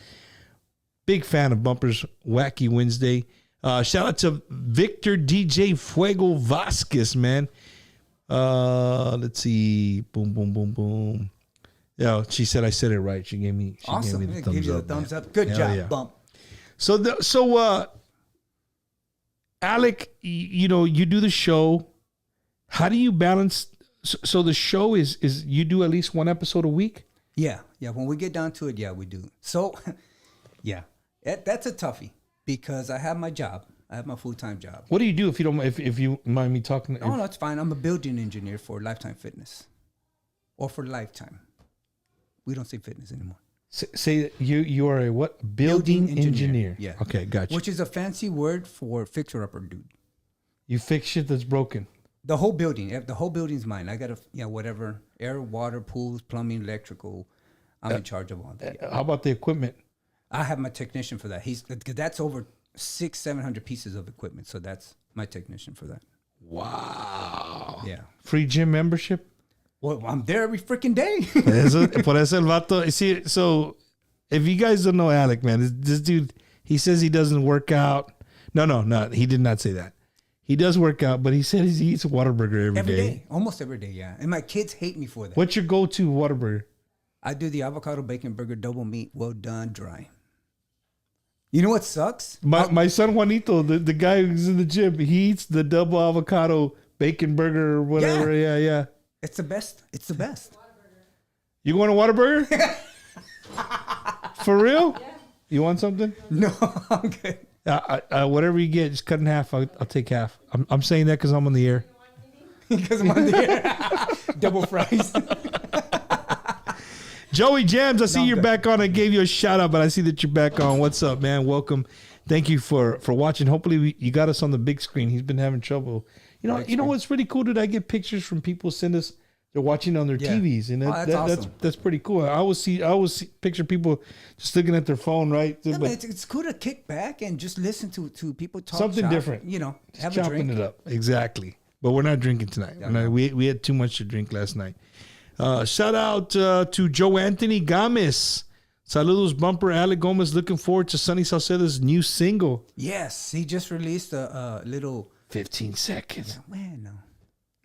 big fan of Bumpers Wacky Wednesday. Shout out to Victor DJ Fuego Vasquez, man. Let's see. Boom. Yeah, she said I said it right. She gave me. Awesome. Gave me the It thumbs gives you the up, thumbs man. up. Good Hell job, yeah. Bump. So Alec, you do the show. How do you balance? So the show is you do at least one episode a week? Yeah. When we get down to it, yeah, we do. So, yeah, that's a toughie because I have my job. I have my full-time job. What do you do if you don't if you mind me talking? Oh, no, it's fine. I'm a building engineer for Lifetime Fitness, or for Lifetime. We don't say fitness anymore. Say you are a what? Building engineer. Yeah. Okay, gotcha. Which is a fancy word for fixer-upper dude. You fix shit that's broken. The whole building. The whole building's mine. I got to, whatever. Air, water, pools, plumbing, electrical. I'm in charge of all that. How about the equipment? I have my technician for that. That's over 600-700 pieces of equipment. So that's my technician for that. Wow. Yeah. Free gym membership? Well, I'm there every freaking day. Por eso el vato. See, so if you guys don't know Alec, man, this dude, he says he doesn't work out. No, he did not say that. He does work out, but he said he eats a Whataburger every day. Almost every day, yeah. And my kids hate me for that. What's your go-to Whataburger? I do the avocado bacon burger, double meat, well done, dry. You know what sucks? My son Juanito, the guy who's in the gym, he eats the double avocado bacon burger or whatever. Yeah. It's the best. It's the best. You want a Whataburger? For real? Yeah. You want something? No, I'm good. Whatever you get, just cut in half. I'll take half. I'm saying that because I'm on the air. Because I'm on the air. Double fries. Joey Jams, I see you're back on. I gave you a shout out, but I see that you're back on. What's up, man? Welcome. Thank you for watching. Hopefully you got us on the big screen. He's been having trouble. You know what's really cool? Did I get pictures from people send us? They're watching on their TVs, and awesome. that's pretty cool. I always see picture people just looking at their phone, right? Yeah, but it's cool to kick back and just listen to people talk. Something different. Have just a drink. chopping it up. Exactly. But we're not drinking tonight. We had too much to drink last night. Shout out to Joe Anthony Gomez. Saludos, Bumper. Alec Gomez looking forward to Sonny Sauceda's new single. Yes, he just released a little 15 seconds. Man, no.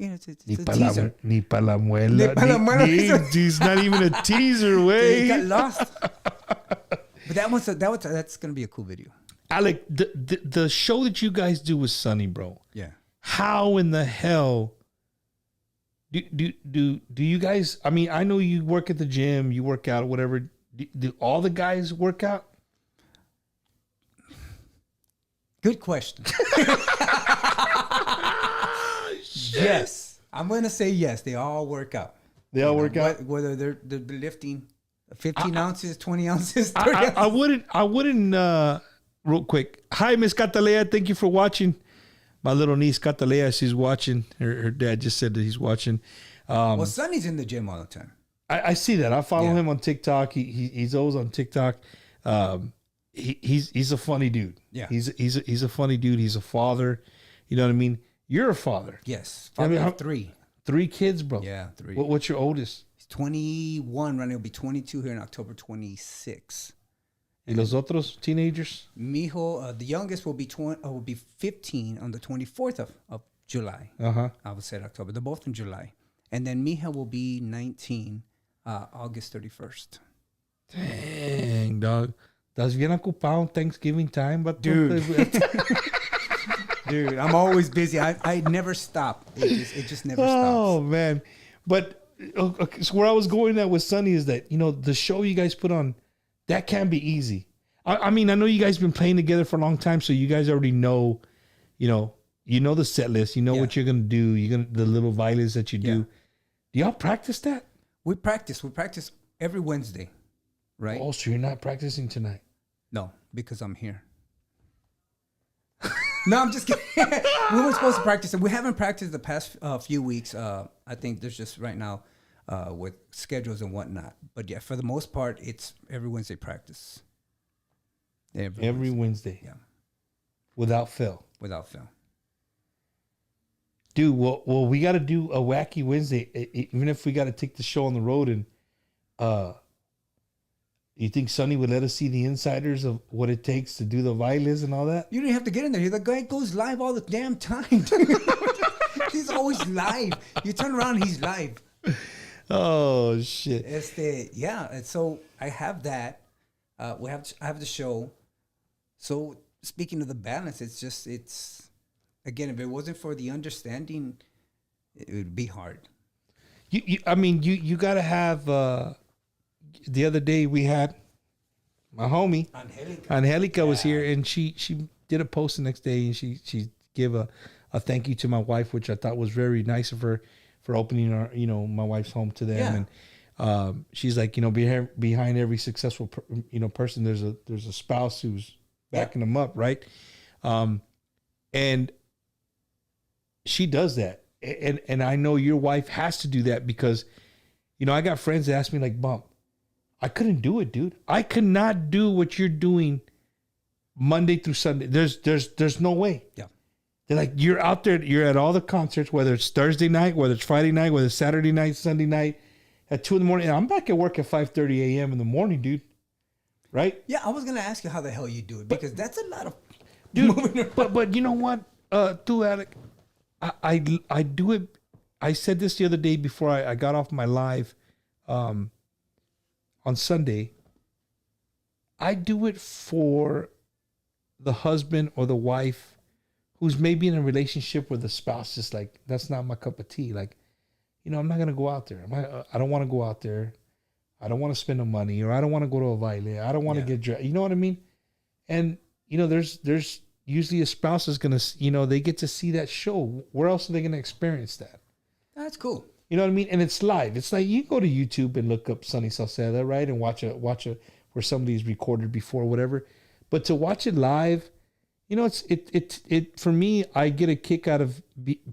It's a teaser. Ni pa la muela. Ni pa la muela. It's not even a teaser, way. He got lost. But that's gonna be a cool video. Alec, the show that you guys do with Sonny, bro. Yeah. How in the hell do you guys? I mean, I know you work at the gym, you work out, whatever. Do all the guys work out? Good question. Yes, I'm gonna say yes. They all work out. They all work out, whether they're lifting 15 ounces, 20 ounces, 30 ounces. I wouldn't. Real quick. Hi, Miss Catalea. Thank you for watching. My little niece Catalea, she's watching. Her dad just said that he's watching. Well, Sonny's in the gym all the time. I see that. I follow him on TikTok. He's always on TikTok. He's a funny dude. Yeah, he's a funny dude. He's a father. You know what I mean? You're a father. Yes, father of three. 3 kids, bro. Yeah, 3. What's your oldest? He's 21. Right now, he'll be 22 here in October 26. Y los otros teenagers? Mijo, the youngest will be 15 on the 24th of July. I would say October. They're both in July. And then Mija will be 19 August 31st. Dang, dog. Estás bien ocupado Thanksgiving time, but dude. Dude, I'm always busy. I never stop. It just never stops. Oh, man. But so where I was going at with Sonny is that, the show you guys put on, that can be easy. I mean, I know you guys been playing together for a long time, so you guys already know, the set list. You know what you're going to do. The little violins that you do. Yeah. Do y'all practice that? We practice every Wednesday, right? Oh, so you're not practicing tonight? No, because I'm here. No, I'm just kidding. We were supposed to practice, and we haven't practiced the past few weeks. I think there's just right now with schedules and whatnot. But yeah, for the most part, it's every Wednesday practice. Every Wednesday. Yeah. Without fail. Without fail. Dude, well, we got to do a Wacky Wednesday, even if we got to take the show on the road. And you think Sonny would let us see the insiders of what it takes to do the violins and all that? You don't have to get in there. The guy goes live all the damn time. He's always live. You turn around, he's live. Oh, shit. And so I have that. I have the show. So speaking of the balance, it's again, if it wasn't for the understanding, it would be hard. You got to have the other day we had my homie Angelica was here, and she did a post the next day, and she gave a thank you to my wife, which I thought was very nice of her for opening our, my wife's home to them. Yeah. And she's like, behind every successful person, there's a spouse who's backing them up, right? And she does that, and I know your wife has to do that because, I got friends that ask me like, Bump, I couldn't do it, dude. I could not do what you're doing Monday through Sunday. There's no way. Yeah. They're like, you're out there, you're at all the concerts, whether it's Thursday night, whether it's Friday night, whether it's Saturday night, Sunday night, at 2 a.m. And I'm back at work at 5:30 a.m. in the morning, dude. Right? Yeah, I was gonna ask you how the hell you do it, because that's a lot of dude. But you know what, too, Alec, I do it. I said this the other day before I got off my live on Sunday. I do it for the husband or the wife who's maybe in a relationship where the spouse is like, that's not my cup of tea. Like, I'm not gonna go out there. I don't want to go out there. I don't want to spend the money, or I don't want to go to a baile. I don't want to get dressed. You know what I mean? And there's usually a spouse is gonna, they get to see that show. Where else are they gonna experience that? That's cool. You know what I mean? And it's live. It's like you go to YouTube and look up Sunny Sauceda, right, and watch a where somebody's recorded before, whatever. But to watch it live, it for me, I get a kick out of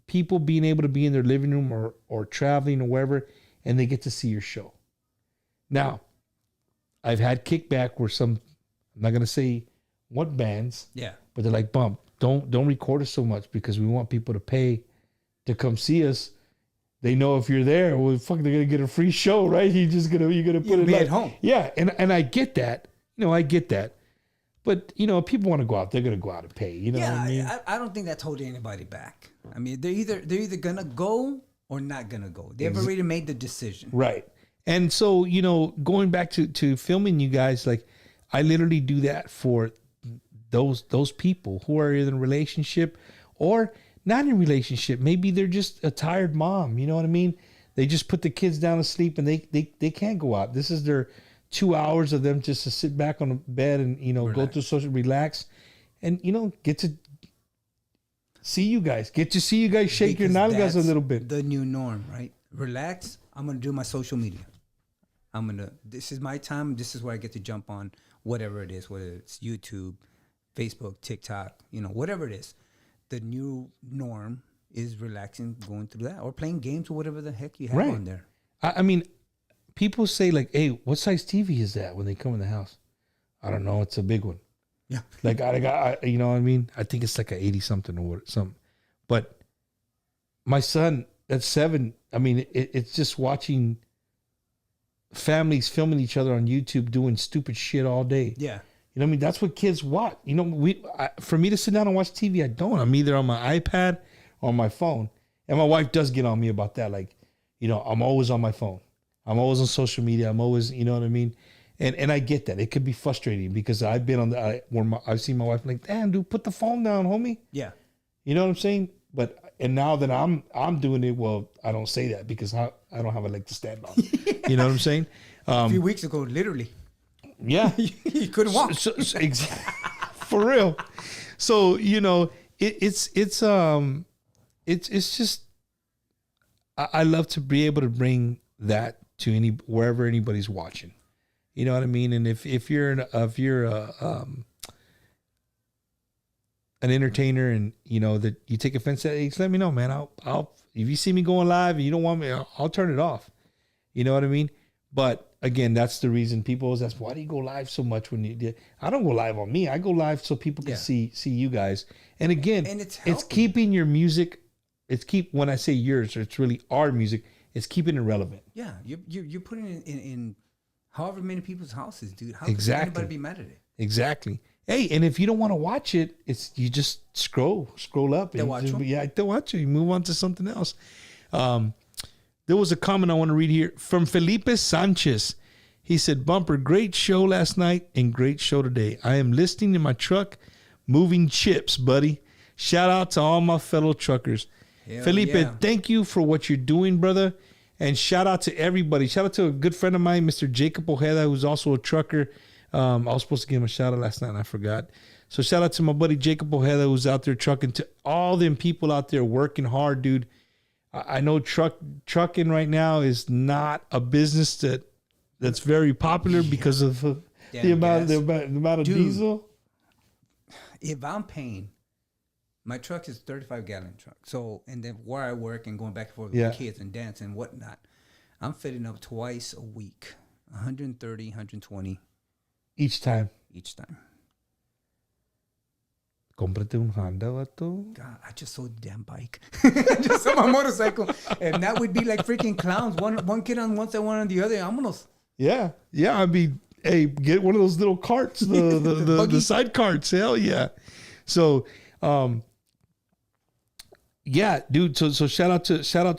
people being able to be in their living room or traveling or wherever, and they get to see your show. Now, I've had kickback where I'm not gonna say what bands, but they're like, Bump, don't record us so much because we want people to pay to come see us. They know if you're there, well, fuck, they're gonna get a free show, right? You're gonna put it at home. Yeah, and I get that. I get that. But if people want to go out, they're gonna go out and pay. You know what I mean? I don't think that's holding anybody back. I mean, they're either gonna go or not gonna go. They've already made the decision. Right. And so, going back to filming you guys, like I literally do that for those people who are in a relationship or not in a relationship. Maybe they're just a tired mom. You know what I mean? They just put the kids down to sleep and they can't go out. This is their 2 hours of them just to sit back on the bed and, go through social, relax and, get to see you guys. Get to see you guys shake your nalgas a little bit. The new norm, right? Relax. I'm going to do my social media. This is my time. This is where I get to jump on whatever it is, whether it's YouTube, Facebook, TikTok, whatever it is. The new norm is relaxing, going through that, or playing games or whatever the heck you have on there. I mean, people say like, hey, what size TV is that when they come in the house? I don't know. It's a big one. Yeah. Like, I you know what I mean? I think it's like a 80 something or something. But my son, that's 7. I mean, it's just watching families filming each other on YouTube doing stupid shit all day. Yeah. You know what I mean? That's what kids watch. For me to sit down and watch TV, I don't. I'm either on my iPad or on my phone. And my wife does get on me about that. Like, I'm always on my phone. I'm always on social media. I'm always, you know what I mean? And I get that. It could be frustrating because I've been on I've seen my wife like, damn, dude, put the phone down, homie. Yeah. You know what I'm saying? And now that I'm doing it, well, I don't say that because I don't have a leg to stand on. You know what I'm saying? A few weeks ago, literally. Yeah. You couldn't walk. For real. So, it's just, I love to be able to bring that to wherever anybody's watching. You know what I mean? And if you're an entertainer and that you take offense at, just let me know, man. I'll if you see me going live and you don't want me, I'll turn it off. You know what I mean? But again, that's the reason people always ask, why do you go live so much when you did? I don't go live on me. I go live so people can see you guys. And again, it's keeping your music. When I say yours, it's really our music. It's keeping it relevant. Yeah, you're putting it in however many people's houses, dude. How Exactly. can anybody be mad at it? Exactly. Hey, and if you don't want to watch it, you just scroll up. They'll watch them? Yeah, they'll watch it. You move on to something else. There was a comment I want to read here from Felipe Sanchez. He said, Bumper, great show last night and great show today. I am listening in my truck, moving chips, buddy. Shout out to all my fellow truckers. Hell Felipe, yeah. thank you for what you're doing, brother. And shout out to everybody. Shout out to a good friend of mine, Mr. Jacob Ojeda, who's also a trucker. I was supposed to give him a shout out last night and I forgot. So shout out to my buddy Jacob Ojeda, who's out there trucking, to all them people out there working hard, dude. I know trucking right now is not a business that's very popular because of the amount of Dude. diesel. If I'm paying, my truck is 35-gallon truck. So, and then where I work and going back and forth with Yeah. the kids and dance and whatnot, I'm filling up twice a week, 130, 120 Each time. each time. Cómprate un Honda, vato. God, I just sold the damn bike. I just sold my motorcycle. And that would be like freaking clowns. One kid on one side, one on the other. Vámonos. Yeah. Yeah. I mean, hey, get one of those little carts, the buggy. side carts. Hell yeah. So, yeah, dude. So shout out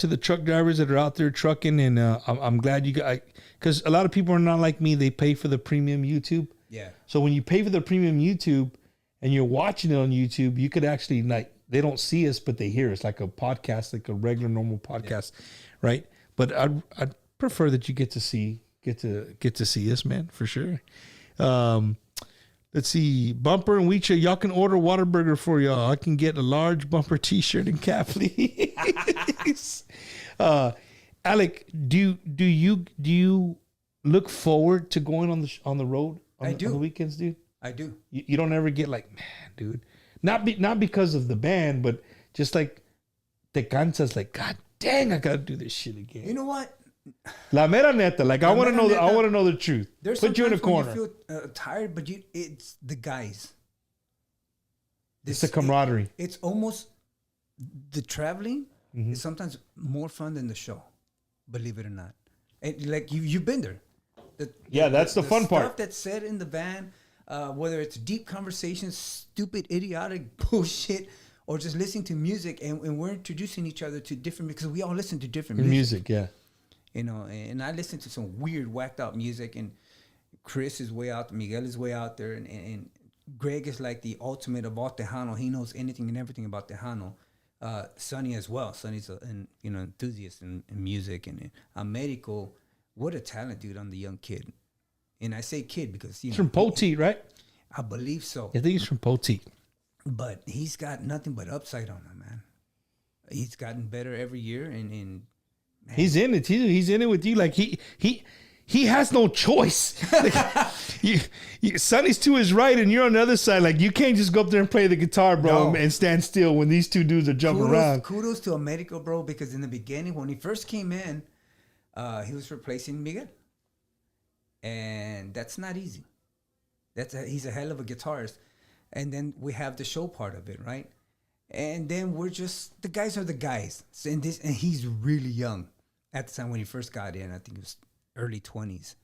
to the truck drivers that are out there trucking. And I'm glad you got, because a lot of people are not like me. They pay for the premium YouTube. Yeah. So when you pay for the premium YouTube and you're watching it on YouTube, you could actually, like, they don't see us, but they hear us, like a podcast, like a regular normal podcast, right? But I'd prefer that you get to see us, man, for sure. Let's see, Bumper and Weecha, y'all can order Whataburger for y'all. I can get a large Bumper T-shirt and cap, please. Alec, do you look forward to going on the road I do. on the weekends, dude? I do. You don't ever get like, man, dude, not because of the band, but just like te cansas, like, God dang, I gotta do this shit again. You know what? La mera neta, like I want to mera know. I neta. want to know the truth. There's Put you in a sometimes when corner. You feel tired, but it's the guys. It's the camaraderie. It's almost the traveling Mm-hmm. is sometimes more fun than the show. Believe it or not, and like you've been there. That's the fun part. Stuff that's said in the van, whether it's deep conversations, stupid, idiotic bullshit, or just listening to music, and we're introducing each other to different, because we all listen to different music. Yeah. You know, and I listen to some weird, whacked out music, and Chris is way out, Miguel is way out there, and Greg is like the ultimate of all Tejano. He knows anything and everything about Tejano. Sonny as well. Sonny's an enthusiast in music, and Americo, what a talent, dude, on the young kid. And I say kid because He's from Poteet, right? I believe so. I think he's from Poteet. But he's got nothing but upside on him, man. He's gotten better every year, and man, He's in it. He's in it with you. Like he has no choice. Like, Sonny's to his right, and you're on the other side. Like, you can't just go up there and play the guitar, bro, No. and stand still when these two dudes are jumping around. Kudos to Americo, bro, because in the beginning, when he first came in, he was replacing Miguel. And that's not easy. He's a hell of a guitarist. And then we have the show part of it, right? And then we're just, the guys are the guys. So and he's really young at the time when he first got in. I think it was early 20s.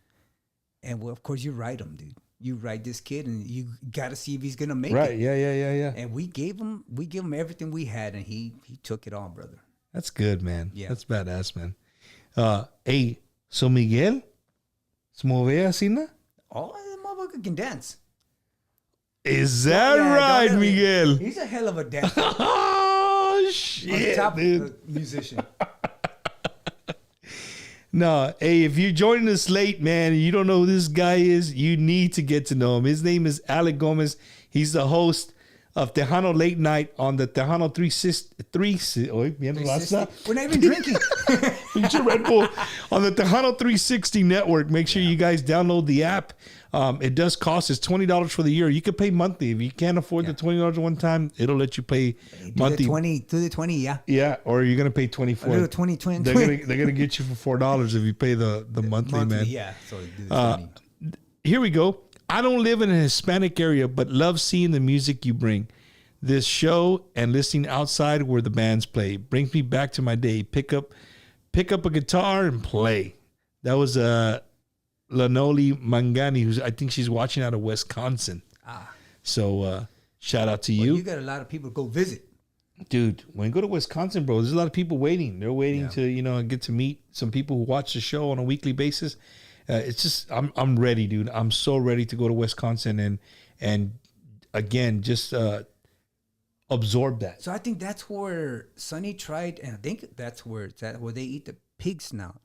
And well, of course, you ride him, dude. You ride this kid, and you got to see if he's gonna make Right? it. Yeah. And we gave him everything we had, and he took it on, brother. That's good, man. Yeah. That's badass, man. Hey, so Miguel, se mueve así, ¿no? Oh, that motherfucker can dance. Is that Yeah, right, don't let me- Miguel? He's a hell of a dancer. Oh On shit, top dude. of a musician. No, hey, if you're joining us late, man, and you don't know who this guy is, you need to get to know him. His name is Alec Gomez. He's the host of Tejano Late Night on the Tejano 360. We're not even drinking. Pinche Red Bull on the Tejano 360 network. Make sure you guys download the app. It does cost. It's $20 for the year. You can pay monthly. If you can't afford the $20 one time, it'll let you pay monthly. Do the 20, yeah. Yeah, or you're gonna pay $24. A little 20. They're gonna get you for $4 if you pay the monthly, man. Yeah, so do the 20. Here we go. I don't live in a Hispanic area, but love seeing the music you bring. This show and listening outside where the bands play brings me back to my day. Pick up a guitar and play. That was Lanoli Mangani, who's, I think she's watching out of Wisconsin. So shout out to You got a lot of people to go visit. dude. When you go to Wisconsin, bro, there's a lot of people waiting. They're waiting to get to meet some people who watch the show on a weekly basis. It's just I'm ready, dude. I'm so ready to go to Wisconsin and again just absorb that. So I think that's where Sonny tried, and I think that's where it's at, where they eat the pig snout.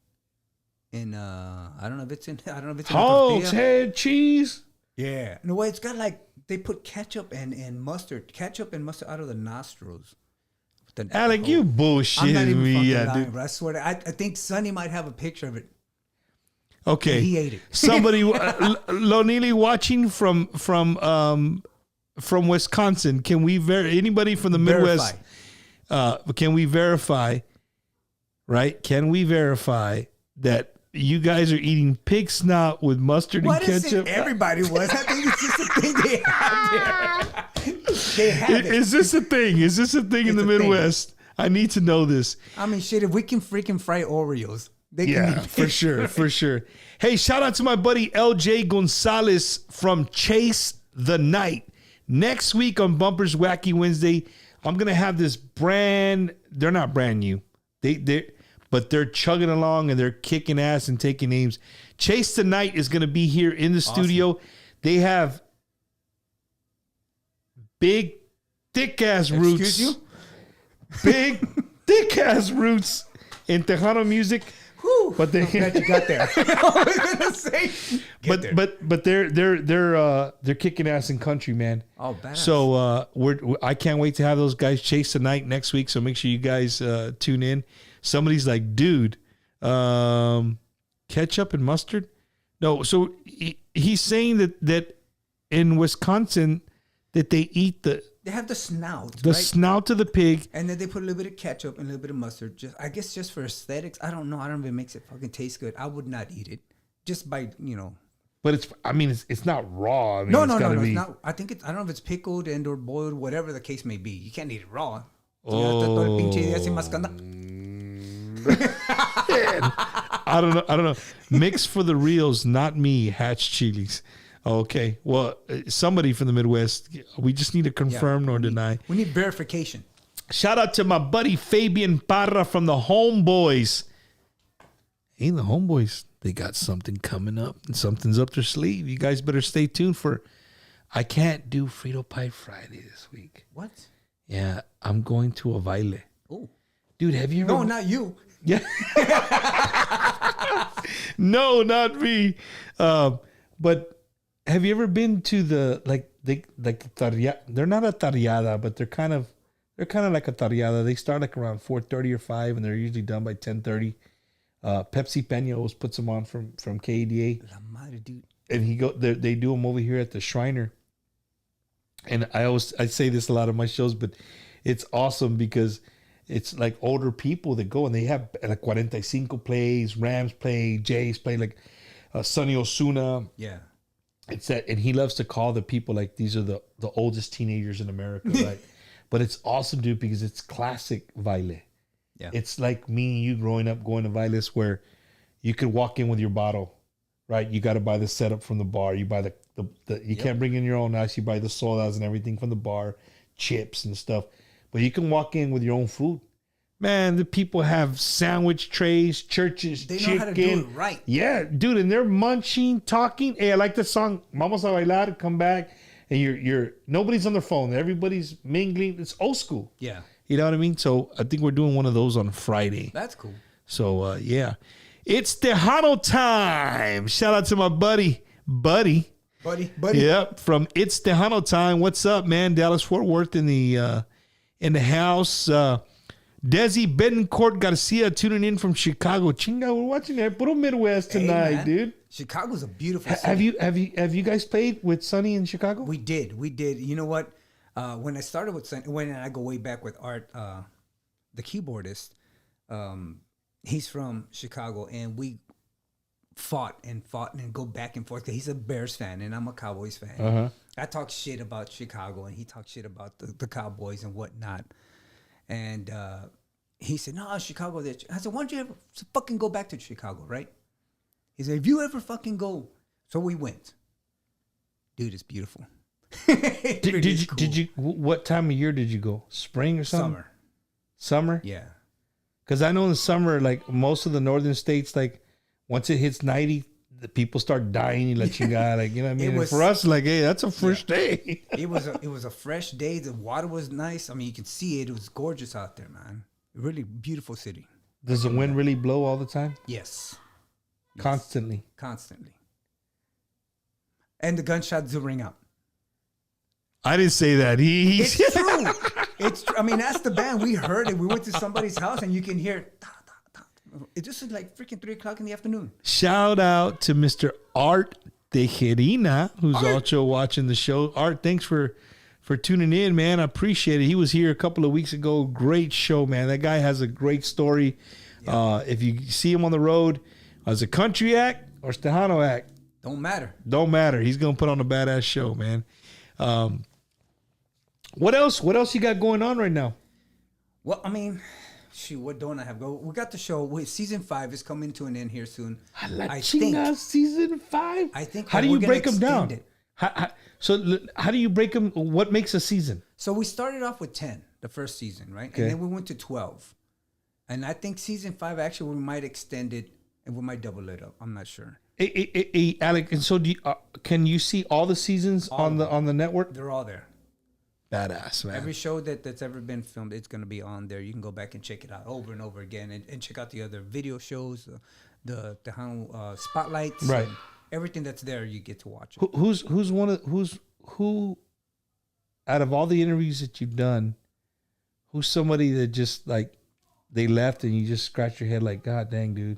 I don't know if it's in a Hogs tortilla. head cheese. Yeah. No, way. It's got like they put ketchup and mustard out of the nostrils. Alec, you bullshit I'm not even me, fucking yeah, lying, dude. bro. I swear to, I think Sonny might have a picture of it. Okay, He ate it. Somebody, Lonili watching from Wisconsin. Can we anybody from the Midwest? Can we verify? Right? Can we verify that you guys are eating pig snout with mustard Why and does ketchup? everybody was? I think it's just a thing they have there. They have it. Is this a thing? Is this a thing in It's the a thing. Midwest? I need to know this. I mean, shit, if we can freaking fry Oreos, they can Yeah, eat for pig. sure, for sure. Hey, shout out to my buddy LJ Gonzalez from Chase the Night. Next week on Bumpers Wacky Wednesday, I'm gonna have this they're not brand new. But they're chugging along and they're kicking ass and taking names. Chase the Night is gonna be here in the studio. They have big, thick ass roots. Excuse you? Big, thick ass roots in Tejano music. Whew, But they, I'm glad you got there. I was gonna say, but they're kicking ass in country, man. Oh, badass. So I can't wait to have those guys Chase the Night next week. So make sure you guys tune in. Somebody's like, dude, ketchup and mustard? No. So he's saying that in Wisconsin that they eat they have the snout, the right? snout of the pig. And then they put a little bit of ketchup and a little bit of mustard. I guess just for aesthetics. I don't know. I don't know if it makes it fucking taste good. I would not eat it. Just by, But it's not raw. I mean, No. Be, It's not. I think I don't know if it's pickled and or boiled, whatever the case may be. You can't eat it raw. I don't know. Mix for the reals, not me. Hatch chilies. Okay. Well, somebody from the Midwest. We just need to confirm nor deny. We need verification. Shout out to my buddy Fabian Parra from the Homeboys. Hey, the Homeboys, they got something coming up. And something's up their sleeve. You guys better stay tuned for. I can't do Frito Pie Friday this week. What? Yeah, I'm going to a baile. Oh, Dude, have you ever? no, not you. Yeah. No, not me. But have you ever been to the the tarriada? They're not a tarriada, but they're kind of like a tarriada. They start like around 4:30 or 5, and they're usually done by 10:30. Pepsi Peña always puts them on from KDA. La madre, dude. And they do them over here at the Shriner. And I say this a lot of my shows, but it's awesome because it's like older people that go and they have like 45 plays, Rams play, Jays play, like Sonny Osuna. Yeah. It's that, and he loves to call the people like these are the oldest teenagers in America, right? But it's awesome, dude, because it's classic baile. Yeah. It's like me and you growing up going to bailes where you could walk in with your bottle, right? You got to buy the setup from the bar. You buy you can't bring in your own ice. You buy the sodas and everything from the bar, chips and stuff. But you can walk in with your own food. Man, the people have sandwich trays, churches, They know chicken. how to do it right. Yeah, dude, and they're munching, talking. Hey, I like the song Vamos a Bailar, come back. And you're nobody's on their phone. Everybody's mingling. It's old school. Yeah. You know what I mean? So I think we're doing one of those on Friday. That's cool. So yeah. It's Tejano time. Shout out to my buddy. Buddy. Yep, from It's Tejano time. What's up, man? Dallas Fort Worth in the house. Desi Betancourt Garcia tuning in from Chicago. Chinga, we're watching that Puro Midwest tonight, man. dude. Chicago's a beautiful city. Have you guys played with Sonny in Chicago? We did. You know what? When I started with Sonny, when I go way back with Art, the keyboardist, he's from Chicago, and we fought and go back and forth because he's a Bears fan and I'm a Cowboys fan. Uh-huh. I talk shit about Chicago and he talks shit about the Cowboys and whatnot. And he said, "No, Chicago." I said, "Why don't you ever fucking go back to Chicago, right?" He said, "If you ever fucking go," so we went. Dude, it's beautiful. Did you? What time of year did you go? Spring or something? Summer. Yeah. Because I know in the summer, like most of the northern states, like once it hits 90, the people start dying. La chingada, like you know what I mean. And for us, like, hey, that's a fresh day. It was a fresh day. The water was nice. I mean, you could see it. It was gorgeous out there, man. Really beautiful city. Does the wind really blow all the time? Yes. Constantly. Constantly. And the gunshots do ring out. I didn't say that. It's true. It's true. I mean, that's the band. We heard it. We went to somebody's house and you can hear. It just is like freaking 3:00 in the afternoon. Shout out to Mr. Art Tejano, who's also watching the show. Art, thanks for tuning in, man. I appreciate it. He was here a couple of weeks ago. Great show, man. That guy has a great story. Yeah. If you see him on the road as a country act or Tejano act, don't matter. Don't matter. He's gonna put on a badass show, man. What else? What else you got going on right now? Well, I mean, shoot, what don't I have? We got the show. Season 5 is coming to an end here soon. I think season 5. I think. How do you break them down? How do you break them? What makes a season? So we started off with 10, the first season, right? Okay. And then we went to 12. And I think season 5, actually, we might extend it and we might double it up. I'm not sure. Hey, Alec, and so can you see all the seasons on the network? They're all there. Badass, man. Every show that's ever been filmed, it's going to be on there. You can go back and check it out over and over again and check out the other video shows, the Tejano spotlights. Right. And everything that's there, you get to watch it. Who out of all the interviews that you've done, who's somebody that just like they left and you just scratch your head like, God dang, dude,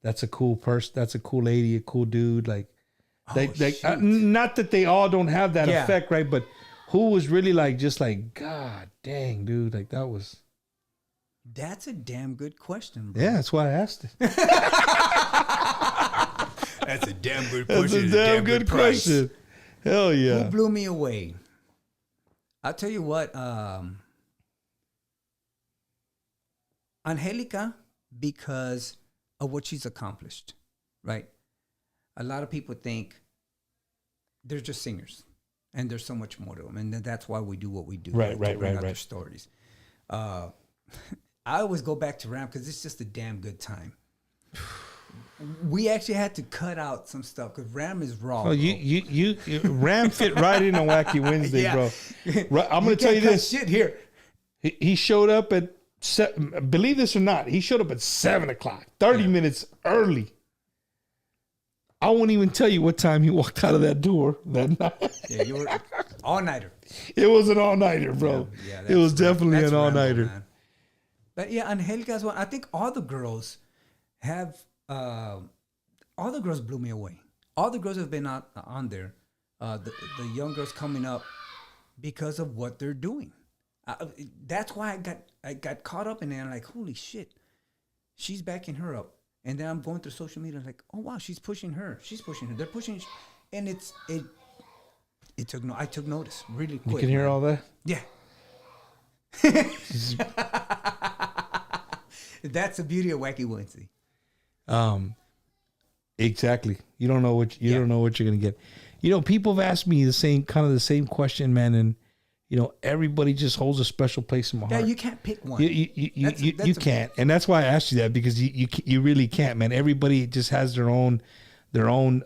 that's a cool person, that's a cool lady, a cool dude. Like, not that they all don't have that effect, right? But who was really like, just like, God dang, dude, like that was. That's a damn good question, bro. Yeah, that's why I asked it. That's a damn good question. That's a damn good question. Hell yeah. Who blew me away? I'll tell you what. Angelica, because of what she's accomplished, right? A lot of people think they're just singers, and there's so much more to them, and that's why we do what we do. Right. Their stories. I always go back to Ram because it's just a damn good time. We actually had to cut out some stuff because Ram is raw. Oh, you Ram fit right in on Wacky Wednesday, bro. I'm going to tell you this. Shit here. He showed up at, believe this or not, he showed up at 7 o'clock, 30 minutes early. I won't even tell you what time he walked out of that door that night. Yeah, you were all-nighter. It was an all-nighter, bro. Yeah, it was definitely an all-nighter. Man. But yeah, Angelica's one. I think all the girls have, all the girls blew me away. All the girls have been on there, the young girls coming up because of what they're doing. That's why I got caught up in it. I'm like, holy shit, she's backing her up. And then I'm going through social media, like, oh wow, she's pushing her. They're pushing, and I took notice really quick. You can hear all that? Yeah. That's the beauty of Wacky Wednesday. Exactly. You don't know what don't know what you're gonna get. You know, people have asked me the same question, man, and you know, everybody just holds a special place in my heart. Yeah, you can't pick one. You can't, and that's why I asked you that, because you really can't, man. Everybody just has their own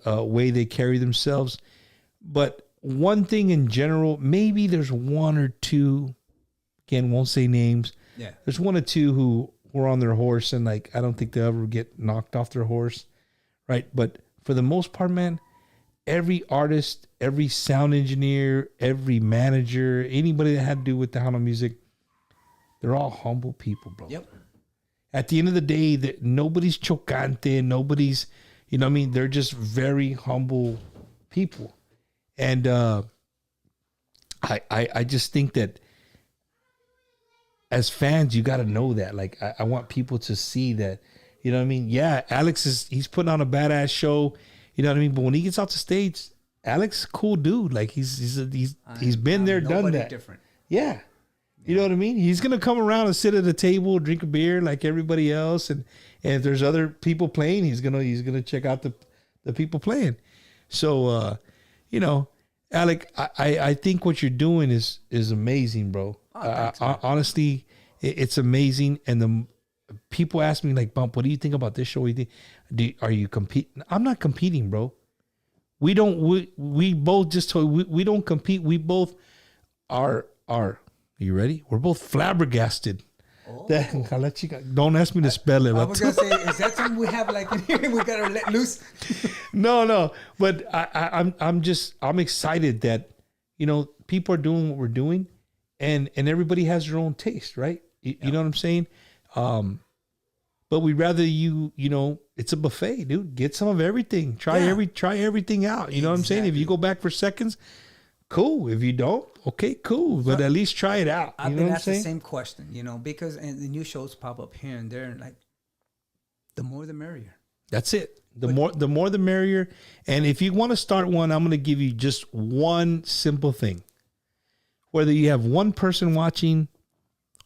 way they carry themselves. But one thing in general, maybe there's one or two. Again, won't say names. Yeah, there's one or two who were on their horse, and like I don't think they'll ever get knocked off their horse, right? But for the most part, man, every artist, every sound engineer, every manager, anybody that had to do with Tejano music, they're all humble people, bro. Yep. At the end of the day, that nobody's chocante, nobody's, you know what I mean? They're just very humble people. And I just think that as fans, you got to know that. Like, I want people to see that, you know what I mean? Yeah, Alex he's putting on a badass show. You know what I mean? But when he gets out the stage, Alex is a cool dude. Like he's been there, done that. Different. Yeah. You know what I mean? He's gonna come around and sit at a table, drink a beer like everybody else, and if there's other people playing, he's gonna check out the people playing. So you know, Alec, I think what you're doing is amazing, bro. Thanks, honestly, it's amazing. And the people ask me like, Bump, what do you think about this show? Are you competing? I'm not competing, bro. We both just told we don't compete. We both are you ready? We're both flabbergasted I'll let you guys, don't ask me to spell it. I was gonna say, is that something we have like in here? We gotta let loose. No, but I'm excited that, you know, people are doing what we're doing, and everybody has their own taste, right? You know what I'm saying? But we'd rather you know, it's a buffet, dude. Get some of everything. Try everything out. You know what I'm saying? If you go back for seconds, cool. If you don't, okay, cool. But at least try it out. I've You know been what I'm asked the saying? same question, you know, because and the new shows pop up here and there, and like, the more the merrier. That's it. The more the merrier. And if you want to start one, I'm going to give you just one simple thing. Whether you have one person watching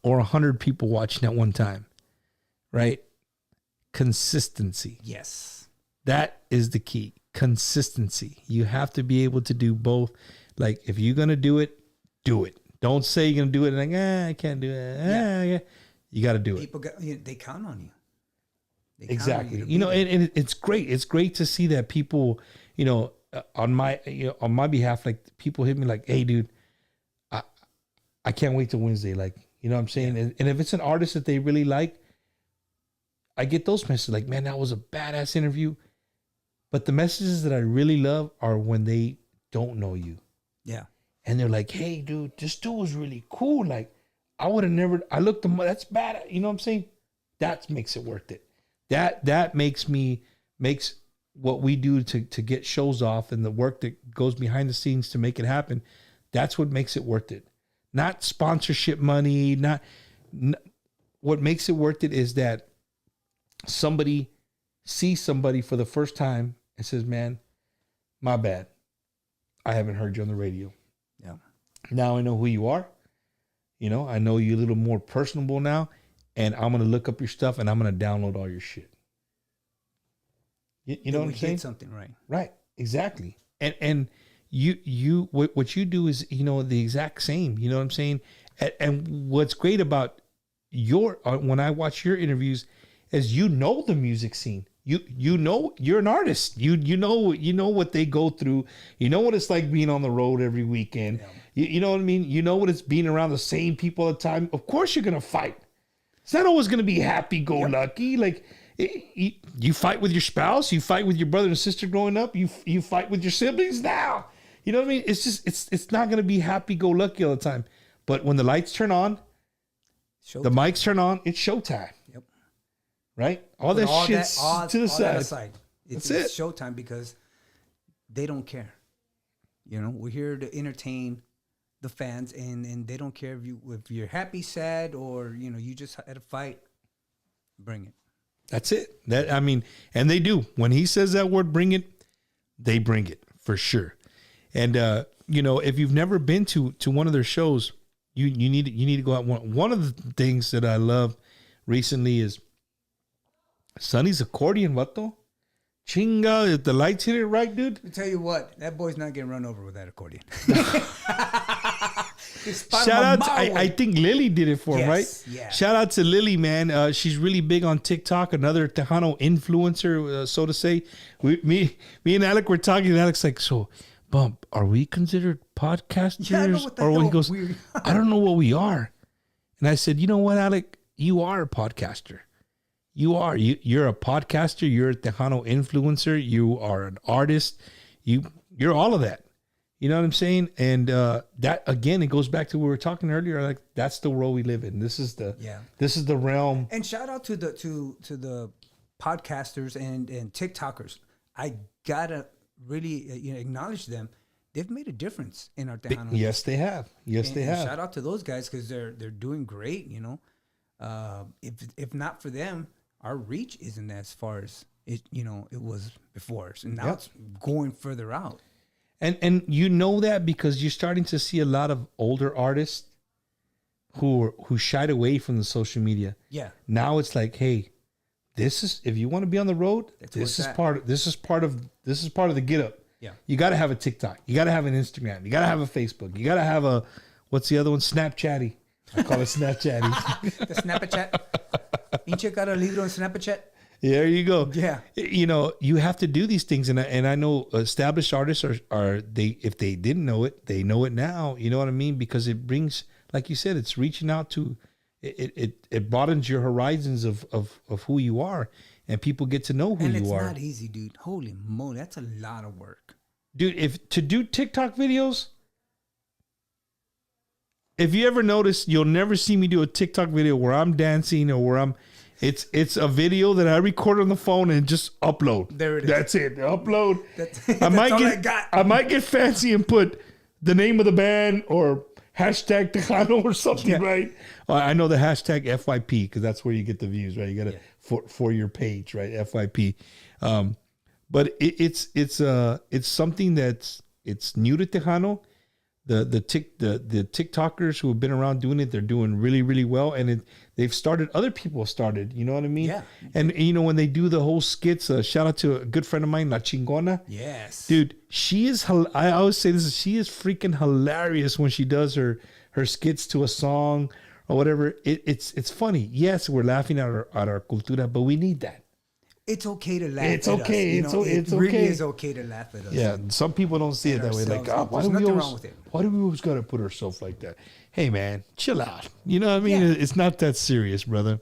or 100 people watching at one time, right? Consistency. Yes. That is the key. Consistency. You have to be able to do both. Like, if you're going to do it, do it. Don't say you're going to do it and like, I can't do it. Yeah. You got to do it. People they count on you. They count on Exactly. to You know, be there. and it's great. It's great to see that people, you know, on my behalf, like, people hit me like, hey, dude, I can't wait till Wednesday. Like, you know what I'm saying? And if it's an artist that they really like, I get those messages like, man, that was a badass interview. But the messages that I really love are when they don't know you. Yeah. And they're like, hey, dude, this dude was really cool. Like, I would have never, I looked them up. That's bad. You know what I'm saying? That makes it worth it. That makes what we do to get shows off and the work that goes behind the scenes to make it happen. That's what makes it worth it. Not sponsorship money, what makes it worth it is that somebody sees somebody for the first time and says, man, my bad. I haven't heard you on the radio. Yeah. Now I know who you are. You know, I know you a little more personable now, and I'm going to look up your stuff and I'm going to download all your shit. You know what I'm saying? Something right. Right. Exactly. And you what you do is, you know, the exact same, you know what I'm saying? And what's great about when I watch your interviews is, you know, the music scene. You know, you're an artist. You know what they go through. You know what it's like being on the road every weekend. Yeah. You know what I mean? You know what it's being around the same people all the time. Of course you're going to fight. It's not always going to be happy-go-lucky. Like, you fight with your spouse. You fight with your brother and sister growing up. You fight with your siblings now. You know what I mean? It's just, it's not going to be happy-go-lucky all the time. But when the lights turn on, the mics turn on, it's showtime. Yep. Right? All that shit's to the side. It's That's it. showtime because they don't care. You know, we're here to entertain the fans, and they don't care if you're happy, sad, or, you know, you just had a fight. Bring it. That's it. And they do. When he says that word, bring it, they bring it for sure. And you know, if you've never been to one of their shows, you need to go out. One of the things that I love recently is Sonny's accordion. Vato, chinga! If the lights hit it right, dude. I tell you what, that boy's not getting run over with that accordion. Shout out to, I think Lily did it for him, right? Yeah. Shout out to Lily, man. She's really big on TikTok. Another Tejano influencer, so to say. Me and Alec were talking, and Alec's like, so, Bump, are we considered podcasters? Yeah, I know what the or when he hell goes, we- I don't know what we are. And I said, you know what, Alec? You are a podcaster. You are. You're a podcaster. You're a Tejano influencer. You are an artist. You're all of that. You know what I'm saying? And that, again, it goes back to what we were talking earlier. Like, that's the world we live in. This is the realm. And shout out to the podcasters and TikTokers. I gotta really acknowledge them. They've made a difference in our Tejano. Yes, they have. Yes, they have. Shout out to those guys because they're doing great. You know, if not for them, our reach isn't as far as it was before. So now it's going further out. And you know that because you're starting to see a lot of older artists who shied away from the social media. Yeah. Now it's like, hey, this is, if you want to be on the road, this is part of the get up. Yeah. You got to have a TikTok. You got to have an Instagram. You got to have a Facebook. You got to have what's the other one? Snapchatty. I call it Snapchatty. The Snapchat. Pinche cara libro en Snapchat. There you go. Yeah. You know, you have to do these things. And I know established artists if they didn't know it, they know it now. You know what I mean? Because it brings, like you said, it's reaching out to it broadens your horizons of who you are, and people get to know who And you it's are. not easy, dude. Holy moly, that's a lot of work. Dude, if to do TikTok videos, if you ever notice, you'll never see me do a TikTok video where I'm dancing or where it's a video that I record on the phone and just upload. There it is. That's it. Upload. That's I might all get I got. I might get fancy and put the name of the band or hashtag Tejano or something, Yeah. right? I know the hashtag FYP because that's where you get the views, right? You got to for your page, right? FYP. But it's something it's new to Tejano. The TikTokers who have been around doing it, they're doing really, really well, and they've started. Other people have started. You know what I mean? Yeah. And you know when they do the whole skits. Shout out to a good friend of mine, La Chingona. Yes. Dude, she is. I always say this. She is freaking hilarious when she does her skits to a song or whatever. It's funny. Yes, we're laughing at our cultura, but we need that. It's okay to laugh It's at okay. us. You know, It's it really okay. is okay to laugh at us. Yeah, some people don't see it that way. Like, ourselves. why There's do we nothing always, wrong with it. why do we always gotta put ourselves like that? Hey, man, chill out. You know what I mean? Yeah. It's not that serious, brother.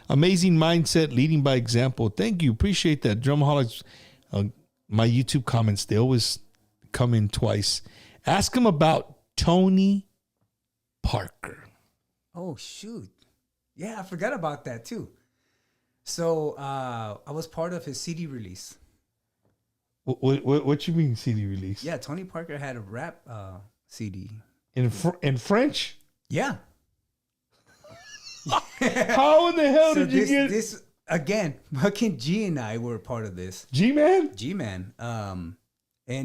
Amazing mindset, leading by example. Thank you, appreciate that. Drumaholics. My YouTube comments, they always come in twice. Ask him about Tony Parker. Oh shoot. Yeah, I forgot about that too. So I was part of his CD release. What you mean CD release? Yeah, Tony Parker had a rap CD. In French? Yeah. How in the hell So did you get this again? Fucking G and I were part of this. G-Man? G-Man. And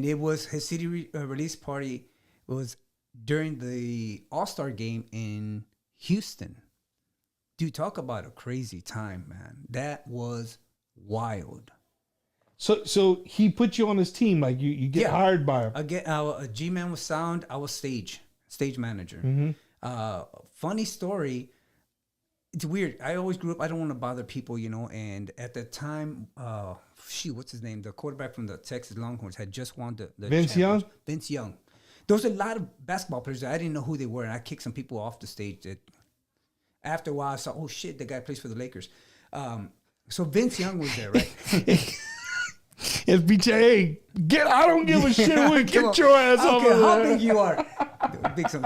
it was his CD release party was during the All-Star game in Houston. Dude, talk about a crazy time, man. That was wild. So he put you on his team, like you get Yeah. hired by him. Again, G-Man was sound. I was stage manager. Funny story. It's weird. I always grew up. I don't want to bother people, you know. And at the time, what's his name? The quarterback from the Texas Longhorns had just won the Vince Young? championship. Vince Young. There was a lot of basketball players that I didn't know who they were, and I kicked some people off the stage. That after a while, I saw, oh shit, the guy plays for the Lakers. So Vince Young was there, right? If BJ, hey, I don't give a shit. Come Get on. your ass I don't over care how there. big you are.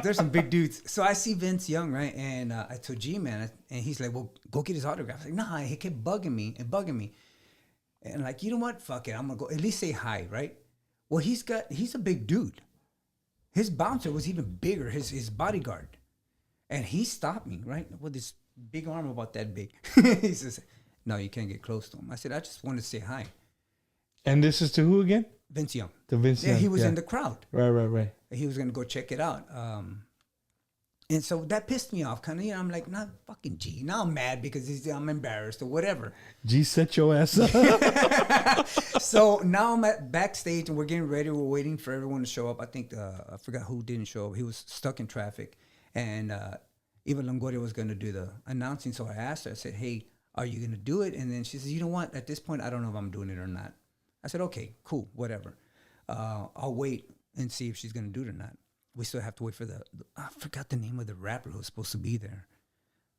There's some big dudes. So I see Vince Young, right? And I told G-Man, and he's like, well, go get his autograph. I was like, nah, he kept bugging me. And like, you know what? Fuck it. I'm going to go at least say hi, right? Well, he's a big dude. His bouncer was even bigger, his bodyguard. And he stopped me, right? With this big arm about that big. He says, no, you can't get close to him. I said, I just wanted to say hi. And this is to who again? Vince Young. To Vince Yeah, Young. he was in the crowd. Right. He was going to go check it out. And so that pissed me off. Kind of, you know, I'm like, not fucking G. Now I'm mad because I'm embarrassed or whatever. G, set your ass up. So now I'm at backstage and we're getting ready. We're waiting for everyone to show up. I think, I forgot who didn't show up. He was stuck in traffic. And Eva Longoria was going to do the announcing. So I asked her, I said, hey, are you going to do it? And then she says, you know what? At this point, I don't know if I'm doing it or not. I said, okay, cool, whatever. I'll wait and see if she's going to do it or not. We still have to wait for I forgot the name of the rapper who was supposed to be there.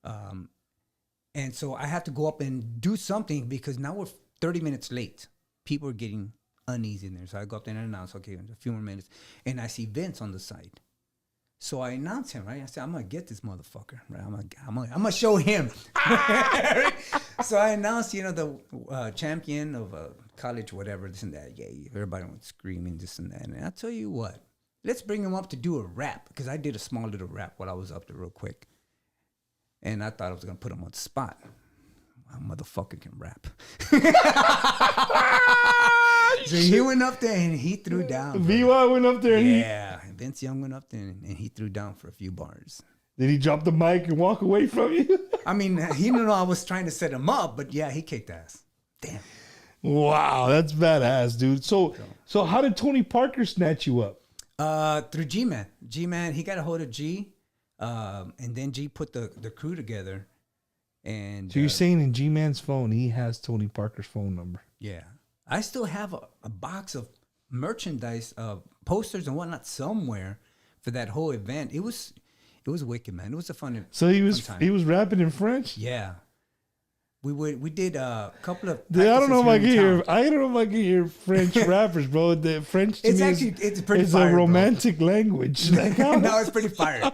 And so I have to go up and do something because now we're 30 minutes late. People are getting uneasy in there. So I go up there and announce, okay, in a few more minutes. And I see Vince on the side. So I announce him, right? I said, I'm going to get this motherfucker, right? I'm gonna show him. So I announced, you know, the champion of college, whatever, this and that. Yeah, everybody was screaming this and that. And I'll tell you what, let's bring him up to do a rap because I did a small little rap while I was up there real quick. And I thought I was going to put him on the spot. A motherfucker can rap. So he went up there and he threw down. VY went up there and Yeah, Vince Young went up there and he threw down for a few bars. did he drop the mic and walk away from you? I mean, he didn't know I was trying to set him up, but yeah, he kicked ass. Damn. Wow, that's badass, dude. So how did Tony Parker snatch you up? Through G-Man. G-Man, he got a hold of G, and then G put the crew together. And So you're saying in G-Man's phone, he has Tony Parker's phone number. yeah, I still have a box of merchandise, posters and whatnot somewhere for that whole event. It was It was wicked, man. It was a fun. So he was fun time. he was rapping in French. Yeah. We did a couple of. Dude, I don't know if I can practices here in hear. town. I don't know if I can hear French rappers, bro. The French to It's me actually it's pretty is fire, a bro. romantic language. Like, how- No, it's pretty fire.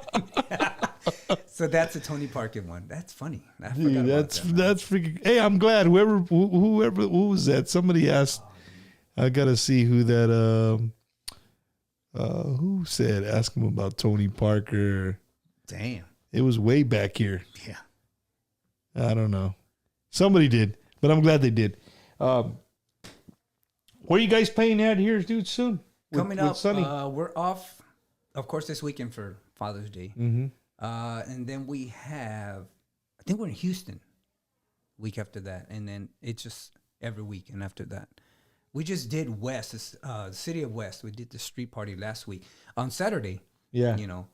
So that's a Tony Parker one. That's funny. I forgot Dude, about that's that, man. that's freaking. Hey, I'm glad whoever who was that? Somebody asked. I gotta see who that. Who said ask him about Tony Parker? Damn. It was way back here. Yeah. I don't know. Somebody did, but I'm glad they did. Where are you guys playing at here, dude? Soon Coming with up, Sonny? we're off, of course, this weekend for Father's Day. Mm-hmm. And then we have, I think we're in Houston week after that. And then it's just every weekend after that. We just did West, the city of West. We did the street party last week. On Saturday, Yeah. you know,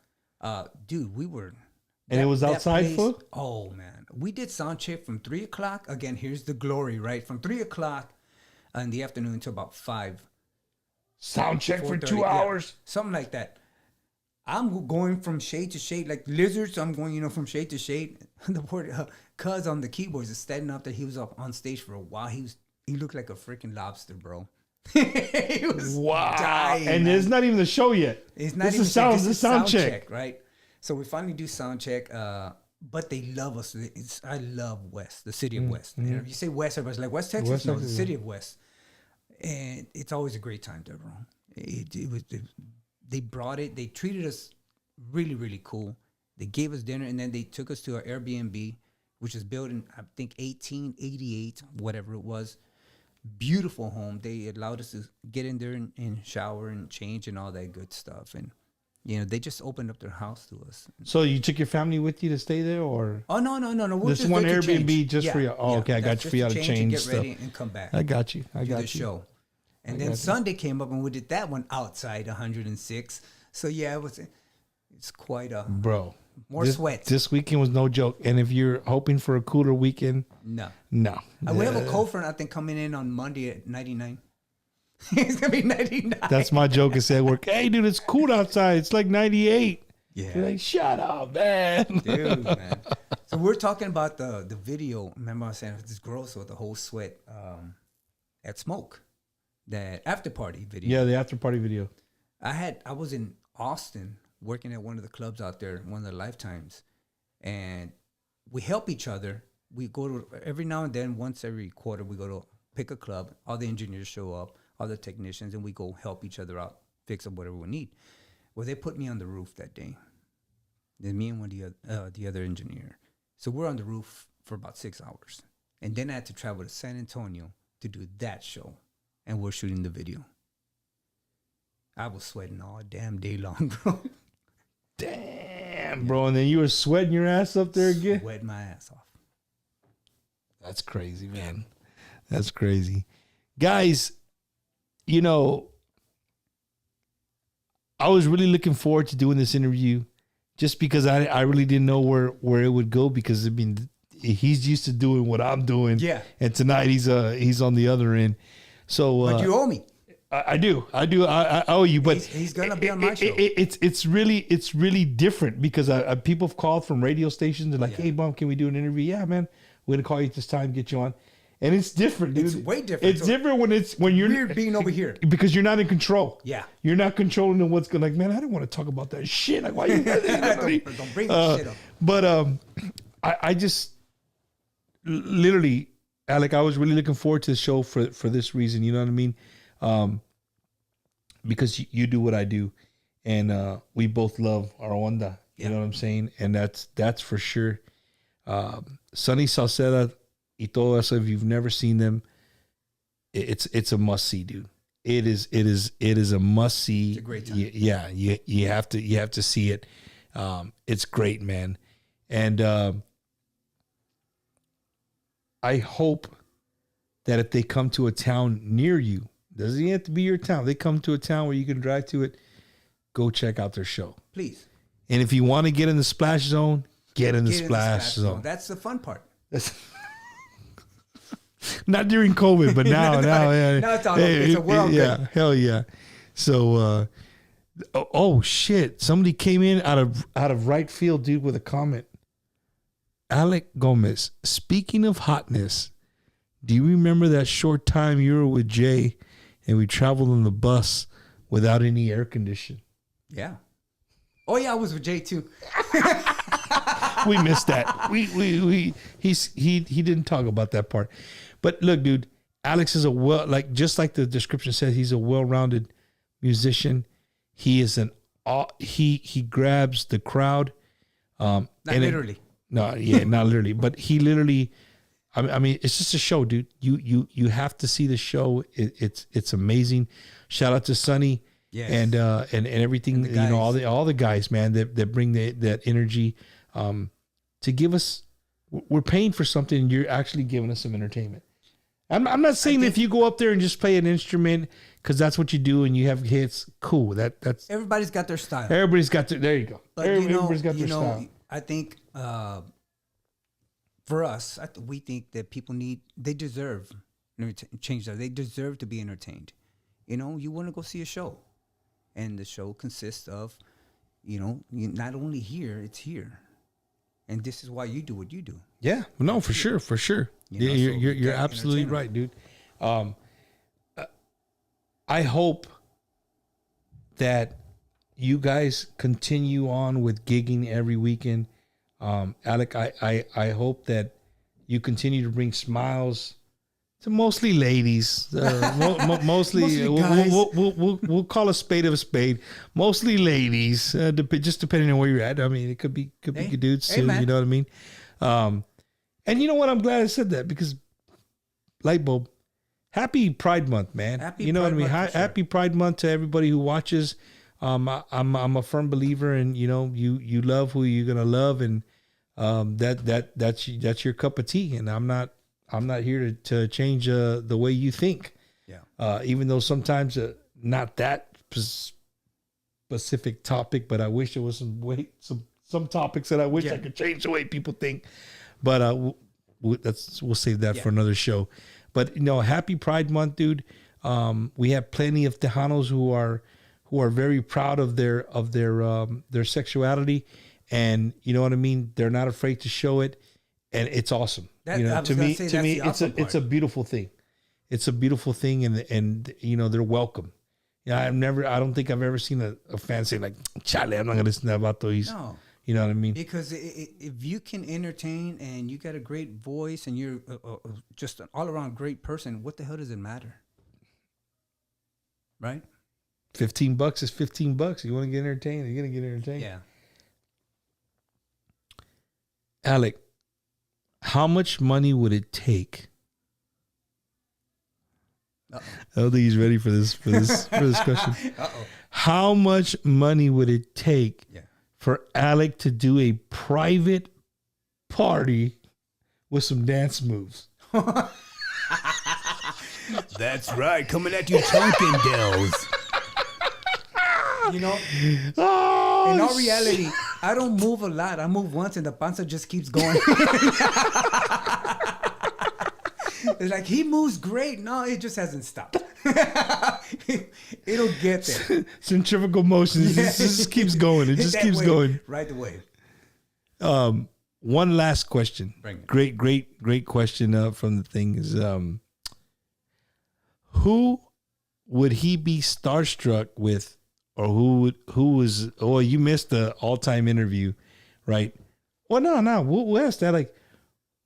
dude, we were. And it was that outside place- full? Oh, man. We did sound check from 3 o'clock. Again, here's the glory, right? From 3 o'clock in the afternoon to about 5. Sound check for 4:30, 2 yeah, hours. something like that. I'm going from shade to shade like lizards. I'm going, from shade to shade. The poor cuz on the keyboards is standing up there. He was up on stage for a while. He looked like a freaking lobster, bro. He was Wow. dying, And man. it's not even the show yet. It's not this even is sound. this This is is sound check. right? So we finally do sound check. But they love us. I love West, the city of West. You know, if you say West, everybody's like West Texas. West No, Texas, the city of West. And it's always a great time there, bro. They brought it. They treated us really, really cool. They gave us dinner, and then they took us to our Airbnb, which is built in, I think, 1888, whatever it was. Beautiful home. They allowed us to get in there and shower and change and all that good stuff. And, they just opened up their house to us. So you took your family with you to stay there, or Oh, no. We're this just one there to Airbnb change. just for you? Oh, okay, I got that's you just for you to and change get stuff. ready and come back. I got you. I do got the you. show. And then Sunday came up and we did that one outside 106. So yeah, it's quite a Bro. more sweat. This weekend was no joke. And if you're hoping for a cooler weekend, No. no. We have a cold front, I think, coming in on Monday at 99. It's gonna be 99. That's my joke. I said at work, hey dude, it's cool outside. It's like 98. Yeah. You're like, shut up, man. Dude, man. So we're talking about the video. Remember I was saying it's gross with the whole sweat at Smoke. That after party video. Yeah, the after party video. I was in Austin working at one of the clubs out there, one of the Lifetimes, and we help each other. We go to every now and then, once every quarter, we go to pick a club. All the engineers show up, all the technicians, and we go help each other out, fix up whatever we need. Well, they put me on the roof that day. Then me and the other engineer. So we're on the roof for about 6 hours, and then I had to travel to San Antonio to do that show, and we're shooting the video. I was sweating all damn day long, bro. Damn, bro. And then you were sweating your ass up there again. Sweating my ass off. That's crazy, man. That's crazy. Guys, I was really looking forward to doing this interview just because I really didn't know where it would go, because he's used to doing what I'm doing. Yeah. And tonight he's on the other end. So But you owe me. I do. I owe you, but He's gonna be on my show. It's really different because people have called from radio stations. They're like, Yeah. "Hey, Bum, can we do an interview?" Yeah, man, we're gonna call you at this time, get you on, and it's different, dude. It's way different. It's So different when you're we're being over here. because you're not in control. Yeah. you're not controlling what's going. Like, man, I don't want to talk about that shit. Like, why you? Don't bring that shit up. But I just literally, Alec, I was really looking forward to the show for this reason. You know what I mean? Because you do what I do, and we both love our onda. You know what I'm saying? And that's for sure. Sonny Sauceda y Todo. So if you've never seen them, it's a must see, dude. It is a must see. It's a great time. You have to see it. It's great, man. And I hope that if they come to a town near you, doesn't even have to be your town. They come to a town where you can drive to it, go check out their show. Please. And if you want to get in the splash zone, get in the splash zone. That's the fun part. Not during COVID, but now, yeah. Now it's all okay. It's a world yeah, hell yeah. So Oh shit! Somebody came in out of right field, dude, with a comment. Alec Gomez. Speaking of hotness, do you remember that short time you were with Jay and we traveled on the bus without any air conditioning? Yeah. Oh yeah, I was with Jay too. We missed that. He didn't talk about that part. But look, dude, Alex is just like the description says, he's a well-rounded musician. He is he grabs the crowd. Not literally. Not literally, but he literally. I mean, it's just a show, dude. You have to see the show. It's amazing. Shout out to Sonny, yes. and everything. And all the guys, man, that bring that energy to give us. We're paying for something, and you're actually giving us some entertainment. I'm not saying if you go up there and just play an instrument because that's what you do and you have hits, cool. That's everybody's got their style. Everybody's got their. There you go. But Everybody's got their style. I think for us, we think that people they deserve change that. They deserve to be entertained. You know, you want to go see a show, and the show consists of, you not only here, it's here, and this is why you do what you do. Yeah, no, for sure. You're absolutely right, dude. I hope that you guys continue on with gigging every weekend. Alec, I hope that you continue to bring smiles to mostly ladies. Mostly guys. We'll call a spade of a spade. Mostly ladies, just depending on where you're at. I mean, it could be good dudes too. You know what I mean? And you know what? I'm glad I said that because light bulb. Happy Pride Month, man. Happy you know Pride what I mean? Month, for sure. Happy Pride Month to everybody who watches. I'm a firm believer in, you love who you're gonna love, and that's your cup of tea. And I'm not here to change the way you think. Yeah. Even though sometimes not that specific topic, but I wish there was some topics that I wish I could change the way people think. But we'll save that for another show. But happy Pride Month, dude. We have plenty of Tejanos who are very proud of their sexuality, and you know what I mean. They're not afraid to show it, and it's awesome. To me, it's a beautiful thing. It's a beautiful thing, and they're welcome. Yeah, I don't think I've ever seen a fan say like, "Chale, I'm not gonna listen to that vato." No. You know what I mean? Because if you can entertain and you got a great voice and you're just an all-around great person, what the hell does it matter? Right? $15 is $15. You want to get entertained? You're gonna get entertained. Yeah. Alec, how much money would it take? I don't think he's ready for this question. How much money would it take? Yeah. For Alec to do a private party with some dance moves? That's right. Coming at you, chunkin' Dells. In all reality, I don't move a lot. I move once and the panza just keeps going. It's like he moves great. No, it just hasn't stopped. It'll get there. Centrifugal motions. It just keeps going. It just keeps going. Right away. One last question. Bring it. Great question from the thing is, who would he be starstruck with, or who was? Oh, you missed the all-time interview, right? Well, no. We'll ask that like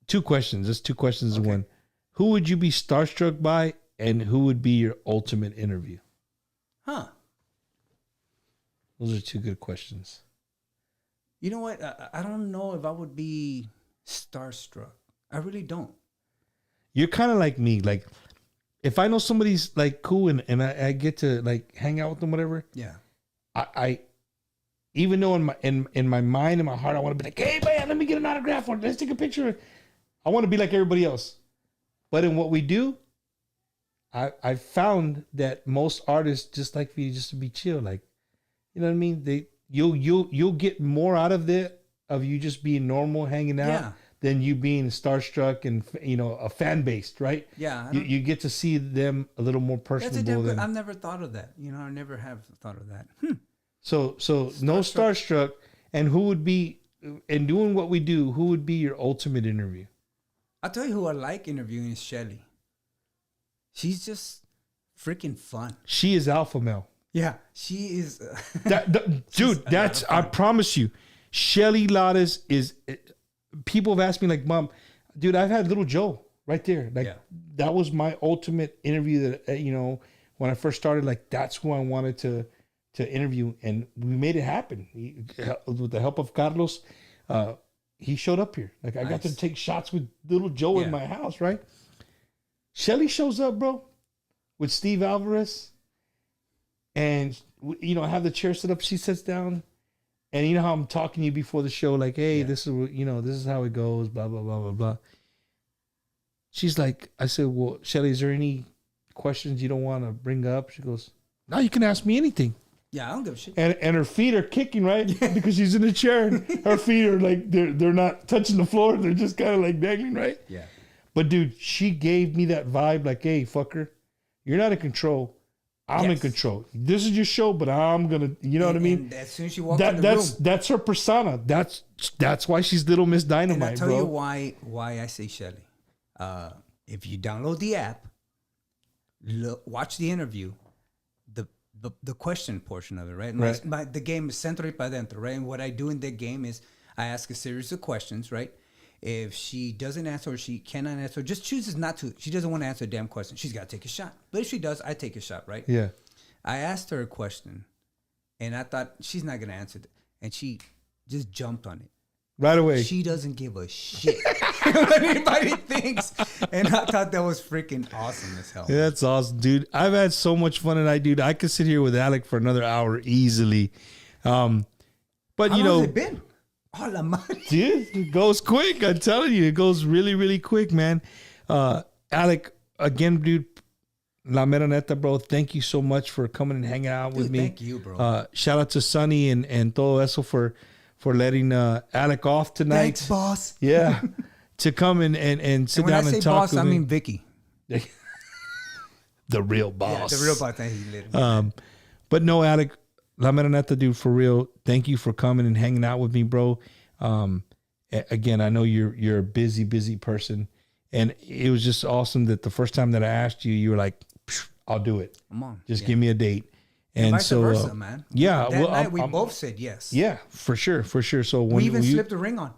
two questions. Just two questions in one. Who would you be starstruck by, and who would be your ultimate interview? Huh. Those are two good questions. You know what? I don't know if I would be starstruck. I really don't. You're kind of like me. Like, if I know somebody's like cool and I get to like hang out with them, whatever. Yeah. I even though in my mind and my heart, I want to be like, hey man, let me get an autograph or let's take a picture. I want to be like everybody else. But in what we do, I found that most artists just like for you just to be chill, like, you know what I mean? You'll get more out of you just being normal, hanging out, than you being starstruck and a fan based, right? Yeah, you get to see them a little more personable. I've never thought of that. I never have thought of that. So no starstruck. And who would be, in doing what we do, who would be your ultimate interview? I'll tell you who I like interviewing is Shelly. She's just freaking fun. She is alpha male. Yeah, she is. Dude, that's, I promise you, Shelly Lattes is, people have asked me like, Mom, dude, I've had Little Joe right there. Like, that was my ultimate interview that, when I first started, like, that's who I wanted to interview. And we made it happen. With the help of Carlos, he showed up here. Like, I got to take shots with Little Joe in my house, right? Shelly shows up, bro, with Steve Alvarez. And, I have the chair set up. She sits down. And you know how I'm talking to you before the show, like, hey, this is, this is how it goes, blah, blah, blah, blah, blah. She's like, I said, well, Shelly, is there any questions you don't want to bring up? She goes, no, you can ask me anything. Yeah, I don't give a shit. And her feet are kicking, right? Because she's in a chair. And her feet are like, they're not touching the floor. They're just kind of like dangling, right? Yeah. But, dude, she gave me that vibe like, hey, fucker, you're not in control. I'm in control. This is your show, but I'm going to, you know what I mean? And as soon as she walks in the room. That's her persona. That's why she's Little Miss Dynamite, and I'll tell bro. you why I say Shelly. If you download the app, watch the interview, the question portion of it, right? The game is Centro y Pa Dentro, right? And what I do in the game is I ask a series of questions, right? If she doesn't answer or she cannot answer, just chooses not to. She doesn't want to answer a damn question. She's got to take a shot. But if she does, I take a shot, right? Yeah. I asked her a question, and I thought she's not going to answer it. And she just jumped on it. Right away. She doesn't give a shit what anybody thinks. And I thought that was freaking awesome as hell. Yeah, that's awesome, dude. I've had so much fun tonight, dude. I could sit here with Alec for another hour easily. But, How long has it been? Oh, la madre. Dude, it goes quick. I'm telling you, it goes really, really quick, man. Alec, again, dude, la mera neta, bro. Thank you so much for coming and hanging out with me. Thank you, bro. Shout out to Sonny and Todo Eso for letting Alec off tonight. Thanks, boss. Yeah, to come and sit down and talk boss, with I me. mean Vicky. The real boss. Yeah, the real boss. He literally. But no, Alec, la mera neta, dude, for real. Thank you for coming and hanging out with me, bro. Again, I know you're a busy person, and it was just awesome that the first time that I asked you, you were like, "I'll do it. Come on, just give me a date." And vice versa, man. Yeah, that night we both said yes. Yeah, for sure. So when we even slipped a ring on.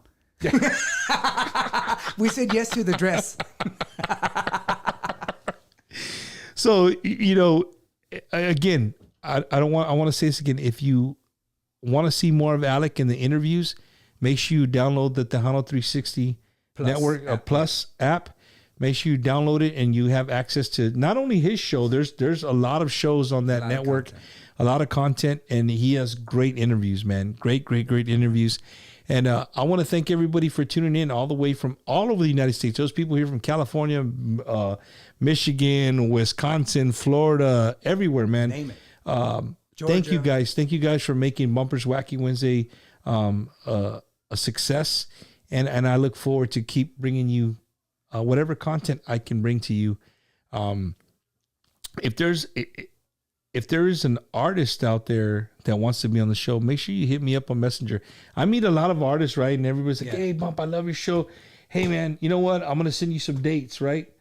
We said yes to the dress. So again, I want to say this again. If you want to see more of Alec in the interviews, make sure you download the Tejano 360 Network Plus app. Make sure you download it and you have access to not only his show. There's a lot of shows on that network, a lot of content, and he has great interviews, man. Great interviews. And I want to thank everybody for tuning in all the way from all over the United States. Those people here from California, Michigan, Wisconsin, Florida, everywhere, man. Name it. Thank you guys. Thank you guys for making Bumpers Wacky Wednesday a success. And I look forward to keep bringing you whatever content I can bring to you. If there is an artist out there that wants to be on the show, make sure you hit me up on Messenger. I meet a lot of artists, right? And everybody's like, hey, Bump, I love your show. Hey, man, you know what? I'm going to send you some dates, right?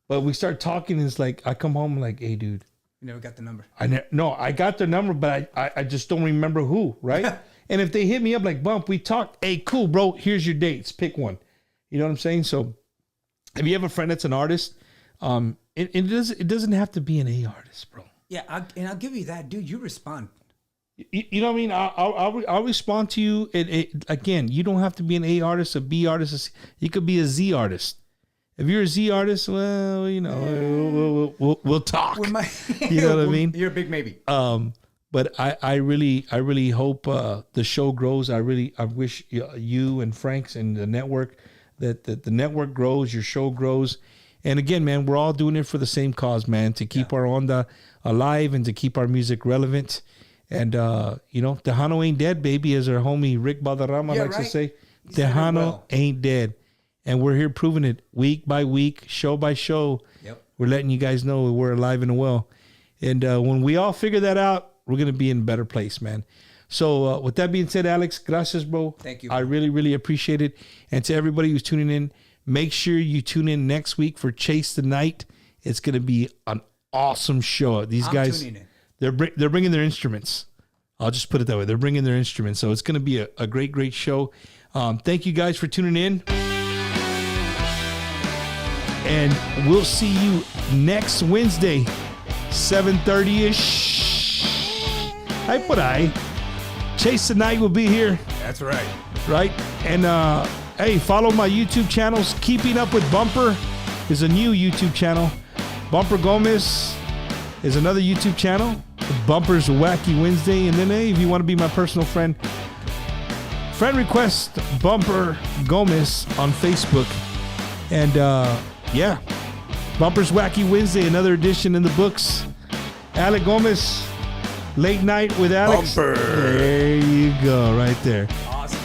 But we start talking, and it's like, I come home and like, hey, dude. You never got the number. No, I got their number, but I just don't remember who, right? And if they hit me up like, Bump, we talked. Hey, cool, bro. Here's your dates. Pick one. You know what I'm saying? So if you have a friend that's an artist, it doesn't have to be an A artist, bro. Yeah, I'll give you that, dude. You respond. You know what I mean? I'll respond to you. Again, you don't have to be an A artist, a B artist. You could be a Z artist. If you're a Z artist, well, we'll talk. You know what I mean? You're a big maybe. But I really hope the show grows. I wish you and Frank's and the network that the network grows, your show grows. And again, man, we're all doing it for the same cause, man, to keep our onda alive and to keep our music relevant. And, Tejano ain't dead, baby, as our homie Rick Valderrama likes to say. Tejano ain't dead. And we're here proving it week by week, show by show. Yep. We're letting you guys know we're alive and well. And when we all figure that out, we're going to be in a better place, man. So with that being said, Alex, gracias, bro. Thank you. I really, really appreciate it. And to everybody who's tuning in, make sure you tune in next week for Chase the Night. It's going to be an awesome show. These guys, tuning in. they're bringing their instruments. I'll just put it that way. They're bringing their instruments. So it's going to be a great, great show. Thank you guys for tuning in. And we'll see you next Wednesday, 7:30-ish. Ay, por ahí. Chase the Night will be here. That's right. Right? And, hey, follow my YouTube channels. Keeping Up with Bumper is a new YouTube channel. Bumper Gomez is another YouTube channel. Bumper's Wacky Wednesday. And then, hey, if you want to be my personal friend, friend request Bumper Gomez on Facebook. And, yeah, Bumper's Wacky Wednesday, another edition in the books. Alec Gomez, Late Night with Alex. Bumper. There you go, right there. Awesome.